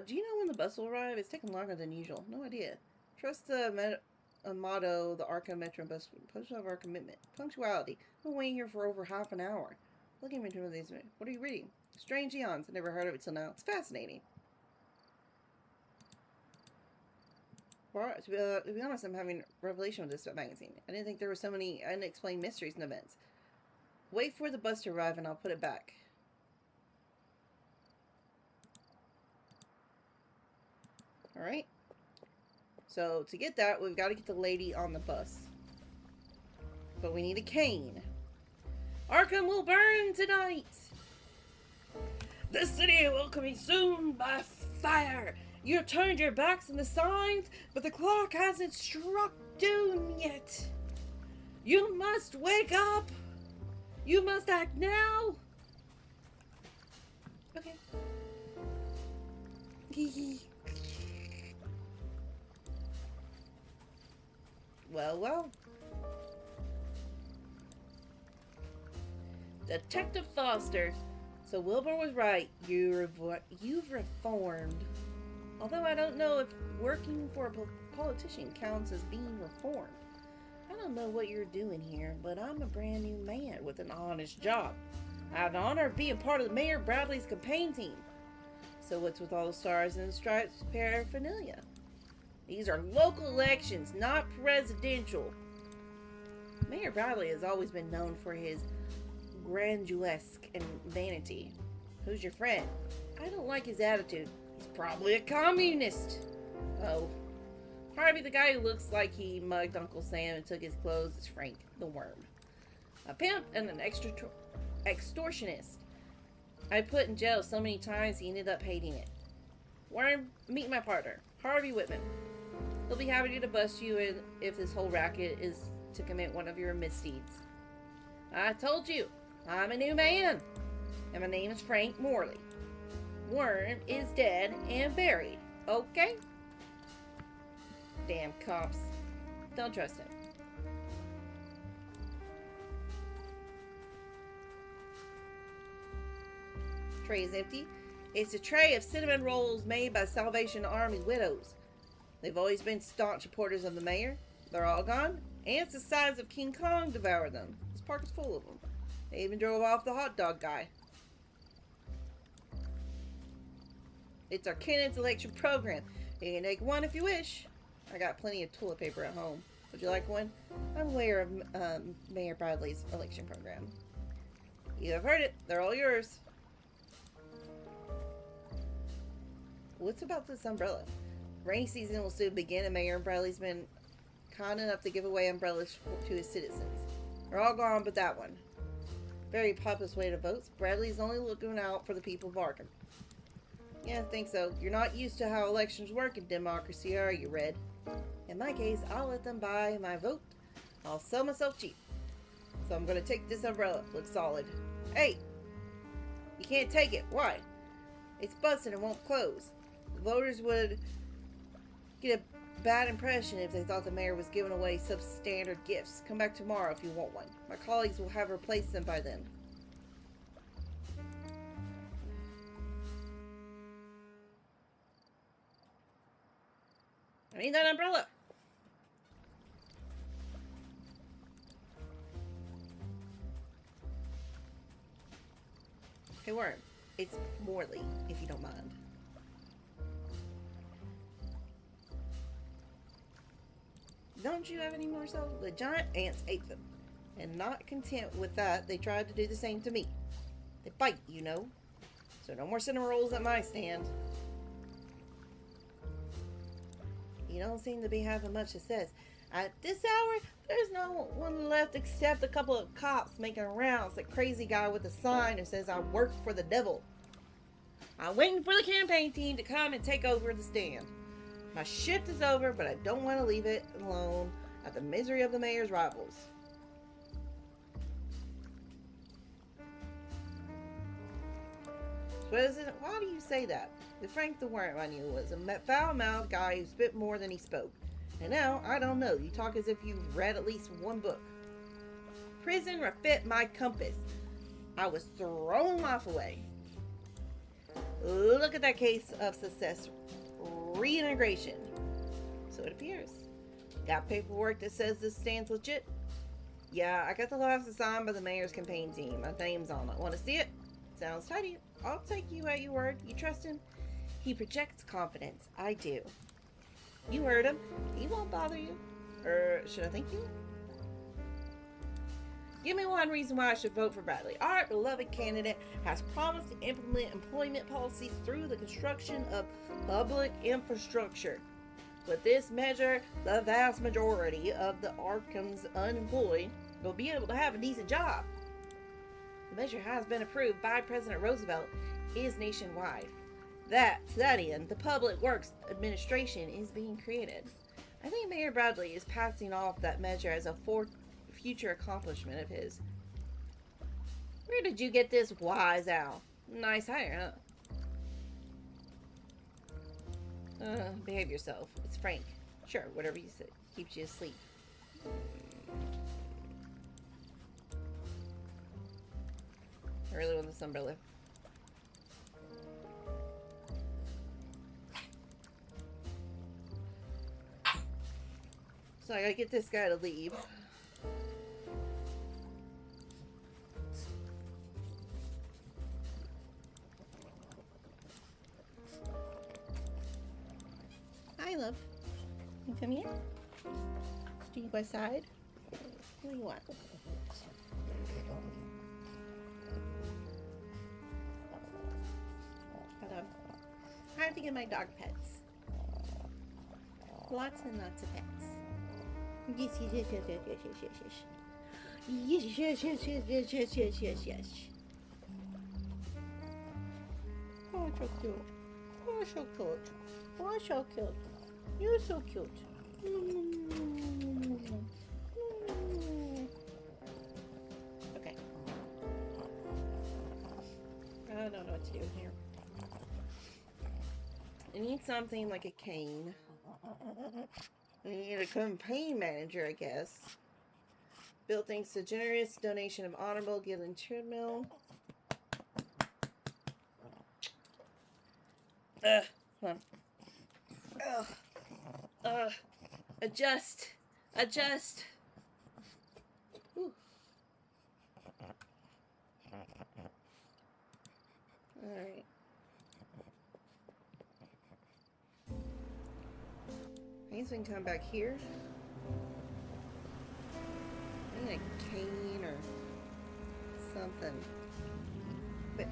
Speaker 1: Do you know when the bus will arrive? It's taking longer than usual. No idea. Trust the motto, the Arkham Metro bus. Post of our commitment. Punctuality. I've been waiting here for over half an hour. Looking into one of these. What are you reading? Strange Eons. I never heard of it till now. It's fascinating. To be honest, I'm having a revelation with this magazine. I didn't think there were so many unexplained mysteries and events. Wait for the bus to arrive and I'll put it back. Alright. So, to get that, we've got to get the lady on the bus. But we need a cane. Arkham will burn tonight! The city will come soon by fire! You turned your backs on the signs, but the clock hasn't struck doom yet! You must wake up! You must act now! Okay. Well. Detective Foster. So Wilbur was right. You've reformed. Although I don't know if working for a politician counts as being reformed. I don't know what you're doing here, but I'm a brand new man with an honest job. I have the honor of being part of Mayor Bradley's campaign team. So what's with all the stars and stripes paraphernalia? These are local elections, not presidential. Mayor Bradley has always been known for his grandiosque and vanity. Who's your friend? I don't like his attitude. He's probably a communist. Oh. Harvey, the guy who looks like he mugged Uncle Sam and took his clothes, is Frank, the worm. A pimp and an extortionist. I put in jail so many times he ended up hating it. Worm, meet my partner, Harvey Whitman. He'll be happy to bust you in if this whole racket is to commit one of your misdeeds. I told you, I'm a new man, and my name is Frank Morley. Worm is dead and buried, okay? Damn cops. Don't trust him. Tray is empty. It's a tray of cinnamon rolls made by Salvation Army widows. They've always been staunch supporters of the mayor. They're all gone. Ants the size of King Kong devoured them. This park is full of them. They even drove off the hot dog guy. It's our candidate's election program. You can take one if you wish. I got plenty of toilet paper at home. Would you like one? I'm aware of Mayor Bradley's election program. You have heard it. They're all yours. What's about this umbrella? Rainy season will soon begin, and Mayor Bradley's been kind enough to give away umbrellas to his citizens. They're all gone but that one. Very populist way to vote. Bradley's only looking out for the people of Arkham. Yeah, I think so. You're not used to how elections work in democracy, are you, Red? In my case, I'll let them buy my vote. I'll sell myself cheap. So I'm going to take this umbrella. Looks solid. Hey! You can't take it. Why? It's busted and won't close. The voters would get a bad impression if they thought the mayor was giving away substandard gifts. Come back tomorrow if you want one. My colleagues will have replaced them by then. I need that umbrella. Hey, Worm. It's Morley, if you don't mind. Don't you have any more souls? The giant ants ate them. And not content with that, they tried to do the same to me. They bite, you know. So no more cinnamon rolls at my stand. You don't seem to be having much success. At this hour, there's no one left except a couple of cops making rounds. That crazy guy with a sign that says I work for the devil. I'm waiting for the campaign team to come and take over the stand. My shift is over, but I don't want to leave it alone at the misery of the mayor's rivals. Why do you say that? The Frank the Worm I knew was a foul-mouthed guy who spit more than he spoke. And now, I don't know, you talk as if you've read at least one book. Prison refit my compass. I was thrown life away. Look at that case of success. Reintegration. So it appears. Got paperwork that says this stands legit? Yeah, I got the last signed by the mayor's campaign team. My name's on it. Want to see it? Sounds tidy. I'll take you at your word. You trust him? He projects confidence. I do. You heard him. He won't bother you. Should I thank you? Give me one reason why I should vote for Bradley. Our beloved candidate has promised to implement employment policies through the construction of public infrastructure. With this measure, the vast majority of the Arkham's unemployed will be able to have a decent job. The measure has been approved by President Roosevelt, is nationwide. To that end, the Public Works Administration is being created. I think Mayor Bradley is passing off that measure as a future accomplishment of his. Where did you get this wise owl? Nice hire, huh? Behave yourself. It's Frank. Sure, whatever you say. Keeps you asleep. I really want this umbrella. So I gotta get this guy to leave. Hi, love. You come here? Do you go outside? What do you want? Hello. How to get my dog pets? Lots and lots of pets. Yes, yes, yes, yes, yes, yes, yes, yes, yes. Yes, yes, yes, yes, yes, yes, yes, yes. Oh, so cute. Oh, so cute. Oh, so cute. You're so cute. Okay. I don't know what to do here. I need something like a cane. I need a campaign manager, I guess. Bill thanks to generous donation of honorable Gillen treadmill. Hold on. Adjust. Adjust. Ooh. Alright. I guess we can come back here. I need a cane or something. But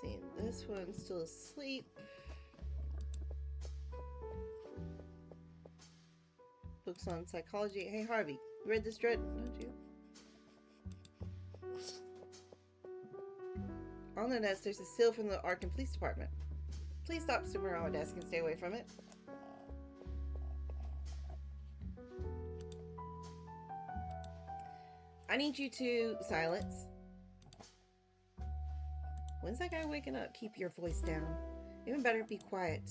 Speaker 1: see, this one's still asleep. Books on psychology. Hey Harvey, you read this dread? Don't you? On the desk, there's a seal from the Arkham Police Department. Please stop snooping around my desk and stay away from it. I need you to silence. When's that guy waking up? Keep your voice down. Even better, be quiet.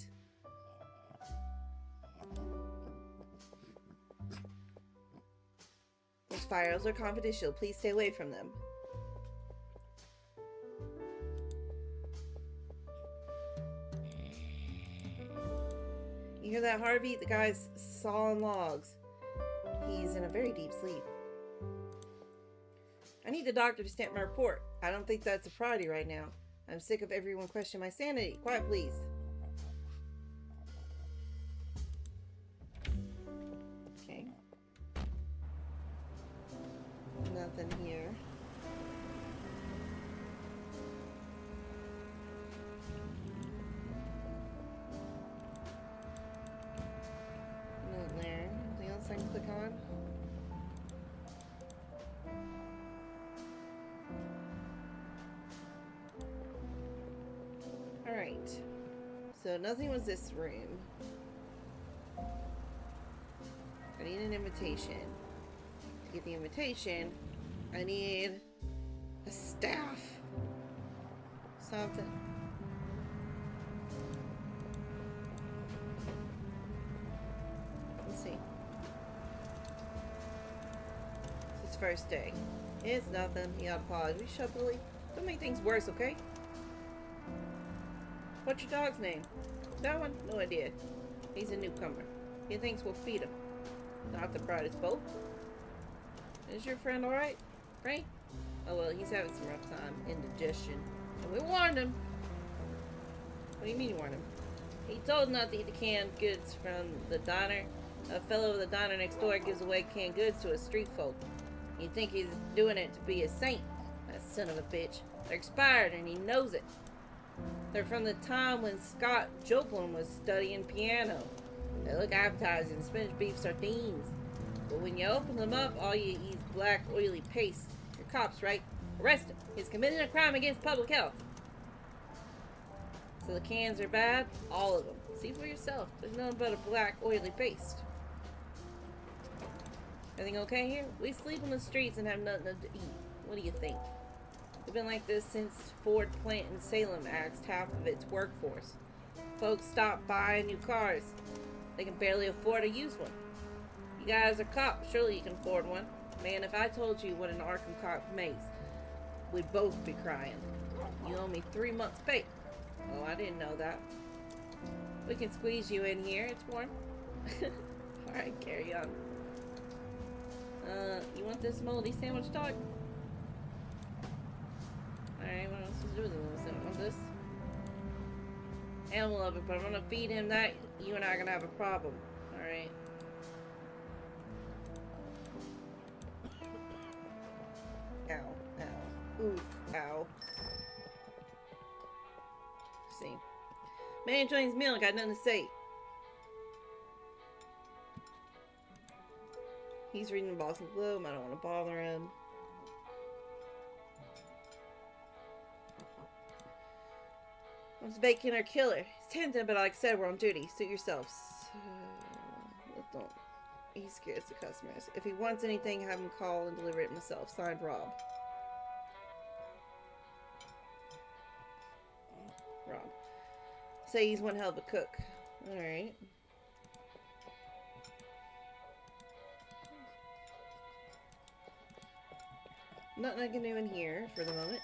Speaker 1: Those files are confidential. Please stay away from them. You hear that heartbeat? The guy's sawing logs. He's in a very deep sleep. I need the doctor to stamp my report. I don't think that's a priority right now. I'm sick of everyone questioning my sanity. Quiet, please. Okay. Nothing here. Nothing there. Anything else I can click on? Alright. So nothing was this room. I need an invitation. To get the invitation, I need a staff. Something. Let's see. It's his first day. It's nothing. He ought to pause. We shut Billy. Don't make things worse, okay? What's your dog's name? That one? No idea. He's a newcomer. He thinks we'll feed him. Not the brightest boat. Is your friend alright? Frank? Oh well, he's having some rough time. Indigestion. And we warned him. What do you mean you warned him? He told not to eat the canned goods from the diner. A fellow of the diner next door gives away canned goods to his street folk. You think he's doing it to be a saint? That son of a bitch. They're expired and he knows it. They're from the time when Scott Joplin was studying piano. They look appetizing, spinach beef sardines. But when you open them up, all you eat is black, oily paste. You're cops, right? Arrest him. He's committing a crime against public health. So the cans are bad? All of them. See for yourself. There's nothing but a black, oily paste. Everything okay here? We sleep on the streets and have nothing to eat. What do you think? We've been like this since Ford plant in Salem axed half of its workforce. Folks stop buying new cars. They can barely afford to use one. You guys are cops. Surely you can afford one. Man, if I told you what an Arkham cop makes, we'd both be crying. You owe me 3 months' pay. Oh, I didn't know that. We can squeeze you in here. It's warm. Alright, carry on. You want this moldy sandwich, dog? Alright, what else is do with this? I want this. Animal lover, but I'm gonna feed him that. You and I are gonna have a problem. Alright. Ow, ow. Oof, ow. Let's see. Man enjoying his meal, got nothing to say. He's reading the Boston Globe. I don't want to bother him. Wants to bake in our killer. He's tempted, but like I said, we're on duty. Suit yourselves. Don't. He scares the customers. If he wants anything, have him call and deliver it himself. Signed, Rob. Rob. Say he's one hell of a cook. Alright. Nothing I can do in here for the moment.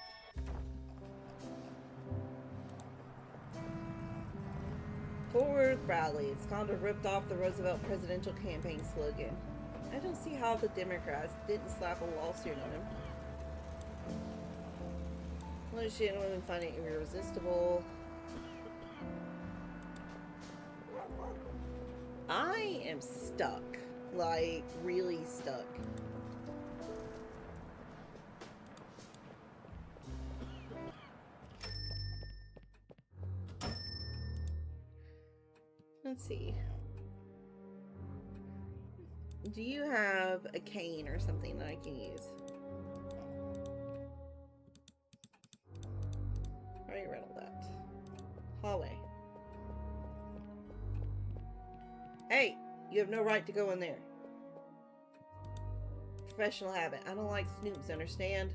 Speaker 1: Forward proudly. It's kind of ripped off the Roosevelt presidential campaign slogan. I don't see how the Democrats didn't slap a lawsuit on him. Shit, women find it irresistible. I am stuck. Like, really stuck. Let's see. Do you have a cane or something that I can use? I already read all that. Hallway. Hey! You have no right to go in there. Professional habit. I don't like snoops, understand?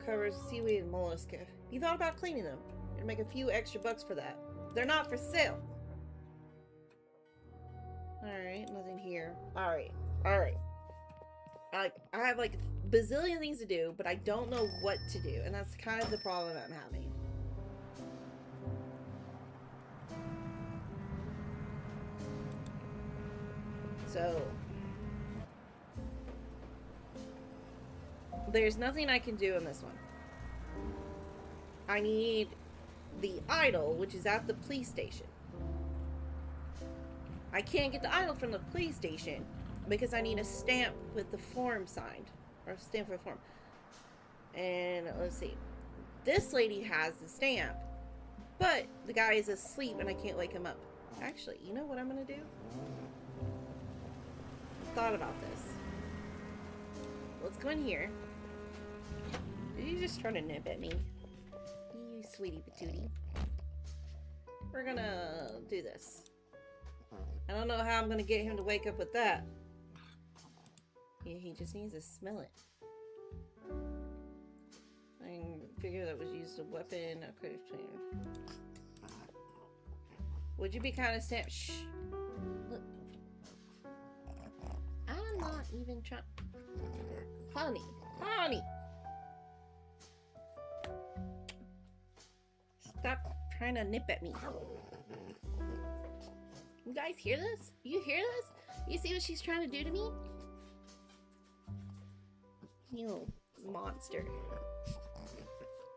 Speaker 1: covers seaweed and mollusk. You thought about cleaning them? You'd make a few extra bucks for that. They're not for sale. Alright, nothing here. Alright. I have like a bazillion things to do, but I don't know what to do. And that's kind of the problem I'm having. So there's nothing I can do in this one. I need the idol, which is at the police station. I can't get the idol from the police station because I need a stamp with the form signed. Or a stamp with the form. And let's see. This lady has the stamp, but the guy is asleep and I can't wake him up. Actually, you know what I'm going to do? I thought about this. Let's go in here. Did you just try to nip at me? You sweetie patootie. We're gonna do this. I don't know how I'm gonna get him to wake up with that. Yeah, he just needs to smell it. I figure that was used as a weapon. Okay, would you be kind of stamp? Shh. Look. I'm not even trying. Honey. Stop trying to nip at me. You guys hear this? You hear this? You see what she's trying to do to me? You little monster.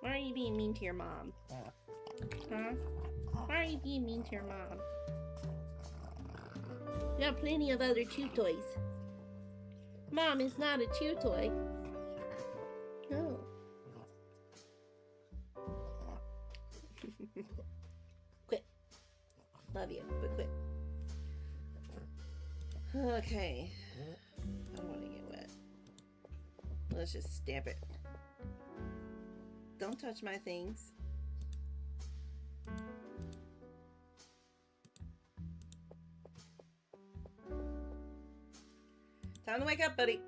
Speaker 1: Why are you being mean to your mom? Huh? Why are you being mean to your mom? You have plenty of other chew toys. Mom is not a chew toy. No. Quit. Love you, but quit. Okay. I don't want to get wet. Let's just stamp it. Don't touch my things. Time to wake up, buddy.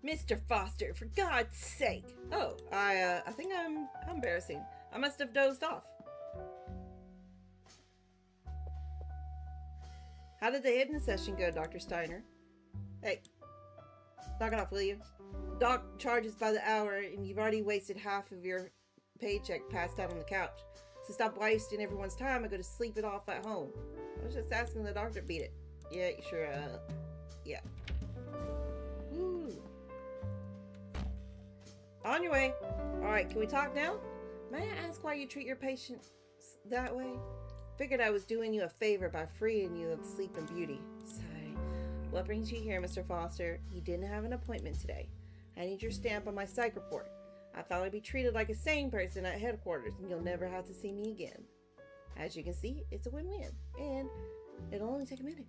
Speaker 1: Mr. Foster, for God's sake. Oh, I think I'm embarrassing. I must have dozed off. How did the hidden session go, Dr. Steiner? Hey, knock it off, will you? Doc charges by the hour, and you've already wasted half of your paycheck passed out on the couch. So stop wasting everyone's time and go to sleep it off at home. I was just asking the doctor to beat it. Yeah, sure, yeah. Woo. On your way. Alright, can we talk now? May I ask why you treat your patients that way? Figured I was doing you a favor by freeing you of Sleeping Beauty. Sigh. What brings you here, Mr. Foster? You didn't have an appointment today. I need your stamp on my psych report. I thought I'd be treated like a sane person at headquarters, and you'll never have to see me again. As you can see, it's a win-win, and it'll only take a minute.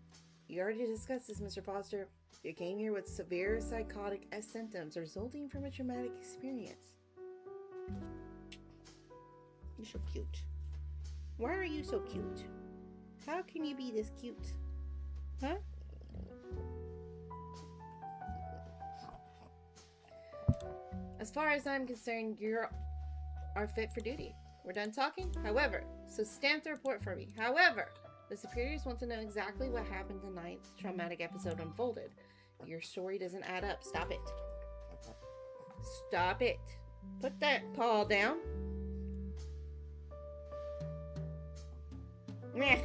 Speaker 1: You already discussed this, Mr. Foster. You came here with severe psychotic symptoms resulting from a traumatic experience. You're so cute. Why are you so cute? How can you be this cute? Huh? As far as I'm concerned, you are fit for duty. We're done talking? However, so stamp the report for me. However, the superiors want to know exactly what happened the night the traumatic episode unfolded. Your story doesn't add up. Stop it. Stop it. Put that paw down. Meh.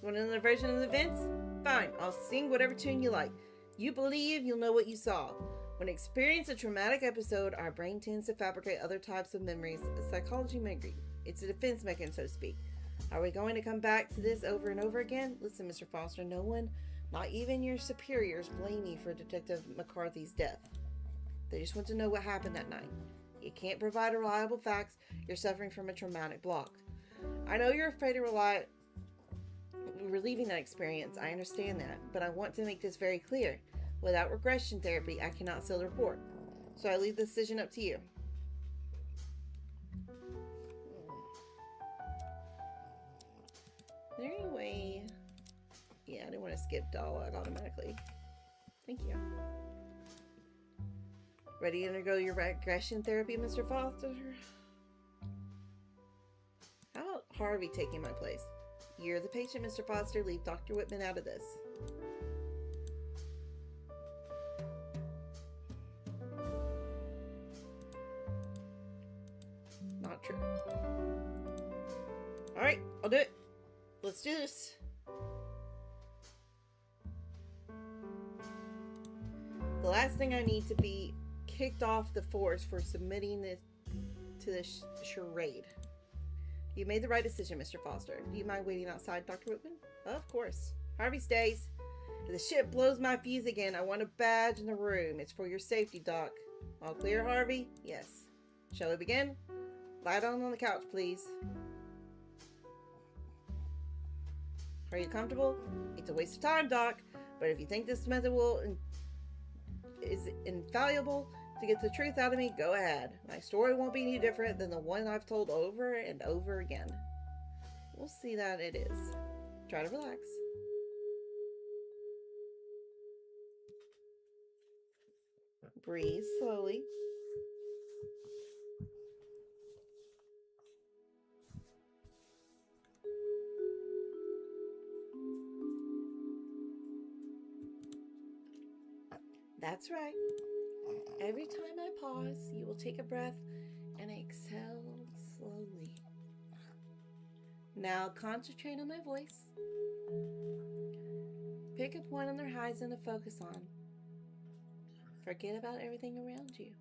Speaker 1: You want another version of the events? Fine, I'll sing whatever tune you like. You believe you'll know what you saw. When we experience a traumatic episode, our brain tends to fabricate other types of memories. Psychology may agree. It's a defense mechanism, so to speak. Are we going to come back to this over and over again? Listen, Mr. Foster, no one, not even your superiors, blame you for Detective McCarthy's death. They just want to know what happened that night. You can't provide reliable facts. You're suffering from a traumatic block. I know you're afraid of relieving that experience. I understand that. But I want to make this very clear. Without regression therapy, I cannot seal the report. So I leave the decision up to you. skip dialogue automatically. Thank you. Ready to undergo your regression therapy, Mr. Foster? How about Harvey taking my place? You're the patient, Mr. Foster. Leave Dr. Whitman out of this. Not true. Alright, I'll do it. Let's do this. The last thing I need to be kicked off the force for submitting this to this charade. You made the right decision, Mr. Foster. Do you mind waiting outside, Dr. Whitman? Of course. Harvey stays. If the ship blows my fuse again, I want a badge in the room. It's for your safety, Doc. All clear, Harvey? Yes. Shall we begin? Lie down on the couch, please. Are you comfortable? It's a waste of time, Doc. But if you think this method is infallible to get the truth out of me, go ahead. My story won't be any different than the one I've told over and over again. We'll see that it is. Try to relax. Breathe slowly. That's right. Every time I pause, you will take a breath and exhale slowly. Now concentrate on my voice. Pick a point on their horizon to focus on. Forget about everything around you.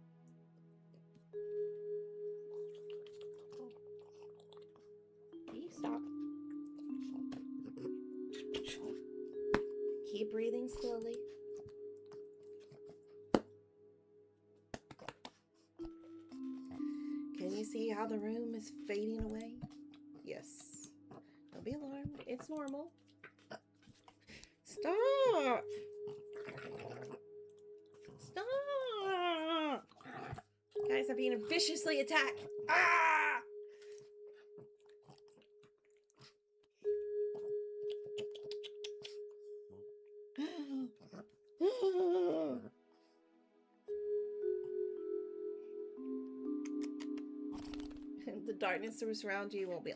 Speaker 1: Can you stop? Keep breathing slowly. Can you see how the room is fading away? Yes. Don't be alarmed. It's normal. Stop! Stop! Guys, I'm being viciously attacked. Ah! The darkness that will surround you will be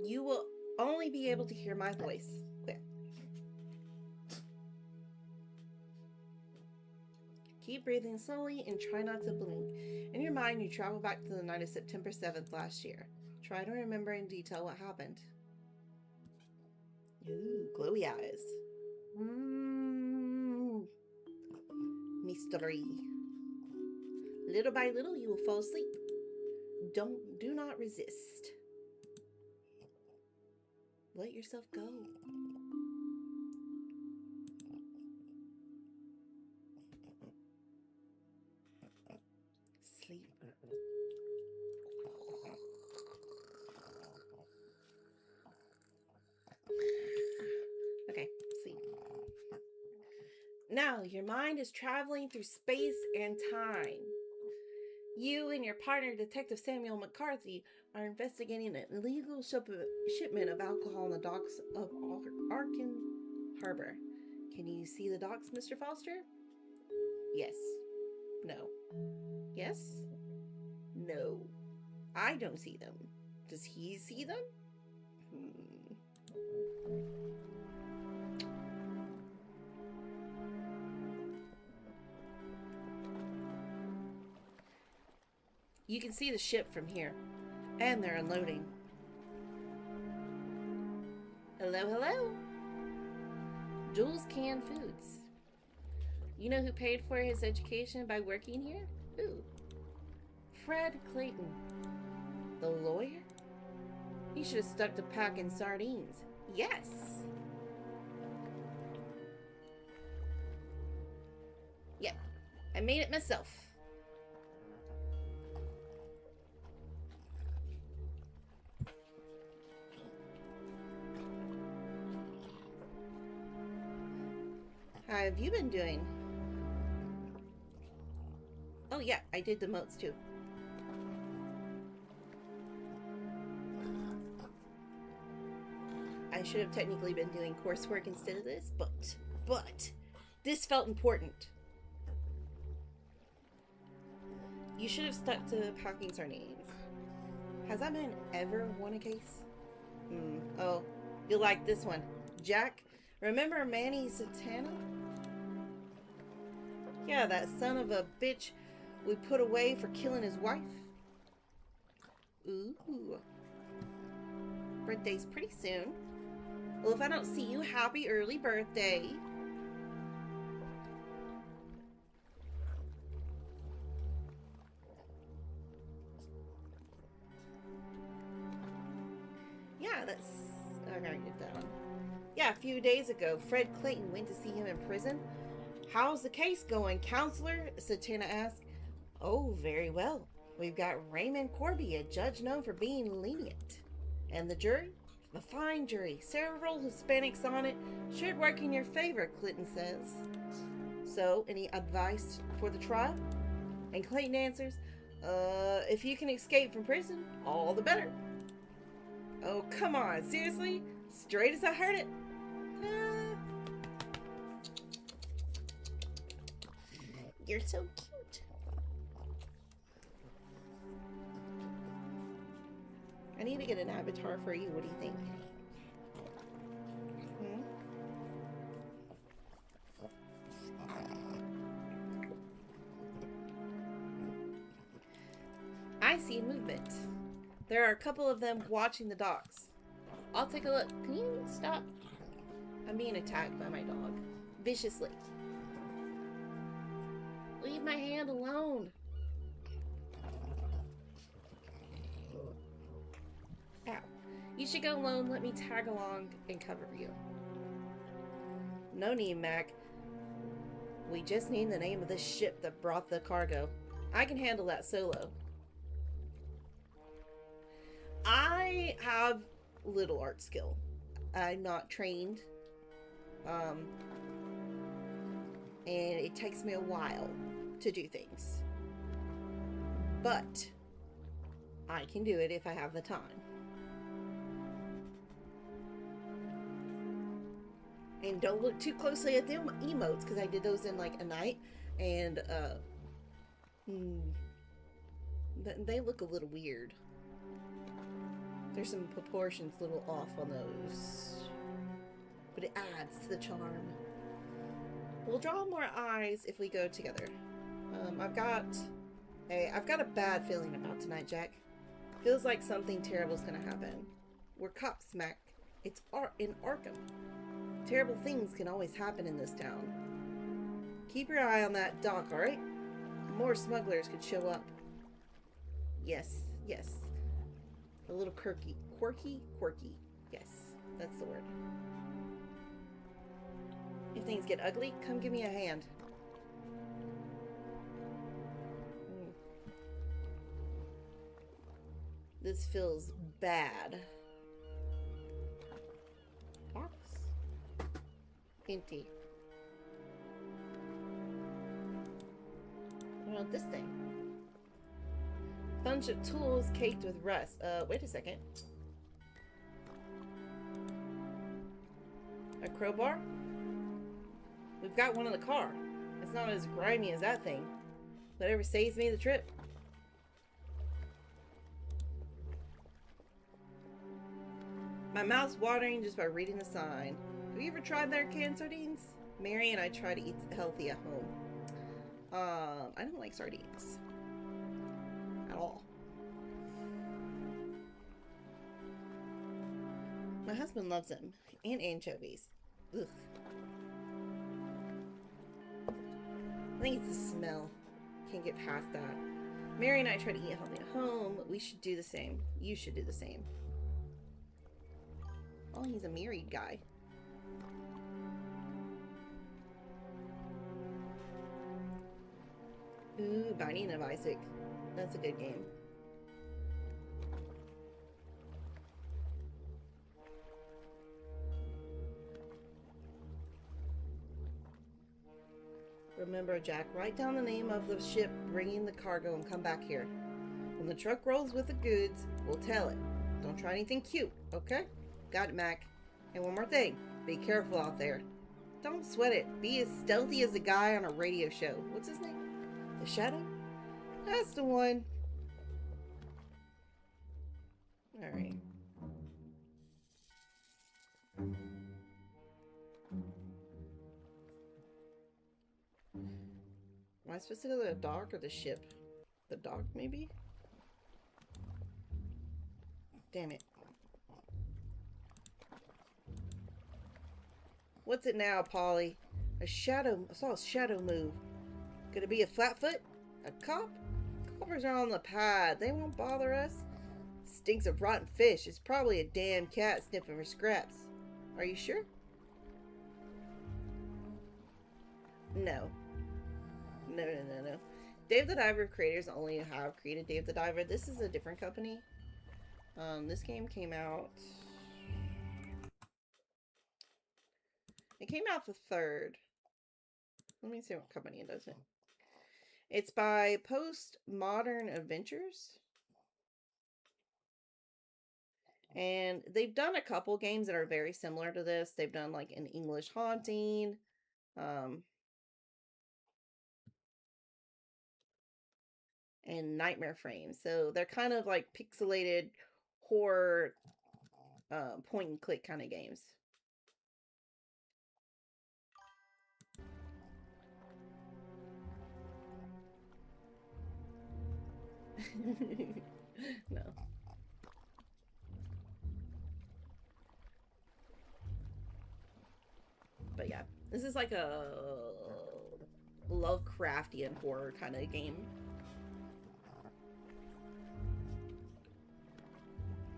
Speaker 1: you will only be able to hear my voice. Quick. Keep breathing slowly and try not to blink. In your mind, you travel back to the night of September 7th last year. Try to remember in detail what happened. Ooh, glowy eyes. Mystery. Little by little, you will fall asleep. Do not resist. Let yourself go. Sleep. Okay, sleep. Now, your mind is traveling through space and time. You and your partner, Detective Samuel McCarthy, are investigating an illegal shipment of alcohol on the docks of Arkham Harbor. Can you see the docks, Mr. Foster? Yes. No. Yes? No. I don't see them. Does he see them? You can see the ship from here, and they're unloading. Hello, hello. Jules Canned Foods. You know who paid for his education by working here? Who? Fred Clayton. The lawyer? He should have stuck to packing sardines. Yes. Yeah, I made it myself. How have you been doing? Oh yeah, I did the moats too. I should have technically been doing coursework instead of this, but this felt important. You should have stuck to packing sardines. Has that man ever won a case? Oh, you'll like this one. Jack, remember Manny Satana? Yeah, that son of a bitch we put away for killing his wife. Ooh. Birthday's pretty soon. Well, if I don't see you, happy early birthday. Yeah, that's... I gotta get that one. Yeah, a few days ago, Fred Clayton went to see him in prison. How's the case going, counselor? Satana asked. Oh, very well. We've got Raymond Corby, a judge known for being lenient. And the jury? A fine jury. Several Hispanics on it. Should work in your favor, Clinton says. So, any advice for the trial? And Clayton answers, if you can escape from prison, all the better. Oh, come on. Seriously? Straight as I heard it? You're so cute. I need to get an avatar for you. What do you think? I see movement. There are a couple of them watching the dogs. I'll take a look. Can you stop? I'm being attacked by my dog. Viciously. Leave my hand alone. Ow. You should go alone. Let me tag along and cover you. No need, Mac. We just need the name of the ship that brought the cargo. I can handle that solo. I have little art skill. I'm not trained. And it takes me a while to do things. But I can do it if I have the time. And don't look too closely at the emotes, because I did those in like a night, and they look a little weird. There's some proportions a little off on those, but it adds to the charm. We'll draw more eyes if we go together. I've got a bad feeling about tonight, Jack. Feels like something terrible's gonna happen. We're cops, Mac. It's in Arkham. Terrible things can always happen in this town. Keep your eye on that dock, alright? More smugglers could show up. Yes, yes. A little quirky. Quirky? Yes, that's the word. If things get ugly, come give me a hand. This feels bad. Box? Empty. What about this thing? Bunch of tools caked with rust. Wait a second. A crowbar? We've got one in the car. It's not as grimy as that thing. Whatever saves me the trip. My mouth's watering just by reading the sign. Have you ever tried their canned sardines? Mary and I try to eat healthy at home. I don't like sardines. At all. My husband loves them. And anchovies. Ugh. I think it's the smell. Can't get past that. Mary and I try to eat healthy at home. We should do the same. You should do the same. Oh, he's a married guy. Ooh, Binding of Isaac. That's a good game. Remember, Jack, write down the name of the ship bringing the cargo and come back here. When the truck rolls with the goods, we'll tell it. Don't try anything cute, okay? Got it, Mac. And one more thing. Be careful out there. Don't sweat it. Be as stealthy as the guy on a radio show. What's his name? The Shadow? That's the one. Alright. Am I supposed to go to the dock or the ship? The dock, maybe? Damn it. What's it now, Polly? A shadow. I saw a shadow move. Could it be a flatfoot? A cop? Coppers are on the pad. They won't bother us. Stinks of rotten fish. It's probably a damn cat sniffing for scraps. Are you sure? No. No. Dave the Diver creators only have created Dave the Diver. This is a different company. This game came out... It came out the 3rd. Let me see what company it is. It's by Postmodern Adventures. And they've done a couple games that are very similar to this. They've done like an English Haunting. And Nightmare Frame. So they're kind of like pixelated horror point and click kind of games. No. But yeah, this is like a Lovecraftian horror kind of game.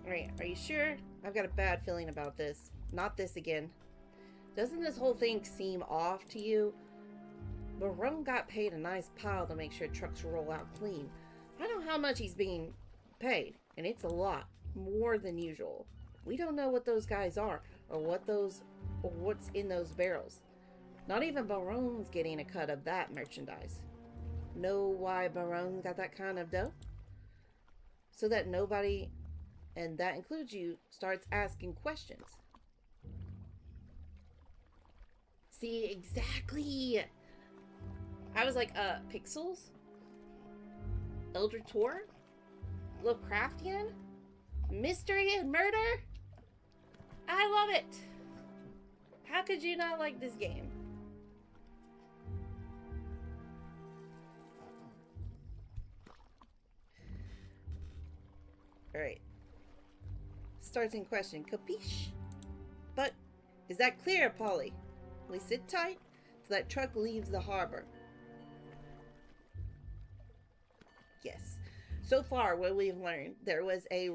Speaker 1: Alright, are you sure? I've got a bad feeling about this. Not this again. Doesn't this whole thing seem off to you? Barone got paid a nice pile to make sure trucks roll out clean. I know how much he's being paid, and it's a lot. More than usual. We don't know what those guys are, or what's in those barrels. Not even Barone's getting a cut of that merchandise. Know why Barone got that kind of dough? So that nobody, and that includes you, starts asking questions. See, exactly. I was like, Pixels? Elder Tour? Lovecraftian? Mystery and murder? I love it. How could you not like this game? Alright. Starts in question. Capiche? But, is that clear, Polly? We sit tight till that truck leaves the harbor. Yes. So far, what we've learned, there was a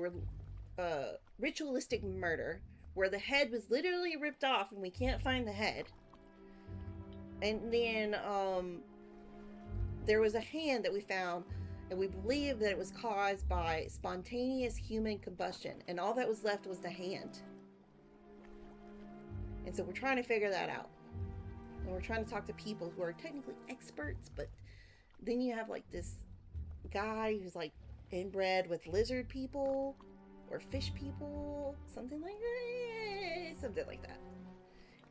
Speaker 1: ritualistic murder where the head was literally ripped off and we can't find the head. And then, there was a hand that we found, and we believe that it was caused by spontaneous human combustion, and all that was left was the hand. And so we're trying to figure that out. And we're trying to talk to people who are technically experts, but then you have like this guy who's like inbred with lizard people or fish people, something like that. Something like that.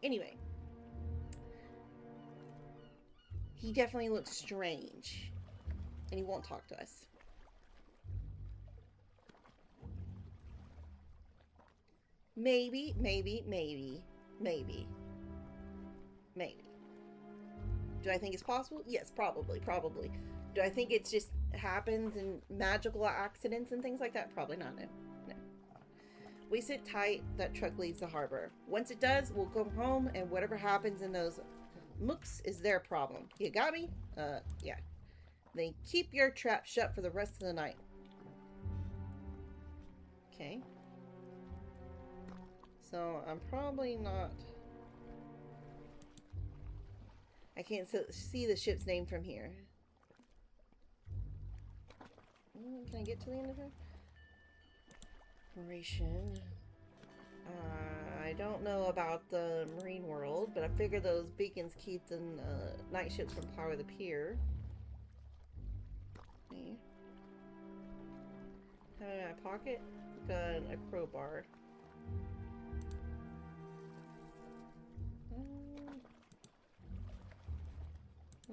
Speaker 1: Anyway, he definitely looks strange, and he won't talk to us. Maybe. Do I think it's possible? Yes, probably. Do I think it just happens in magical accidents and things like that? Probably not, no. We sit tight, that truck leaves the harbor. Once it does, we'll go home, and whatever happens in those mooks is their problem. You got me? Yeah. Then keep your trap shut for the rest of the night. Okay. So, I'm probably not... I can't see the ship's name from here. Can I get to the end of it? Operation. I don't know about the marine world, but I figure those beacons keep the night ships from power the pier. Okay. Have it in my pocket? Got a crowbar.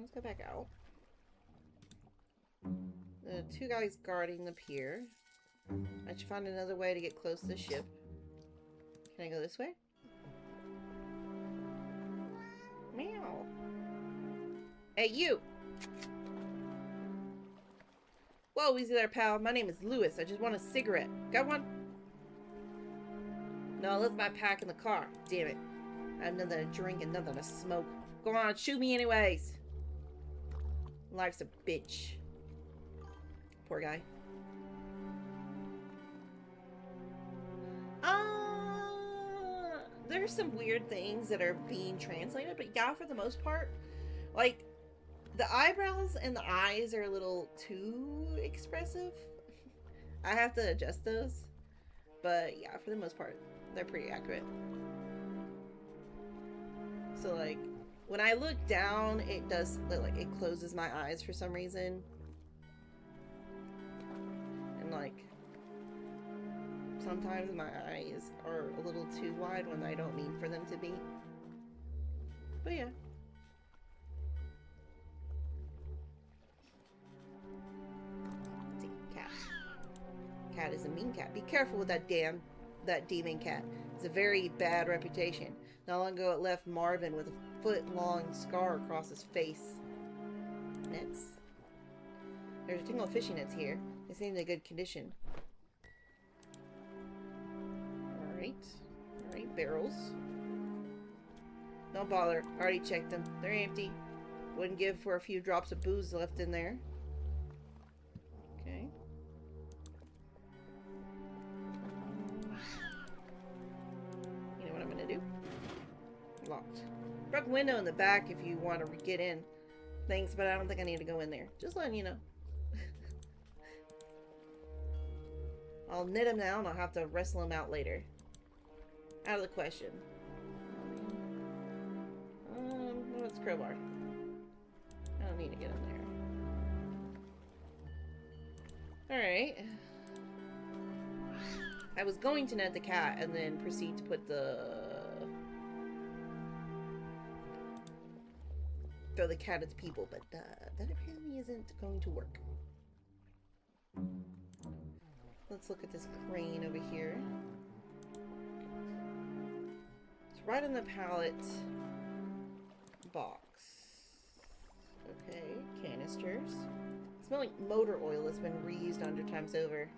Speaker 1: Let's go back out. The two guys guarding the pier. I should find another way to get close to the ship. Can I go this way? Meow. Hey, you! Whoa, easy there, pal. My name is Lewis. I just want a cigarette. Got one? No, I left my pack in the car. Damn it. I have nothing to drink and nothing to smoke. Go on, shoot me anyways. Life's a bitch. Poor guy. There's some weird things that are being translated, but yeah, for the most part, like, the eyebrows and the eyes are a little too expressive. I have to adjust those, but yeah, for the most part, they're pretty accurate. So, like, when I look down, it does, like, it closes my eyes for some reason. And, like, sometimes my eyes are a little too wide when I don't mean for them to be. But yeah. Let's see, cat. Cat is a mean cat. Be careful with that demon cat. It's a very bad reputation. Not long ago it left Marvin with a foot-long scar across his face. Nets. There's a tingle of fishing nets here. They seem in good condition. Alright, barrels. Don't bother. Already checked them. They're empty. Wouldn't give for a few drops of booze left in there. Okay. You know what I'm gonna do? Locked. Broke window in the back if you want to get in. Thanks, but I don't think I need to go in there. Just letting you know. I'll knit him now and I'll have to wrestle him out later. Out of the question. What's crowbar? I don't need to get in there. Alright. I was going to net the cat and then proceed to put throw the cat at the people, but that apparently isn't going to work. Let's look at this crane over here. It's right in the pallet box. Okay, canisters. It smells like motor oil that's been reused 100 times over.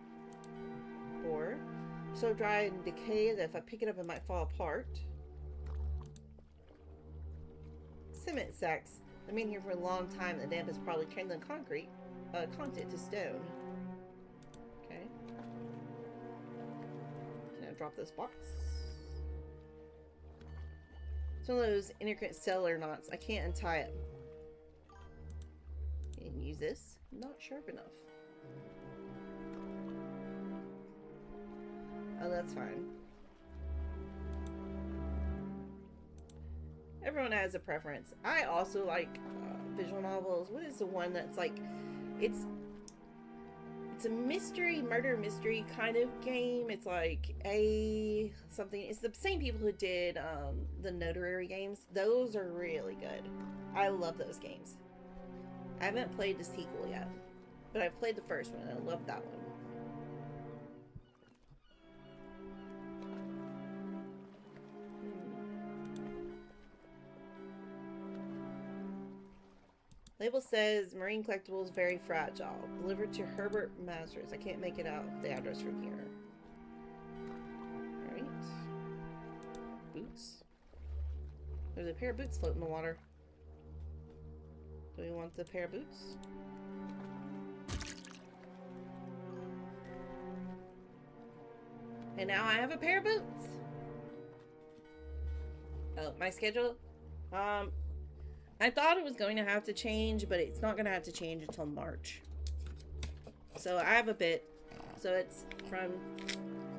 Speaker 1: Or so dry and decayed that if I pick it up it might fall apart. Cement sacks. They've been here for a long time. The damp has probably turned the content to stone. Okay. Can I drop this box? It's one of those intricate cellar knots. I can't untie it. Can use this. Not sharp enough. Oh, that's fine. Everyone has a preference. I also like visual novels. What is the one that's like, it's a mystery, murder mystery kind of game. It's like something. It's the same people who did the Notary games. Those are really good. I love those games. I haven't played the sequel yet, but I've played the first one and I love that one. Label says marine collectibles very fragile. Delivered to Herbert Masters. I can't make it out the address from here. Alright. Boots. There's a pair of boots floating in the water. Do we want the pair of boots? And now I have a pair of boots. Oh, my schedule? I thought it was going to have to change, but it's not going to have to change until March. So I have a bit. So it's from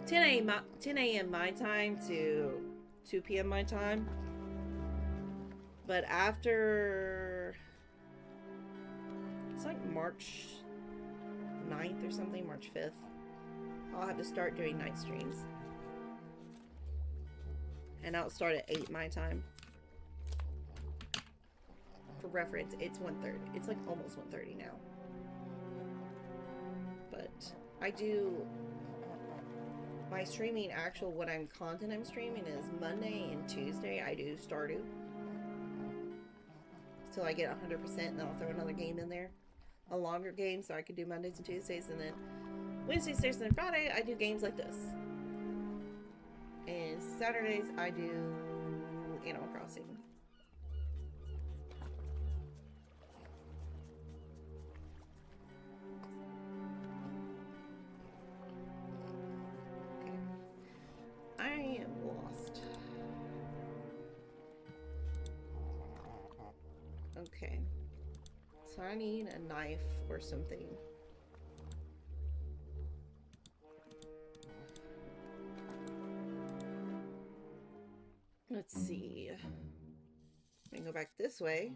Speaker 1: 10 a.m. my time to 2 p.m. my time. But after, it's like March 9th or something, March 5th, I'll have to start doing night streams. And I'll start at 8 my time. for reference, it's 1:30. It's like almost 1:30 now. But I do my streaming, what content I'm streaming is Monday and Tuesday. I do Stardew till I get 100%, and then I'll throw another game in there, a longer game, so I can do Mondays and Tuesdays, and then Wednesdays, Thursdays, and Friday I do games like this, and Saturdays I do Animal Crossing. I am lost. Okay. So I need a knife or something. Let's see. I can go back this way.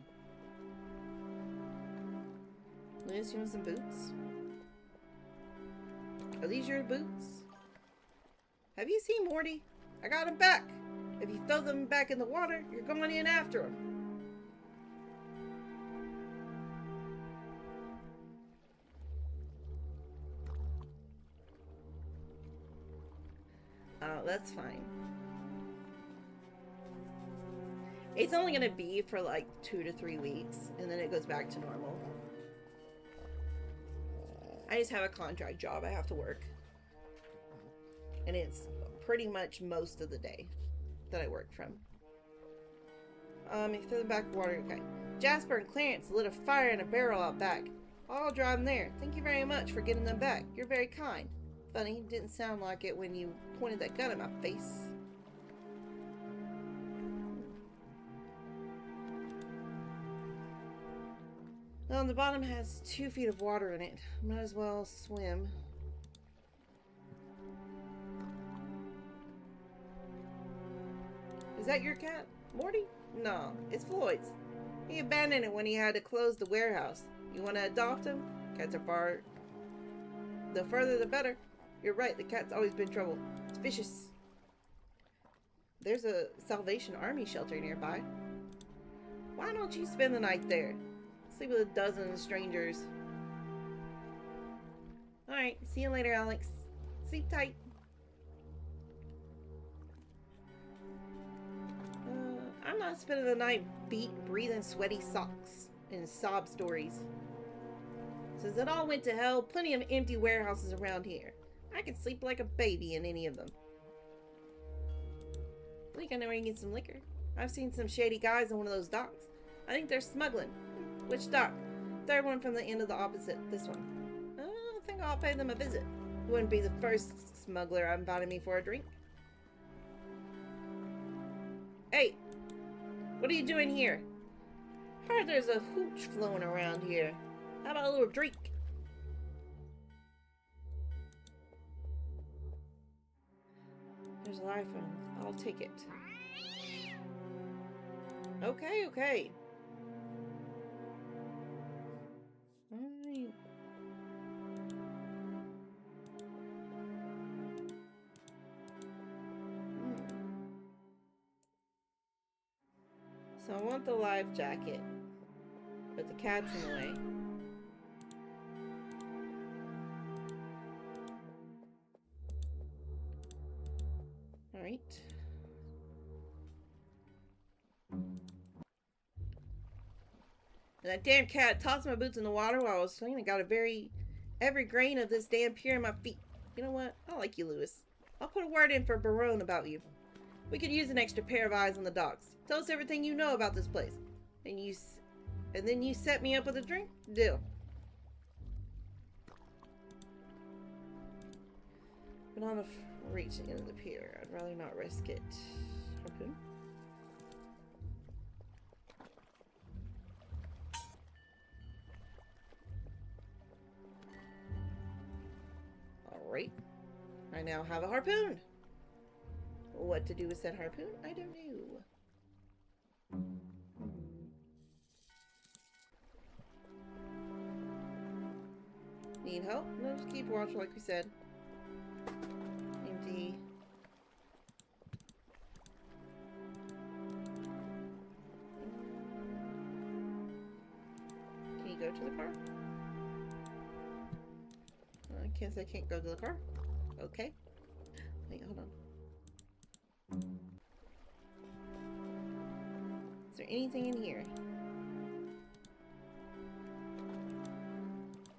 Speaker 1: Liz, you want some boots? Are these your boots? Have you seen Morty? I got him back. If you throw them back in the water, you're going in after him. Oh, that's fine. It's only going to be for like 2 to 3 weeks, and then it goes back to normal. I just have a contract job I have to work. And it's pretty much most of the day that I work from. You throw them back in the water, okay. Jasper and Clarence lit a fire in a barrel out back. I'll drive them there. Thank you very much for getting them back. You're very kind. Funny, didn't sound like it when you pointed that gun at my face. Well, the bottom has 2 feet of water in it. Might as well swim. Is that your cat, Morty? No, it's Floyd's. He abandoned it when he had to close the warehouse. You want to adopt him? Cats are far. The further the better. You're right, the cat's always been trouble. It's vicious. There's a Salvation Army shelter nearby. Why don't you spend the night there? Sleep with a dozen strangers. Alright, see you later, Alex. Sleep tight. I'm not spending the night breathing sweaty socks and sob stories. Since it all went to hell, plenty of empty warehouses around here. I could sleep like a baby in any of them. I think I know where you can get some liquor. I've seen some shady guys on one of those docks. I think they're smuggling. Which dock? Third one from the end of the opposite. This one. I think I'll pay them a visit. You wouldn't be the first smuggler inviting me for a drink. Hey! What are you doing here? Heard there's a hooch flowing around here. How about a little drink? There's a live phone. I'll take it. Okay, okay. Alright. So I want the live jacket, but the cat's in the way. Alright. And that damn cat tossed my boots in the water while I was swimming and got every grain of this damn pure in my feet. You know what? I like you, Lewis. I'll put a word in for Barone about you. We could use an extra pair of eyes on the docks. Tell us everything you know about this place. And then you set me up with a drink? Deal. But on the reaching into the pier, I'd rather not risk it. Harpoon? Alright. I now have a harpoon. What to do with said harpoon? I don't know. Need help? No, just keep watch like we said. Empty. Guess I can't go to the car. Okay. Wait, hold on. Is there anything in here?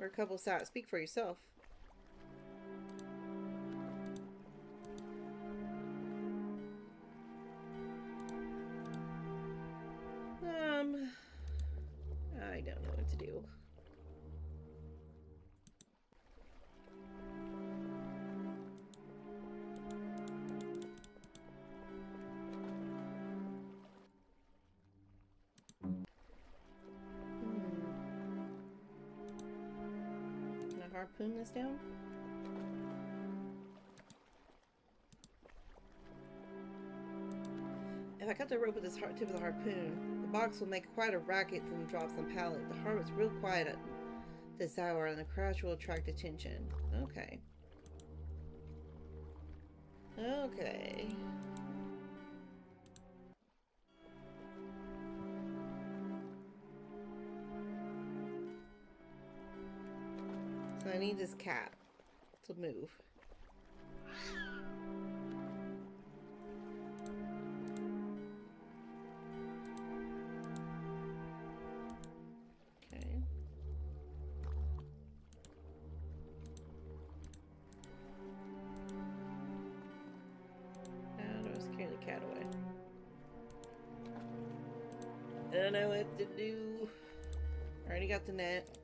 Speaker 1: Or a couple sides. Speak for yourself. I don't know what to do. Can I harpoon this down? If I cut the rope with this tip of the harpoon, the box will make quite a racket from the drops on the pallet. The heart was real quiet at this hour, and the crash will attract attention. Okay. Okay. So I need this cat to move. Cat away. I don't know what to do. Already got the net.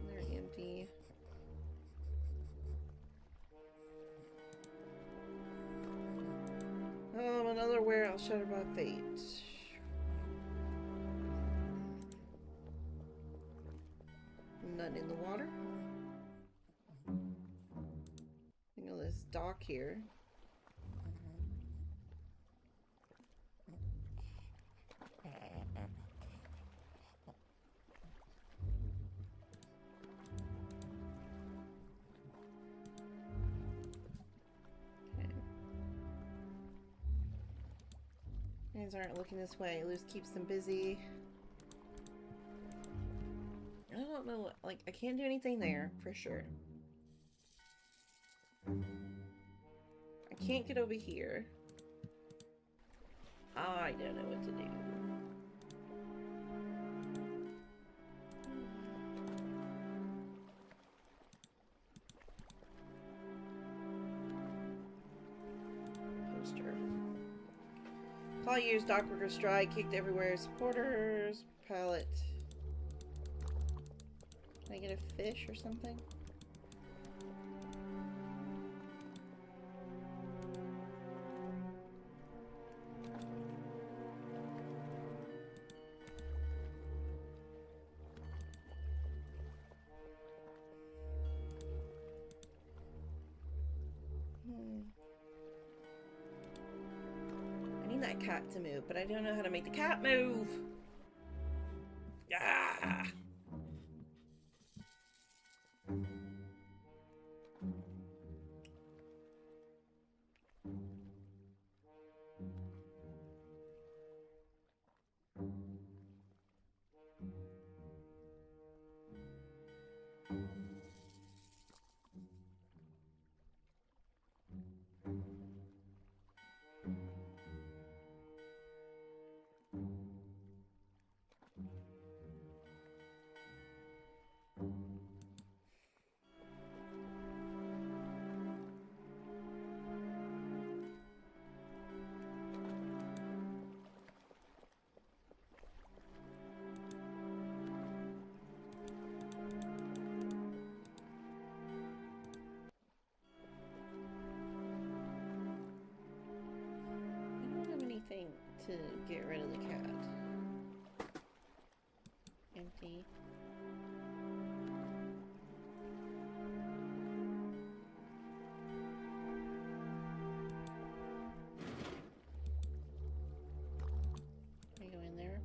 Speaker 1: They're empty. Another warehouse shattered by fate. Nothing in the water. This dock here. Okay. Guys aren't looking this way. Loose keeps them busy. I don't know, like, I can't do anything there, for sure. I can't get over here. I don't know what to do. Poster. All years, dock workers strike, kicked everywhere. Supporters, pallet. Can I get a fish or something? I need that cat to move, but I don't know how to make the cat move. Ah! To get rid of the cat. Empty. Can I go in there?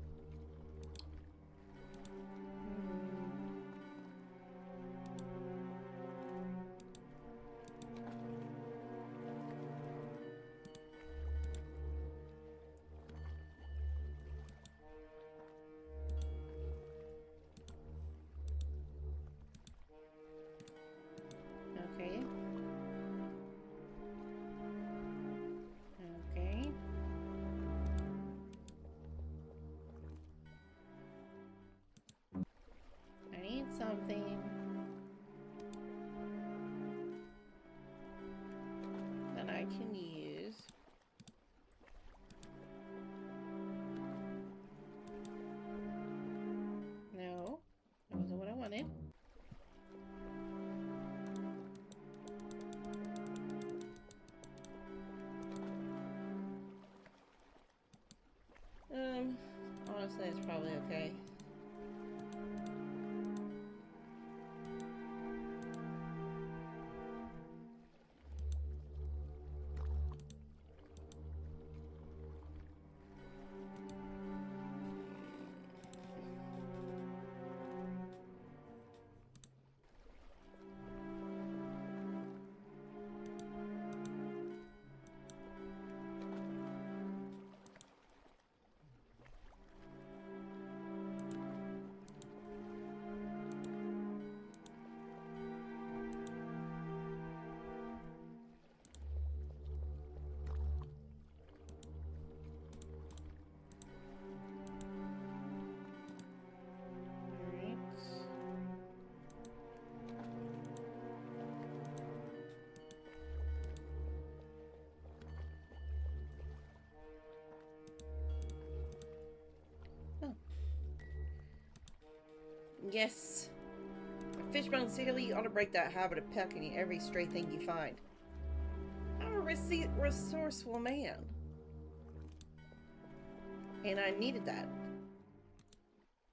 Speaker 1: Yes. Fishbone sincerely ought to break that habit of pecking every stray thing you find. I'm a resourceful man. And I needed that.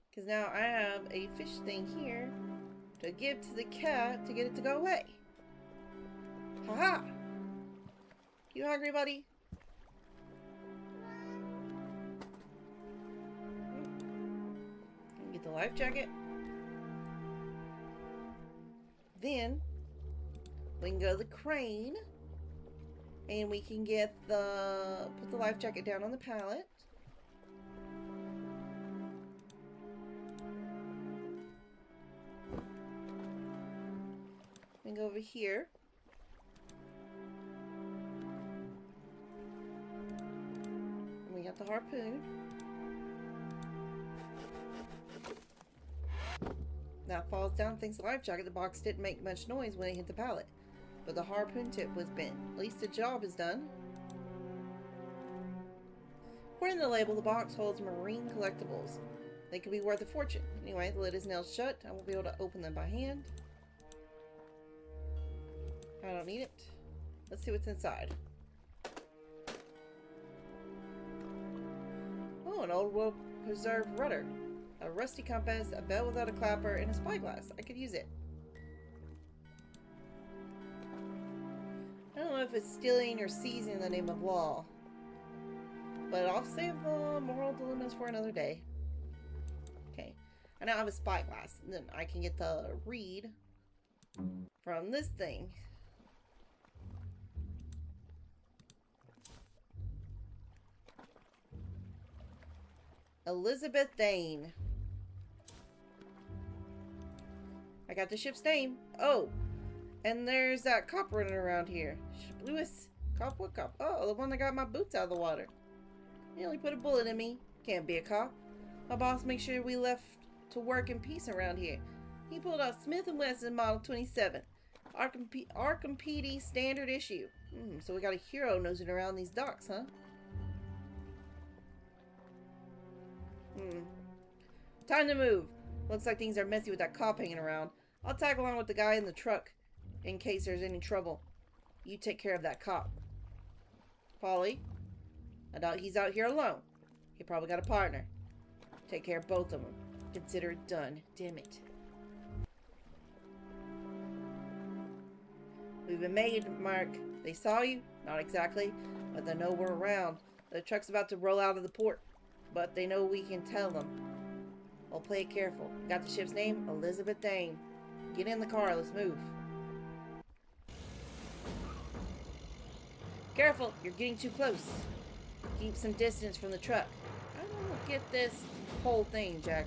Speaker 1: Because now I have a fish thing here to give to the cat to get it to go away. Haha! You hungry, buddy? Get the life jacket. Then we can go to the crane and we can get put the life jacket down on the pallet. We can go over here. And we got the harpoon. Now it falls down thanks to the life jacket. The box didn't make much noise when it hit the pallet, but the harpoon tip was bent. At least the job is done. According to the label, the box holds marine collectibles. They could be worth a fortune. Anyway, the lid is nailed shut. I won't be able to open them by hand. I don't need it. Let's see what's inside. Oh, an old well-preserved rudder. A rusty compass, a bell without a clapper, and a spyglass. I could use it. I don't know if it's stealing or seizing in the name of law. But I'll save the moral dilemmas for another day. Okay. I now have a spyglass. Then I can get the read from this thing. Elizabeth Dane. I got the ship's name. Oh, and there's that cop running around here. Lewis, cop? What cop? Oh, the one that got my boots out of the water. He only put a bullet in me. Can't be a cop. My boss makes sure we left to work in peace around here. He pulled out Smith & Wesson Model 27. Arkham PD standard issue. So we got a hero nosing around these docks, huh? Time to move. Looks like things are messy with that cop hanging around. I'll tag along with the guy in the truck in case there's any trouble. You take care of that cop. Polly, I doubt he's out here alone. He probably got a partner. Take care of both of them. Consider it done. Damn it. We've been made, Mark. They saw you? Not exactly, but they know we're around. The truck's about to roll out of the port, but they know we can tell them. We'll play it careful. Got the ship's name? Elizabeth Dane. Get in the car. Let's move. Careful. You're getting too close. Keep some distance from the truck. I don't get this whole thing, Jack.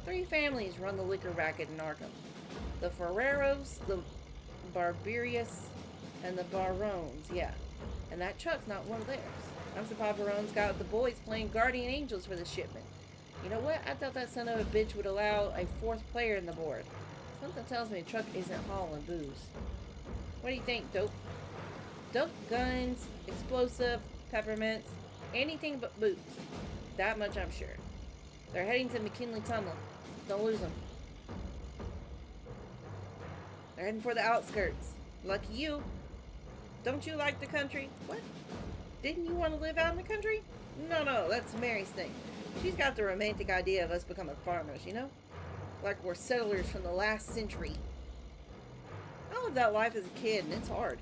Speaker 1: 3 families run the liquor racket in Arkham. The Ferreros, the Barbarius, and the Barones. Yeah. And that truck's not one of theirs. I'm surprised Barones got the boys playing guardian angels for the shipment. You know what? I thought that son of a bitch would allow a 4th player in the board. Something tells me the truck isn't hauling booze. What do you think, dope? Dope, guns, explosive, peppermints, anything but booze. That much I'm sure. They're heading to McKinley Tunnel. Don't lose them. They're heading for the outskirts. Lucky you. Don't you like the country? What? Didn't you want to live out in the country? No, that's Mary's thing. She's got the romantic idea of us becoming farmers, you know? Like we're settlers from the last century. I lived that life as a kid, and it's hard.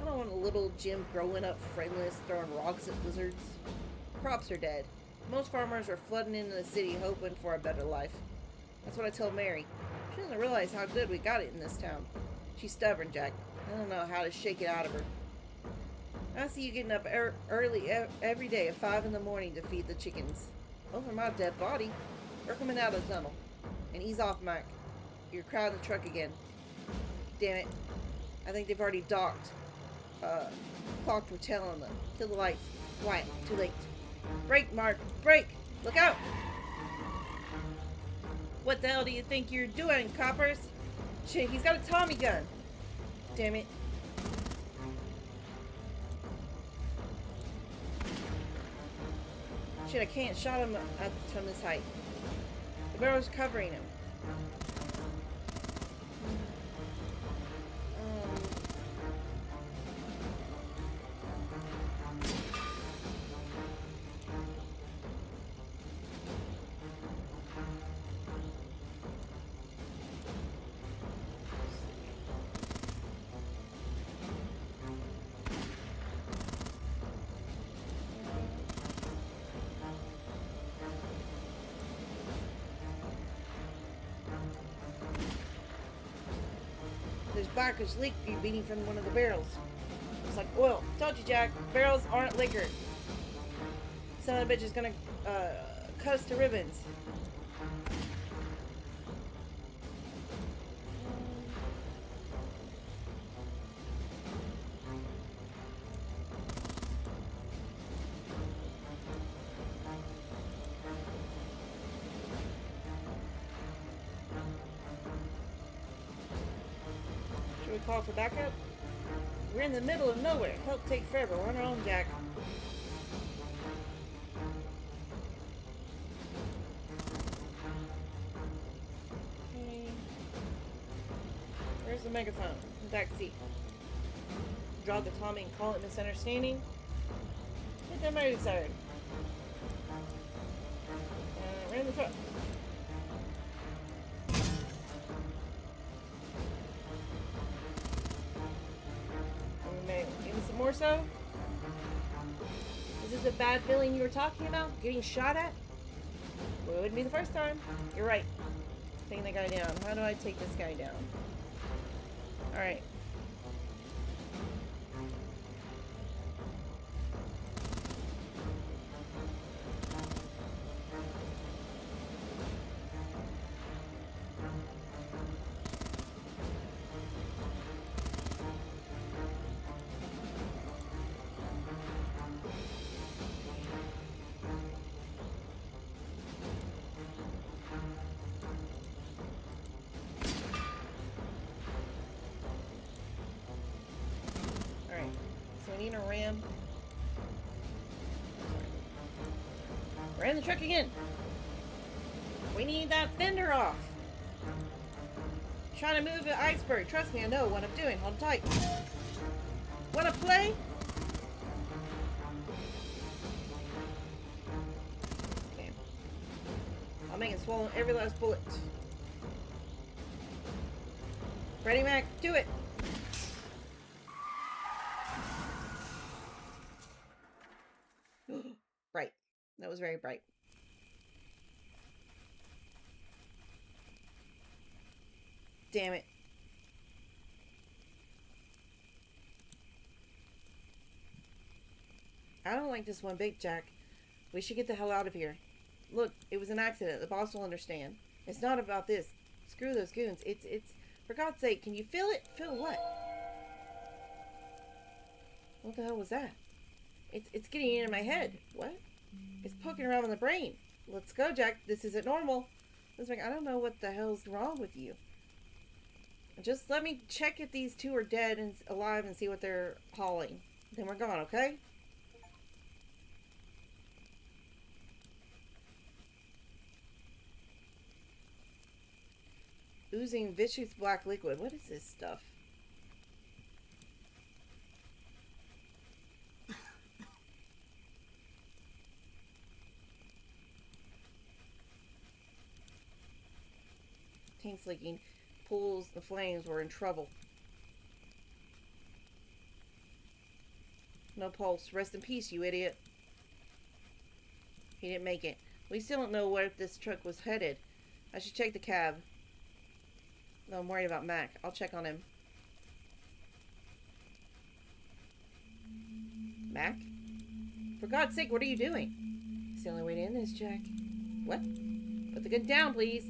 Speaker 1: I don't want a little Jim growing up friendless, throwing rocks at lizards. Crops are dead. Most farmers are flooding into the city hoping for a better life. That's what I tell Mary. She doesn't realize how good we got it in this town. She's stubborn, Jack. I don't know how to shake it out of her. I see you getting up early every day at 5 in the morning to feed the chickens. Over my dead body. We're coming out of the tunnel. And ease off, Mike. You're crowding the truck again. Damn it. I think they've already docked. Clocked were telling them. Kill the lights. Quiet. Too late. Brake, Mark. Brake. Look out. What the hell do you think you're doing, coppers? Shit, he's got a Tommy gun. Damn it. Shit, I can't shot him from this height. The barrel's covering him. blackish leak beating from one of the barrels. It's like oil. Told you, Jack. Barrels aren't liquor. Son of a bitch is gonna cut us to ribbons. Should we call for backup? We're in the middle of nowhere. Help take forever. We're on our own, Jack. Okay. Where's the megaphone? In the back seat. Draw the Tommy and call it misunderstanding. Hit that mighty siren. We're in the truck. Maybe some more so? Is this a bad feeling you were talking about? Getting shot at? Well, it wouldn't be the first time. You're right. Taking the guy down. How do I take this guy down? Alright. We need a ram. We're in the truck again. We need that fender off. Trying to move the iceberg. Trust me, I know what I'm doing. Hold tight. Wanna play? Okay. I'll make it swallow every last bullet. Ready, Mac? Do it. Bright. That was very bright. Damn it. I don't like this one bit, Jack. We should get the hell out of here. Look, it was an accident. The boss will understand. It's not about this. Screw those goons. It's for God's sake, can you feel it? Feel what? What the hell was that? It's getting into my head. What? It's poking around in the brain. Let's go, Jack. This isn't normal. I don't know what the hell's wrong with you. Just let me check if these two are dead and alive and see what they're hauling. Then we're gone, okay? Oozing vicious black liquid. What is this stuff? Tanks leaking. Pools, the flames were in trouble. No pulse. Rest in peace, you idiot. He didn't make it. We still don't know where this truck was headed. I should check the cab. No, I'm worried about Mac. I'll check on him. Mac? For God's sake, what are you doing? It's the only way to end this, Jack. What? Put the gun down, please.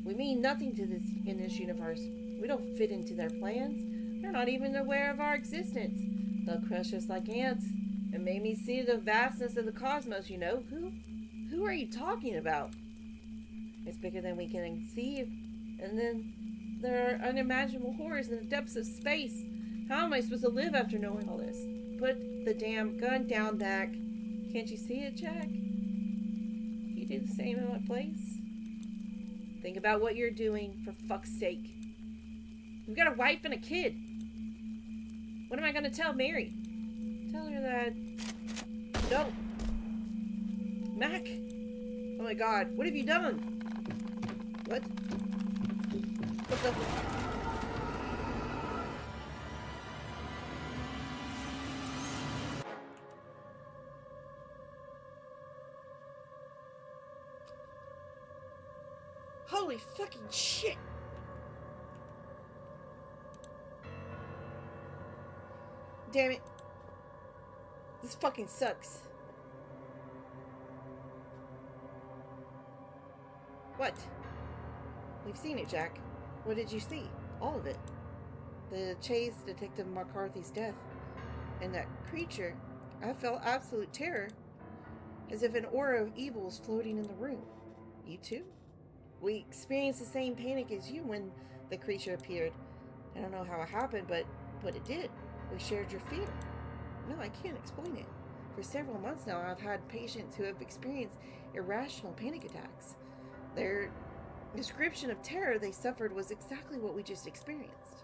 Speaker 1: We mean nothing to this in this universe. We don't fit into their plans. They're not even aware of our existence. They'll crush us like ants and make me see the vastness of the cosmos, you know. Who are you talking about? It's bigger than we can conceive. And then there are unimaginable horrors in the depths of space. How am I supposed to live after knowing all this? Put the damn gun down, Mac. Can't you see it, Jack? You do the same in my place? Think about what you're doing, for fuck's sake. We've got a wife and a kid. What am I gonna tell Mary? Tell her that... No. Mac! Oh my God, what have you done? What? What the... Holy fucking shit! damn it. This fucking sucks. What? We've seen it, Jack. What did you see? All of it. The chase, Detective McCarthy's death, and that creature. I felt absolute terror, as if an aura of evil was floating in the room. You too? We experienced the same panic as you when the creature appeared. I don't know how it happened, but it did. We shared your fear. No, I can't explain it. For several months now, I've had patients who have experienced irrational panic attacks. Their description of terror they suffered was exactly what we just experienced.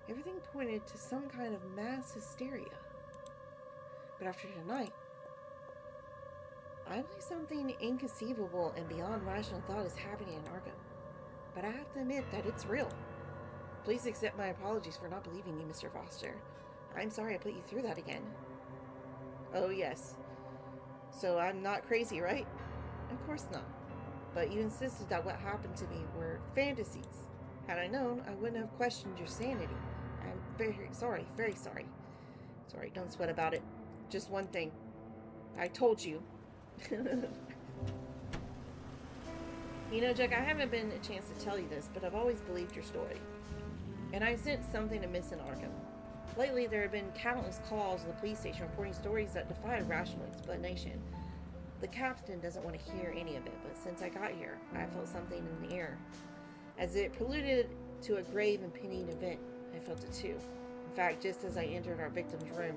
Speaker 1: Everything pointed to some kind of mass hysteria. But after tonight, I believe something inconceivable and beyond rational thought is happening in Arkham. But I have to admit that it's real. Please accept my apologies for not believing you, Mr. Foster. I'm sorry I put you through that again. Oh, yes. So I'm not crazy, right? Of course not. But you insisted that what happened to me were fantasies. Had I known, I wouldn't have questioned your sanity. I'm very sorry, very sorry. Sorry, don't sweat about it. Just one thing. I told you. You know, Jack, I haven't been a chance to tell you this, but I've always believed your story. And I sensed something amiss in Arkham. Lately, there have been countless calls to the police station reporting stories that defy rational explanation. The captain doesn't want to hear any of it, but since I got here, I felt something in the air. As it preluded to a grave impending event, I felt it too. In fact, just as I entered our victim's room,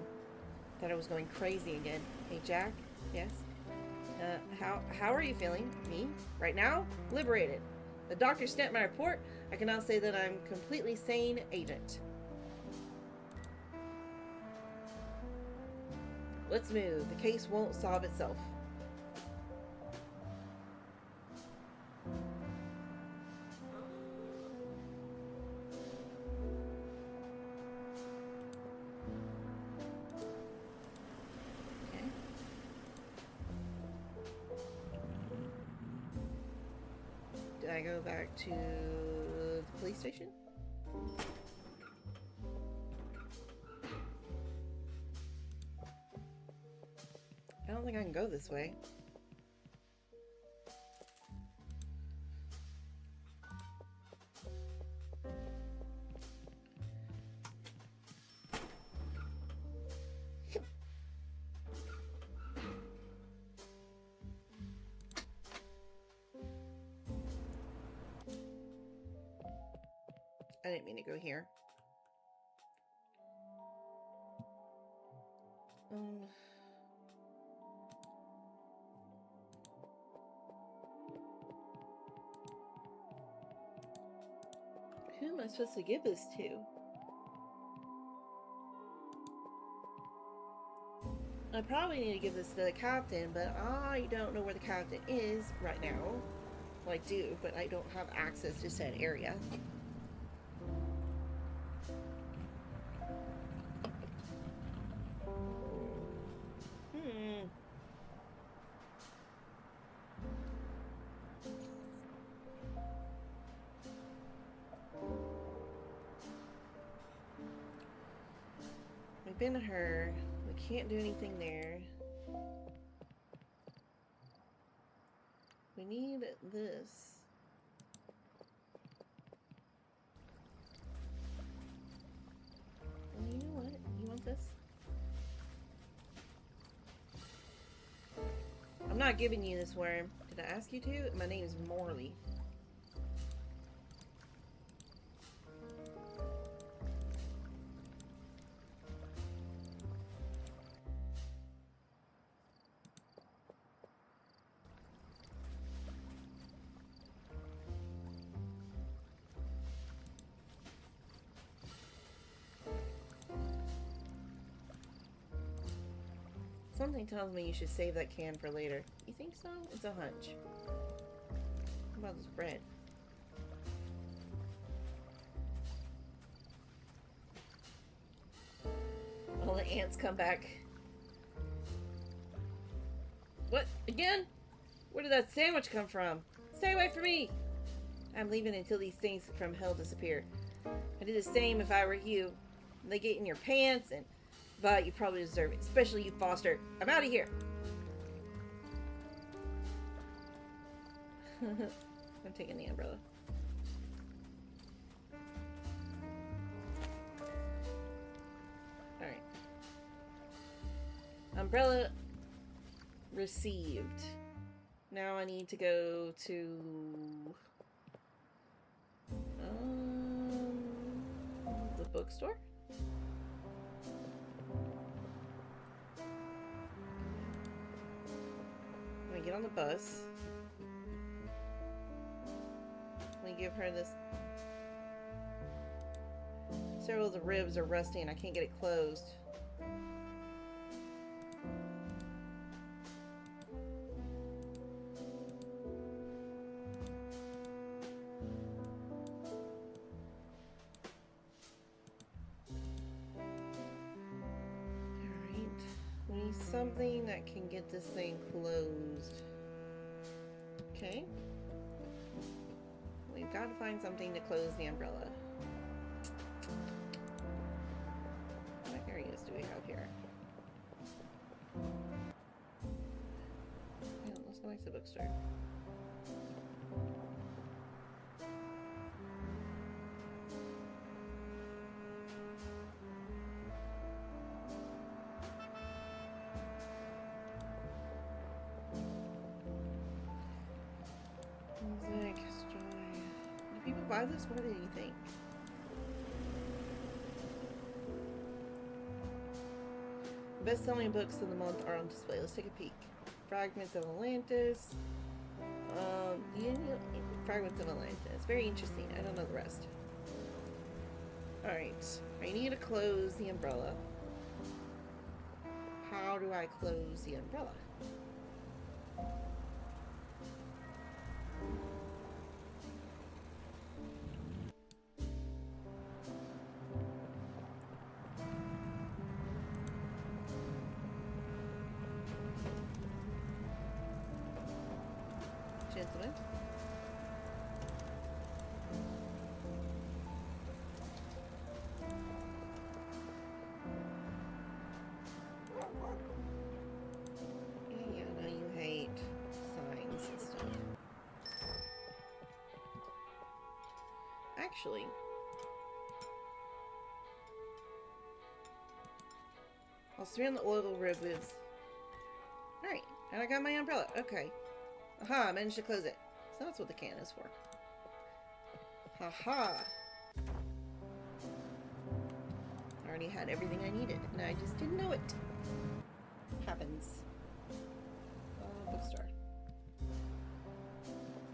Speaker 1: thought I was going crazy again. Hey, Jack? Yes? How are you feeling? Me? Right now? Liberated. The doctor stamped my report. I can now say that I'm completely sane agent. Let's move. The case won't solve itself. Okay. Did I go back to the police station? I don't think I can go this way. I didn't mean to go here. Who am I supposed to give this to? I probably need to give this to the captain, but I don't know where the captain is right now. Well, I do, but I don't have access to said area. We've been to her. We can't do anything there. We need this. Well, you know what? You want this? I'm not giving you this worm. Did I ask you to? My name is Morley. Something tells me you should save that can for later. You think so? It's a hunch. What about this bread? All the ants come back. What? Again? Where did that sandwich come from? Stay away from me! I'm leaving until these things from hell disappear. I'd do the same if I were you. They get in your pants and But you probably deserve it. Especially you, Foster. I'm out of here. I'm taking the umbrella. Alright. Umbrella received. Now I need to go to the bookstore. I'm gonna get on the bus. Let me give her this. Several of the ribs are rusty and I can't get it closed. Something that can get this thing closed. Okay. We've got to find something to close the umbrella. What areas do we have here? Yeah, let's go back to the bookstore. Buy this? What do you think? Best-selling books of the month are on display. Let's take a peek. Fragments of Atlantis. Fragments of Atlantis. Very interesting. I don't know the rest. Alright. I need to close the umbrella. How do I close the umbrella? Gentlemen. Yeah, I know you hate signs and stuff. Actually, I'll surround the oil ribs. Alright, and I got my umbrella. Okay. Aha, I managed to close it. So that's what the can is for. Haha. I already had everything I needed, and I just didn't know it. Happens. Bookstore.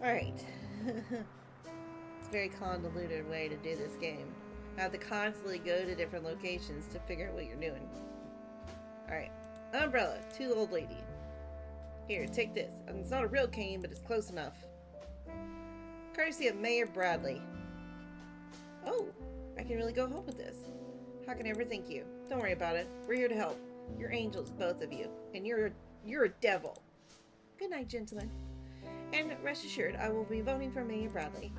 Speaker 1: Alright. It's a very convoluted way to do this game. I have to constantly go to different locations to figure out what you're doing. Alright. Umbrella to the old lady. Here, take this. It's not a real cane, but it's close enough. Courtesy of Mayor Bradley. Oh, I can really go home with this. How can I ever thank you? Don't worry about it. We're here to help. You're angels, both of you. And you're a devil. Good night, gentlemen. And rest assured, I will be voting for Mayor Bradley.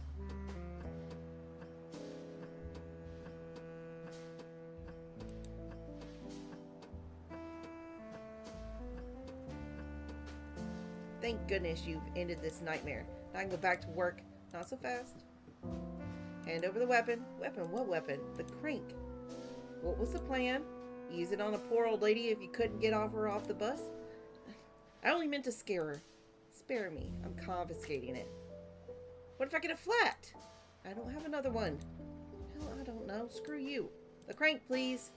Speaker 1: Thank goodness you've ended this nightmare. Now I can go back to work. Not so fast. Hand over the weapon. Weapon? What weapon? The crank. What was the plan? Use it on a poor old lady if you couldn't get her off the bus? I only meant to scare her. Spare me. I'm confiscating it. What if I get a flat? I don't have another one. Hell, I don't know. Screw you. The crank, please.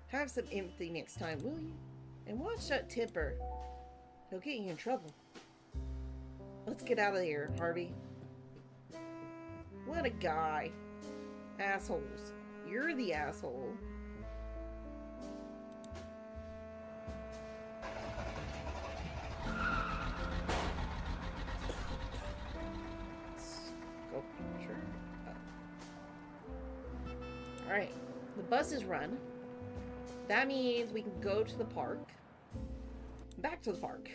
Speaker 1: Have some empathy next time, will you? And watch that temper. He'll get you in trouble. Let's get out of here, Harvey. What a guy. Assholes. You're the asshole. Sculpture. Oh. Alright. The bus is run. That means we can go to the park. Back to the park.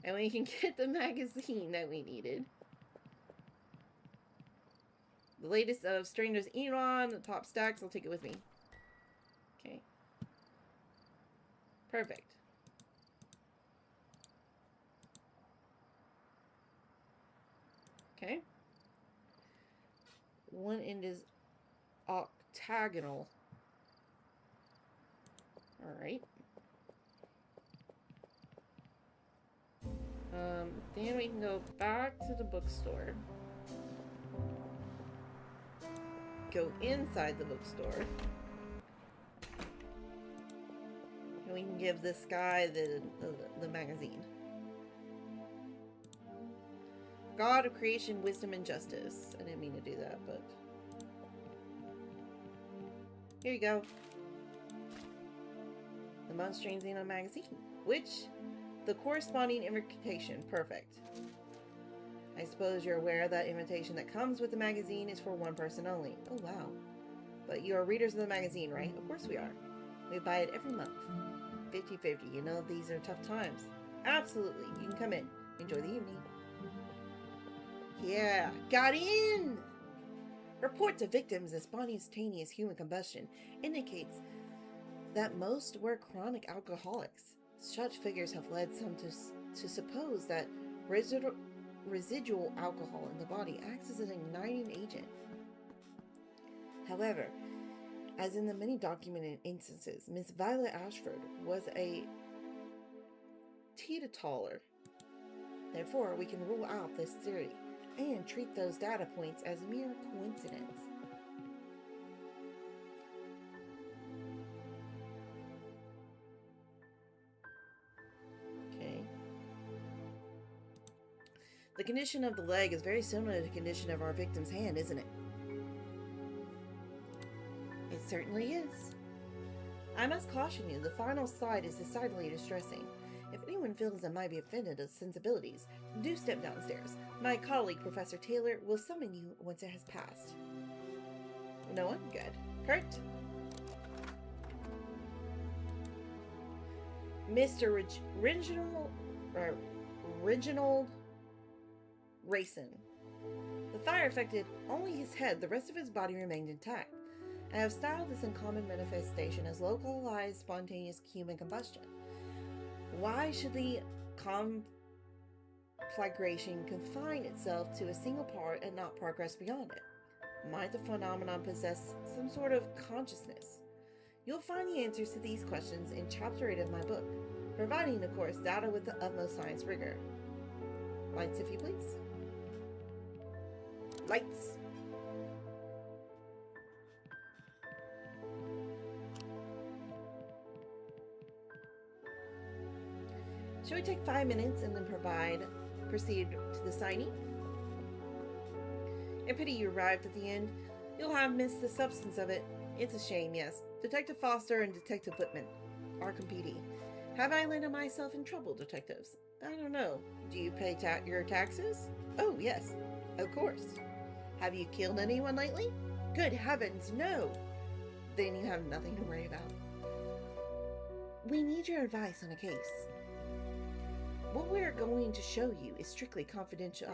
Speaker 1: And we can get the magazine that we needed. The latest of Stranger's Elon, the top stacks. I'll take it with me. Okay. Perfect. Okay. One end is octagonal. Alright. Then we can go back to the bookstore. Go inside the bookstore. And we can give this guy the magazine. God of Creation, Wisdom, and Justice. I didn't mean to do that, but... Here you go. The Monstrange Xenon magazine. Which... The corresponding invitation. Perfect. I suppose you're aware that invitation that comes with the magazine is for one person only. Oh, wow. But you are readers of the magazine, right? Of course we are. We buy it every month. 50-50. You know, these are tough times. Absolutely. You can come in. Enjoy the evening. Yeah. Got in! Reports of victims of spontaneous human combustion indicates that most were chronic alcoholics. Such figures have led some to suppose that residual alcohol in the body acts as an igniting agent. However, as in the many documented instances, Miss Violet Ashford was a teetotaler. Therefore, we can rule out this theory and treat those data points as mere coincidence. The condition of the leg is very similar to the condition of our victim's hand, isn't it? It certainly is. I must caution you, the final slide is decidedly distressing. If anyone feels that might be offended of sensibilities, do step downstairs. My colleague, Professor Taylor, will summon you once it has passed. No one? Good. Kurt? Mr. Reginald Rayson. The fire affected only his head, the rest of his body remained intact. I have styled this uncommon manifestation as localized spontaneous human combustion. Why should the conflagration confine itself to a single part and not progress beyond it? Might the phenomenon possess some sort of consciousness? You'll find the answers to these questions in Chapter 8 of my book, providing, of course, data with the utmost science rigor. Lights, if you please. Lights. Shall we take 5 minutes and then proceed to the signing? I pity you arrived at the end. You'll have missed the substance of it. It's a shame, yes. Detective Foster and Detective Whitman. Arkham PD. Have I landed myself in trouble, detectives? I don't know. Do you pay your taxes? Oh, yes. Of course. Have you killed anyone lately? Good heavens, no! Then you have nothing to worry about. We need your advice on a case. What we're going to show you is strictly confidential.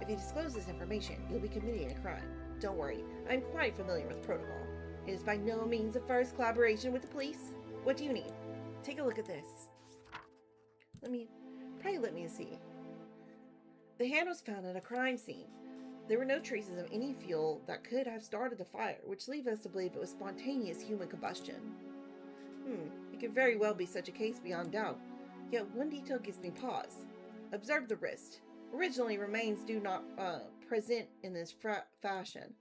Speaker 1: If you disclose this information, you'll be committing a crime. Don't worry, I'm quite familiar with protocol. It is by no means a first collaboration with the police. What do you need? Take a look at this. Let me see. The hand was found at a crime scene. There were no traces of any fuel that could have started the fire, which leads us to believe it was spontaneous human combustion. It could very well be such a case beyond doubt. Yet one detail gives me pause. Observe the wrist. Originally, remains do not present in this fashion.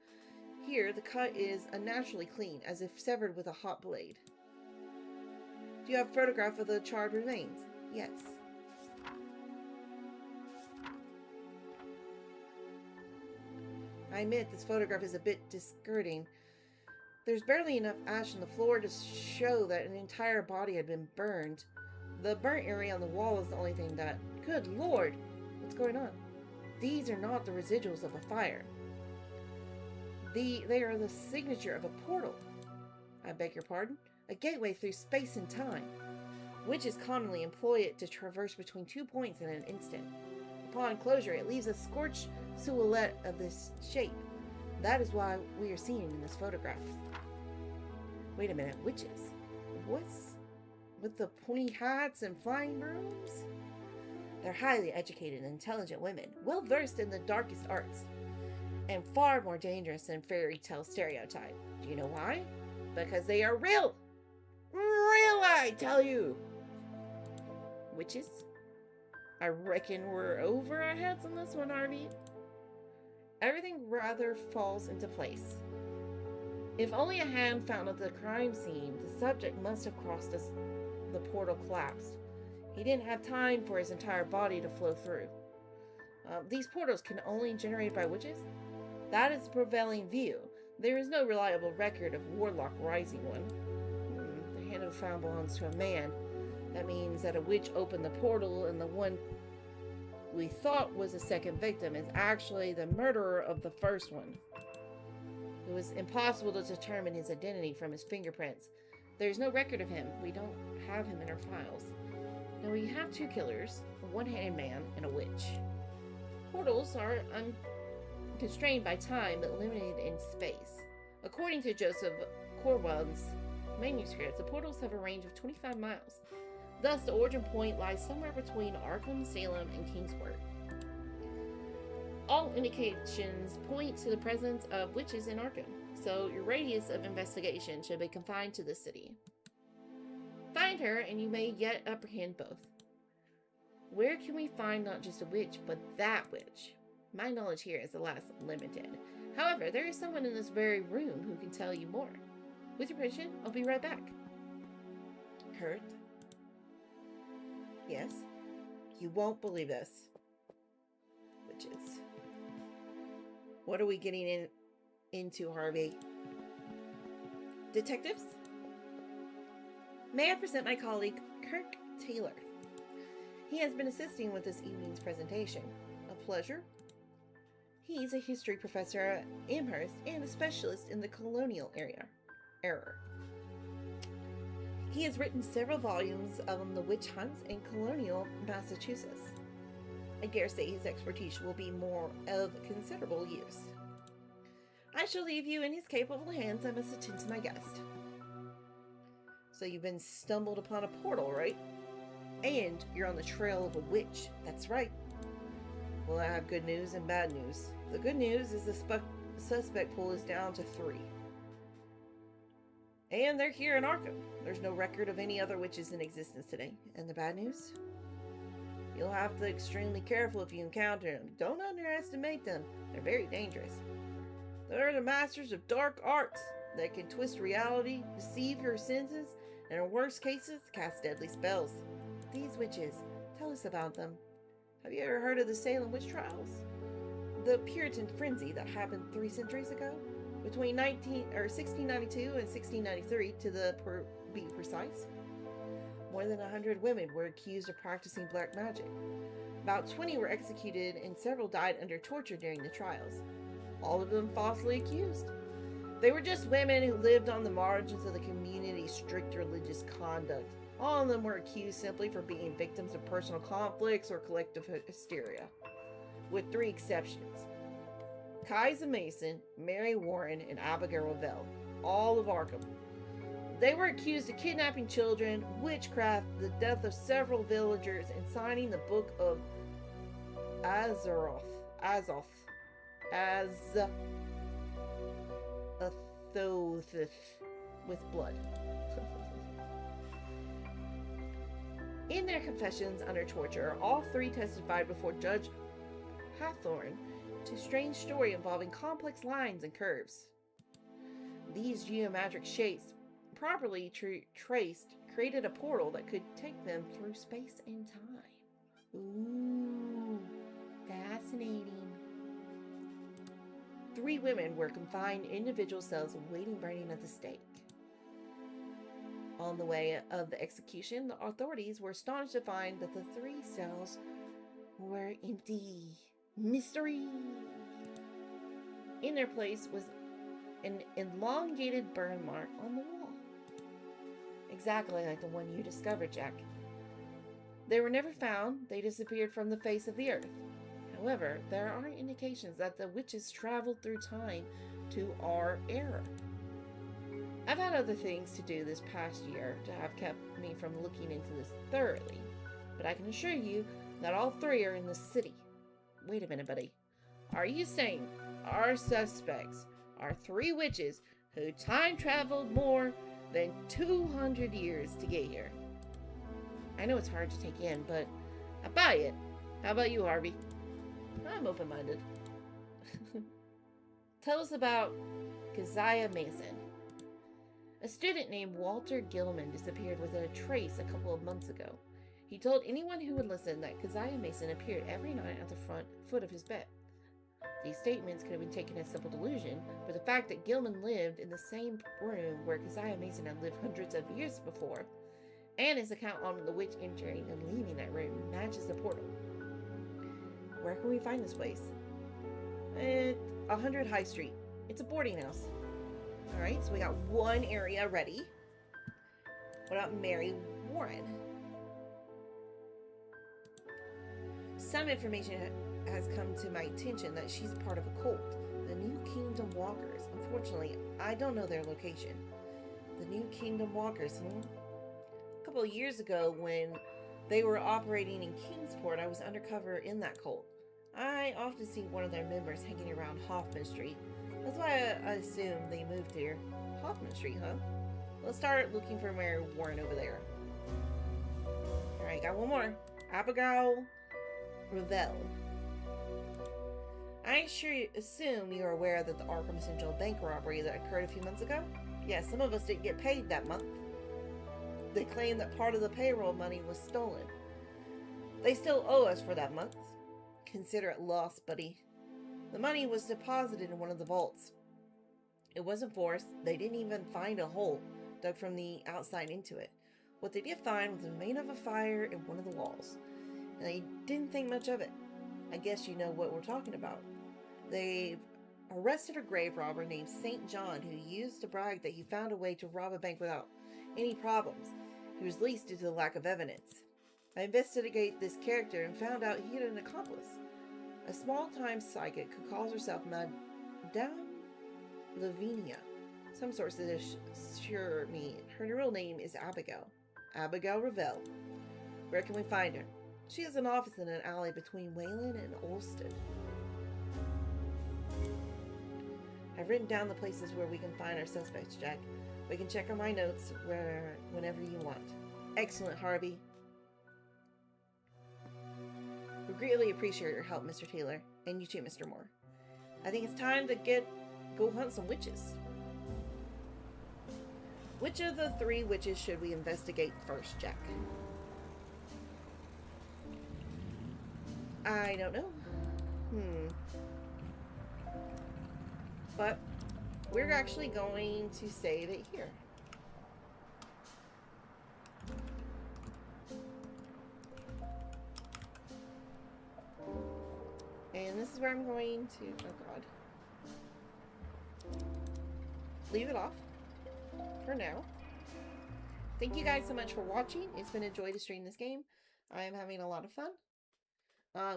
Speaker 1: Here, the cut is unnaturally clean, as if severed with a hot blade. Do you have a photograph of the charred remains? Yes. I admit this photograph is a bit disconcerting. There's barely enough ash on the floor to show that an entire body had been burned. The burnt area on the wall is the only thing that... Good Lord! What's going on? These are not the residuals of a fire. They are the signature of a portal. I beg your pardon? A gateway through space and time. Witches commonly employ it to traverse between 2 points in an instant. upon closure, it leaves a scorched silhouette of this shape. That is why we are seeing in this photograph. Wait a minute, witches? What's with the pointy hats and flying brooms? They're highly educated and intelligent women, well versed in the darkest arts, and far more dangerous than fairy tale stereotype. Do you know why? Because they are real! Real, I tell you! Witches? I reckon we're over our heads on this one, Harvey. Everything rather falls into place. If only a hand found at the crime scene, the subject must have crossed as the portal collapsed. He didn't have time for his entire body to flow through. These portals can only be generated by witches? That is the prevailing view. There is no reliable record of warlock rising one. The hand of the found belongs to a man. That means that a witch opened the portal, and the one we thought was a second victim is actually the murderer of the first one. It was impossible to determine his identity from his fingerprints. There's no record of him. We don't have him in our files. Now we have two killers, a one-handed man, and a witch. Portals are unconstrained by time but limited in space. According to Joseph Corwell's manuscript, the portals have a range of 25 miles. Thus, the origin point lies somewhere between Arkham, Salem, and Kingsport. All indications point to the presence of witches in Arkham, so your radius of investigation should be confined to the city. Find her, and you may yet apprehend both. Where can we find not just a witch, but that witch? My knowledge here is, alas, limited. However, there is someone in this very room who can tell you more. With your permission, I'll be right back. Kurt? Yes? You won't believe this. Witches. What are we getting into, Harvey? Detectives? May I present my colleague, Kirk Taylor. He has been assisting with this evening's presentation. A pleasure. He's a history professor at Amherst and a specialist in the colonial era. He has written several volumes on the witch hunts in colonial Massachusetts. I dare say his expertise will be more of considerable use. I shall leave you in his capable hands. I must attend to my guest. So you've been stumbled upon a portal, right? And you're on the trail of a witch. That's right. Well, I have good news and bad news. The good news is the suspect pool is down to 3. And they're here in Arkham. There's no record of any other witches in existence today. And the bad news? You'll have to be extremely careful if you encounter them. Don't underestimate them. They're very dangerous. They're the masters of dark arts that can twist reality, deceive your senses, and in worst cases, cast deadly spells. These witches, tell us about them. Have you ever heard of the Salem witch trials? The Puritan frenzy that happened 3 centuries ago? Between 1692 and 1693, be precise. More than 100 women were accused of practicing black magic. About 20 were executed and several died under torture during the trials. All of them falsely accused. They were just women who lived on the margins of the community's strict religious conduct. All of them were accused simply for being victims of personal conflicts or collective hysteria, with 3 exceptions. Kaiser Mason, Mary Warren, and Abigail Revell, all of Arkham. They were accused of kidnapping children, witchcraft, the death of several villagers, and signing the Book of Azoth with blood. In their confessions under torture, all 3 testified before Judge Hathorne to a strange story involving complex lines and curves. These geometric shapes, properly traced, created a portal that could take them through space and time. Ooh, fascinating. 3 women were confined in individual cells awaiting burning at the stake. On the way of the execution, the authorities were astonished to find that the 3 cells were empty. Mystery! In their place was an elongated burn mark on the wall. Exactly like the one you discovered, Jack. They were never found. They disappeared from the face of the earth. However, there are indications that the witches traveled through time to our era. I've had other things to do this past year to have kept me from looking into this thoroughly, but I can assure you that all three are in the city. Wait a minute, buddy. Are you saying our suspects are three witches who time traveled more than 200 years to get here? I know it's hard to take in, but I buy it. How about you, Harvey? I'm open-minded. Tell us about Keziah Mason. A student named Walter Gilman disappeared without a trace a couple of months ago. He told anyone who would listen that Keziah Mason appeared every night at the foot of his bed. These statements could have been taken as simple delusion, but the fact that Gilman lived in the same room where Keziah Mason had lived hundreds of years before, and his account on the witch entering and leaving that room matches the portal. Where can we find this place? At 100 High Street. It's a boarding house. Alright, so we got one area ready. What about Mary Warren? Some information has come to my attention that she's part of a cult, the New Kingdom Walkers. Unfortunately, I don't know their location. The New Kingdom Walkers, A couple of years ago when they were operating in Kingsport, I was undercover in that cult. I often see one of their members hanging around Hoffman Street. That's why I assume they moved here. Hoffman Street, huh? Let's start looking for Mary Warren over there. Alright, got one more. Abigail Revell. I sure assume you're aware that the Arkham Central bank robbery that occurred a few months ago? Yeah, some of us didn't get paid that month. They claim that part of the payroll money was stolen. They still owe us for that month. Consider it lost, buddy. The money was deposited in one of the vaults. It wasn't forced. They didn't even find a hole dug from the outside into it. What they did find was the remain of a fire in one of the walls. And they didn't think much of it. I guess you know what we're talking about. They've arrested a grave robber named St. John who used to brag that he found a way to rob a bank without any problems. He was released due to the lack of evidence. I investigated this character and found out he had an accomplice. A small-time psychic who calls herself Madame Lavinia. Some sources assure me her real name is Abigail. Abigail Revell. Where can we find her? She has an office in an alley between Wayland and Olsted. I've written down the places where we can find our suspects, Jack. We can check on my notes whenever you want. Excellent, Harvey. We greatly appreciate your help, Mr. Taylor. And you too, Mr. Moore. I think it's time to go hunt some witches. Which of the three witches should we investigate first, Jack? I don't know. But we're actually going to save it here. And this is where I'm going to, oh god, leave it off for now. Thank you guys so much for watching. It's been a joy to stream this game. I am having a lot of fun.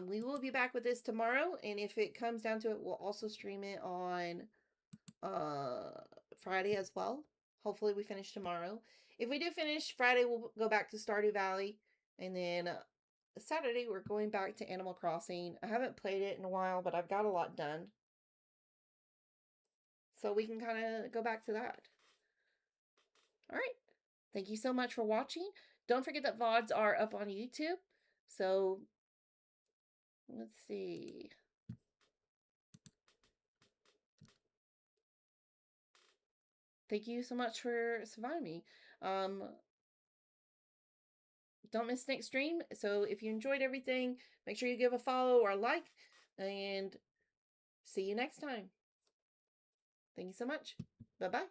Speaker 1: We will be back with this tomorrow, and if it comes down to it, we'll also stream it on Friday as well. Hopefully we finish tomorrow. If we do finish Friday, we'll go back to Stardew Valley, and then Saturday we're going back to Animal Crossing. I haven't played it in a while, but I've got a lot done. So we can kind of go back to that. Alright. Thank you so much for watching. Don't forget that VODs are up on YouTube. So, let's see. Thank you so much for surviving me. Don't miss next stream. So if you enjoyed everything, make sure you give a follow or a like. And see you next time. Thank you so much. Bye-bye.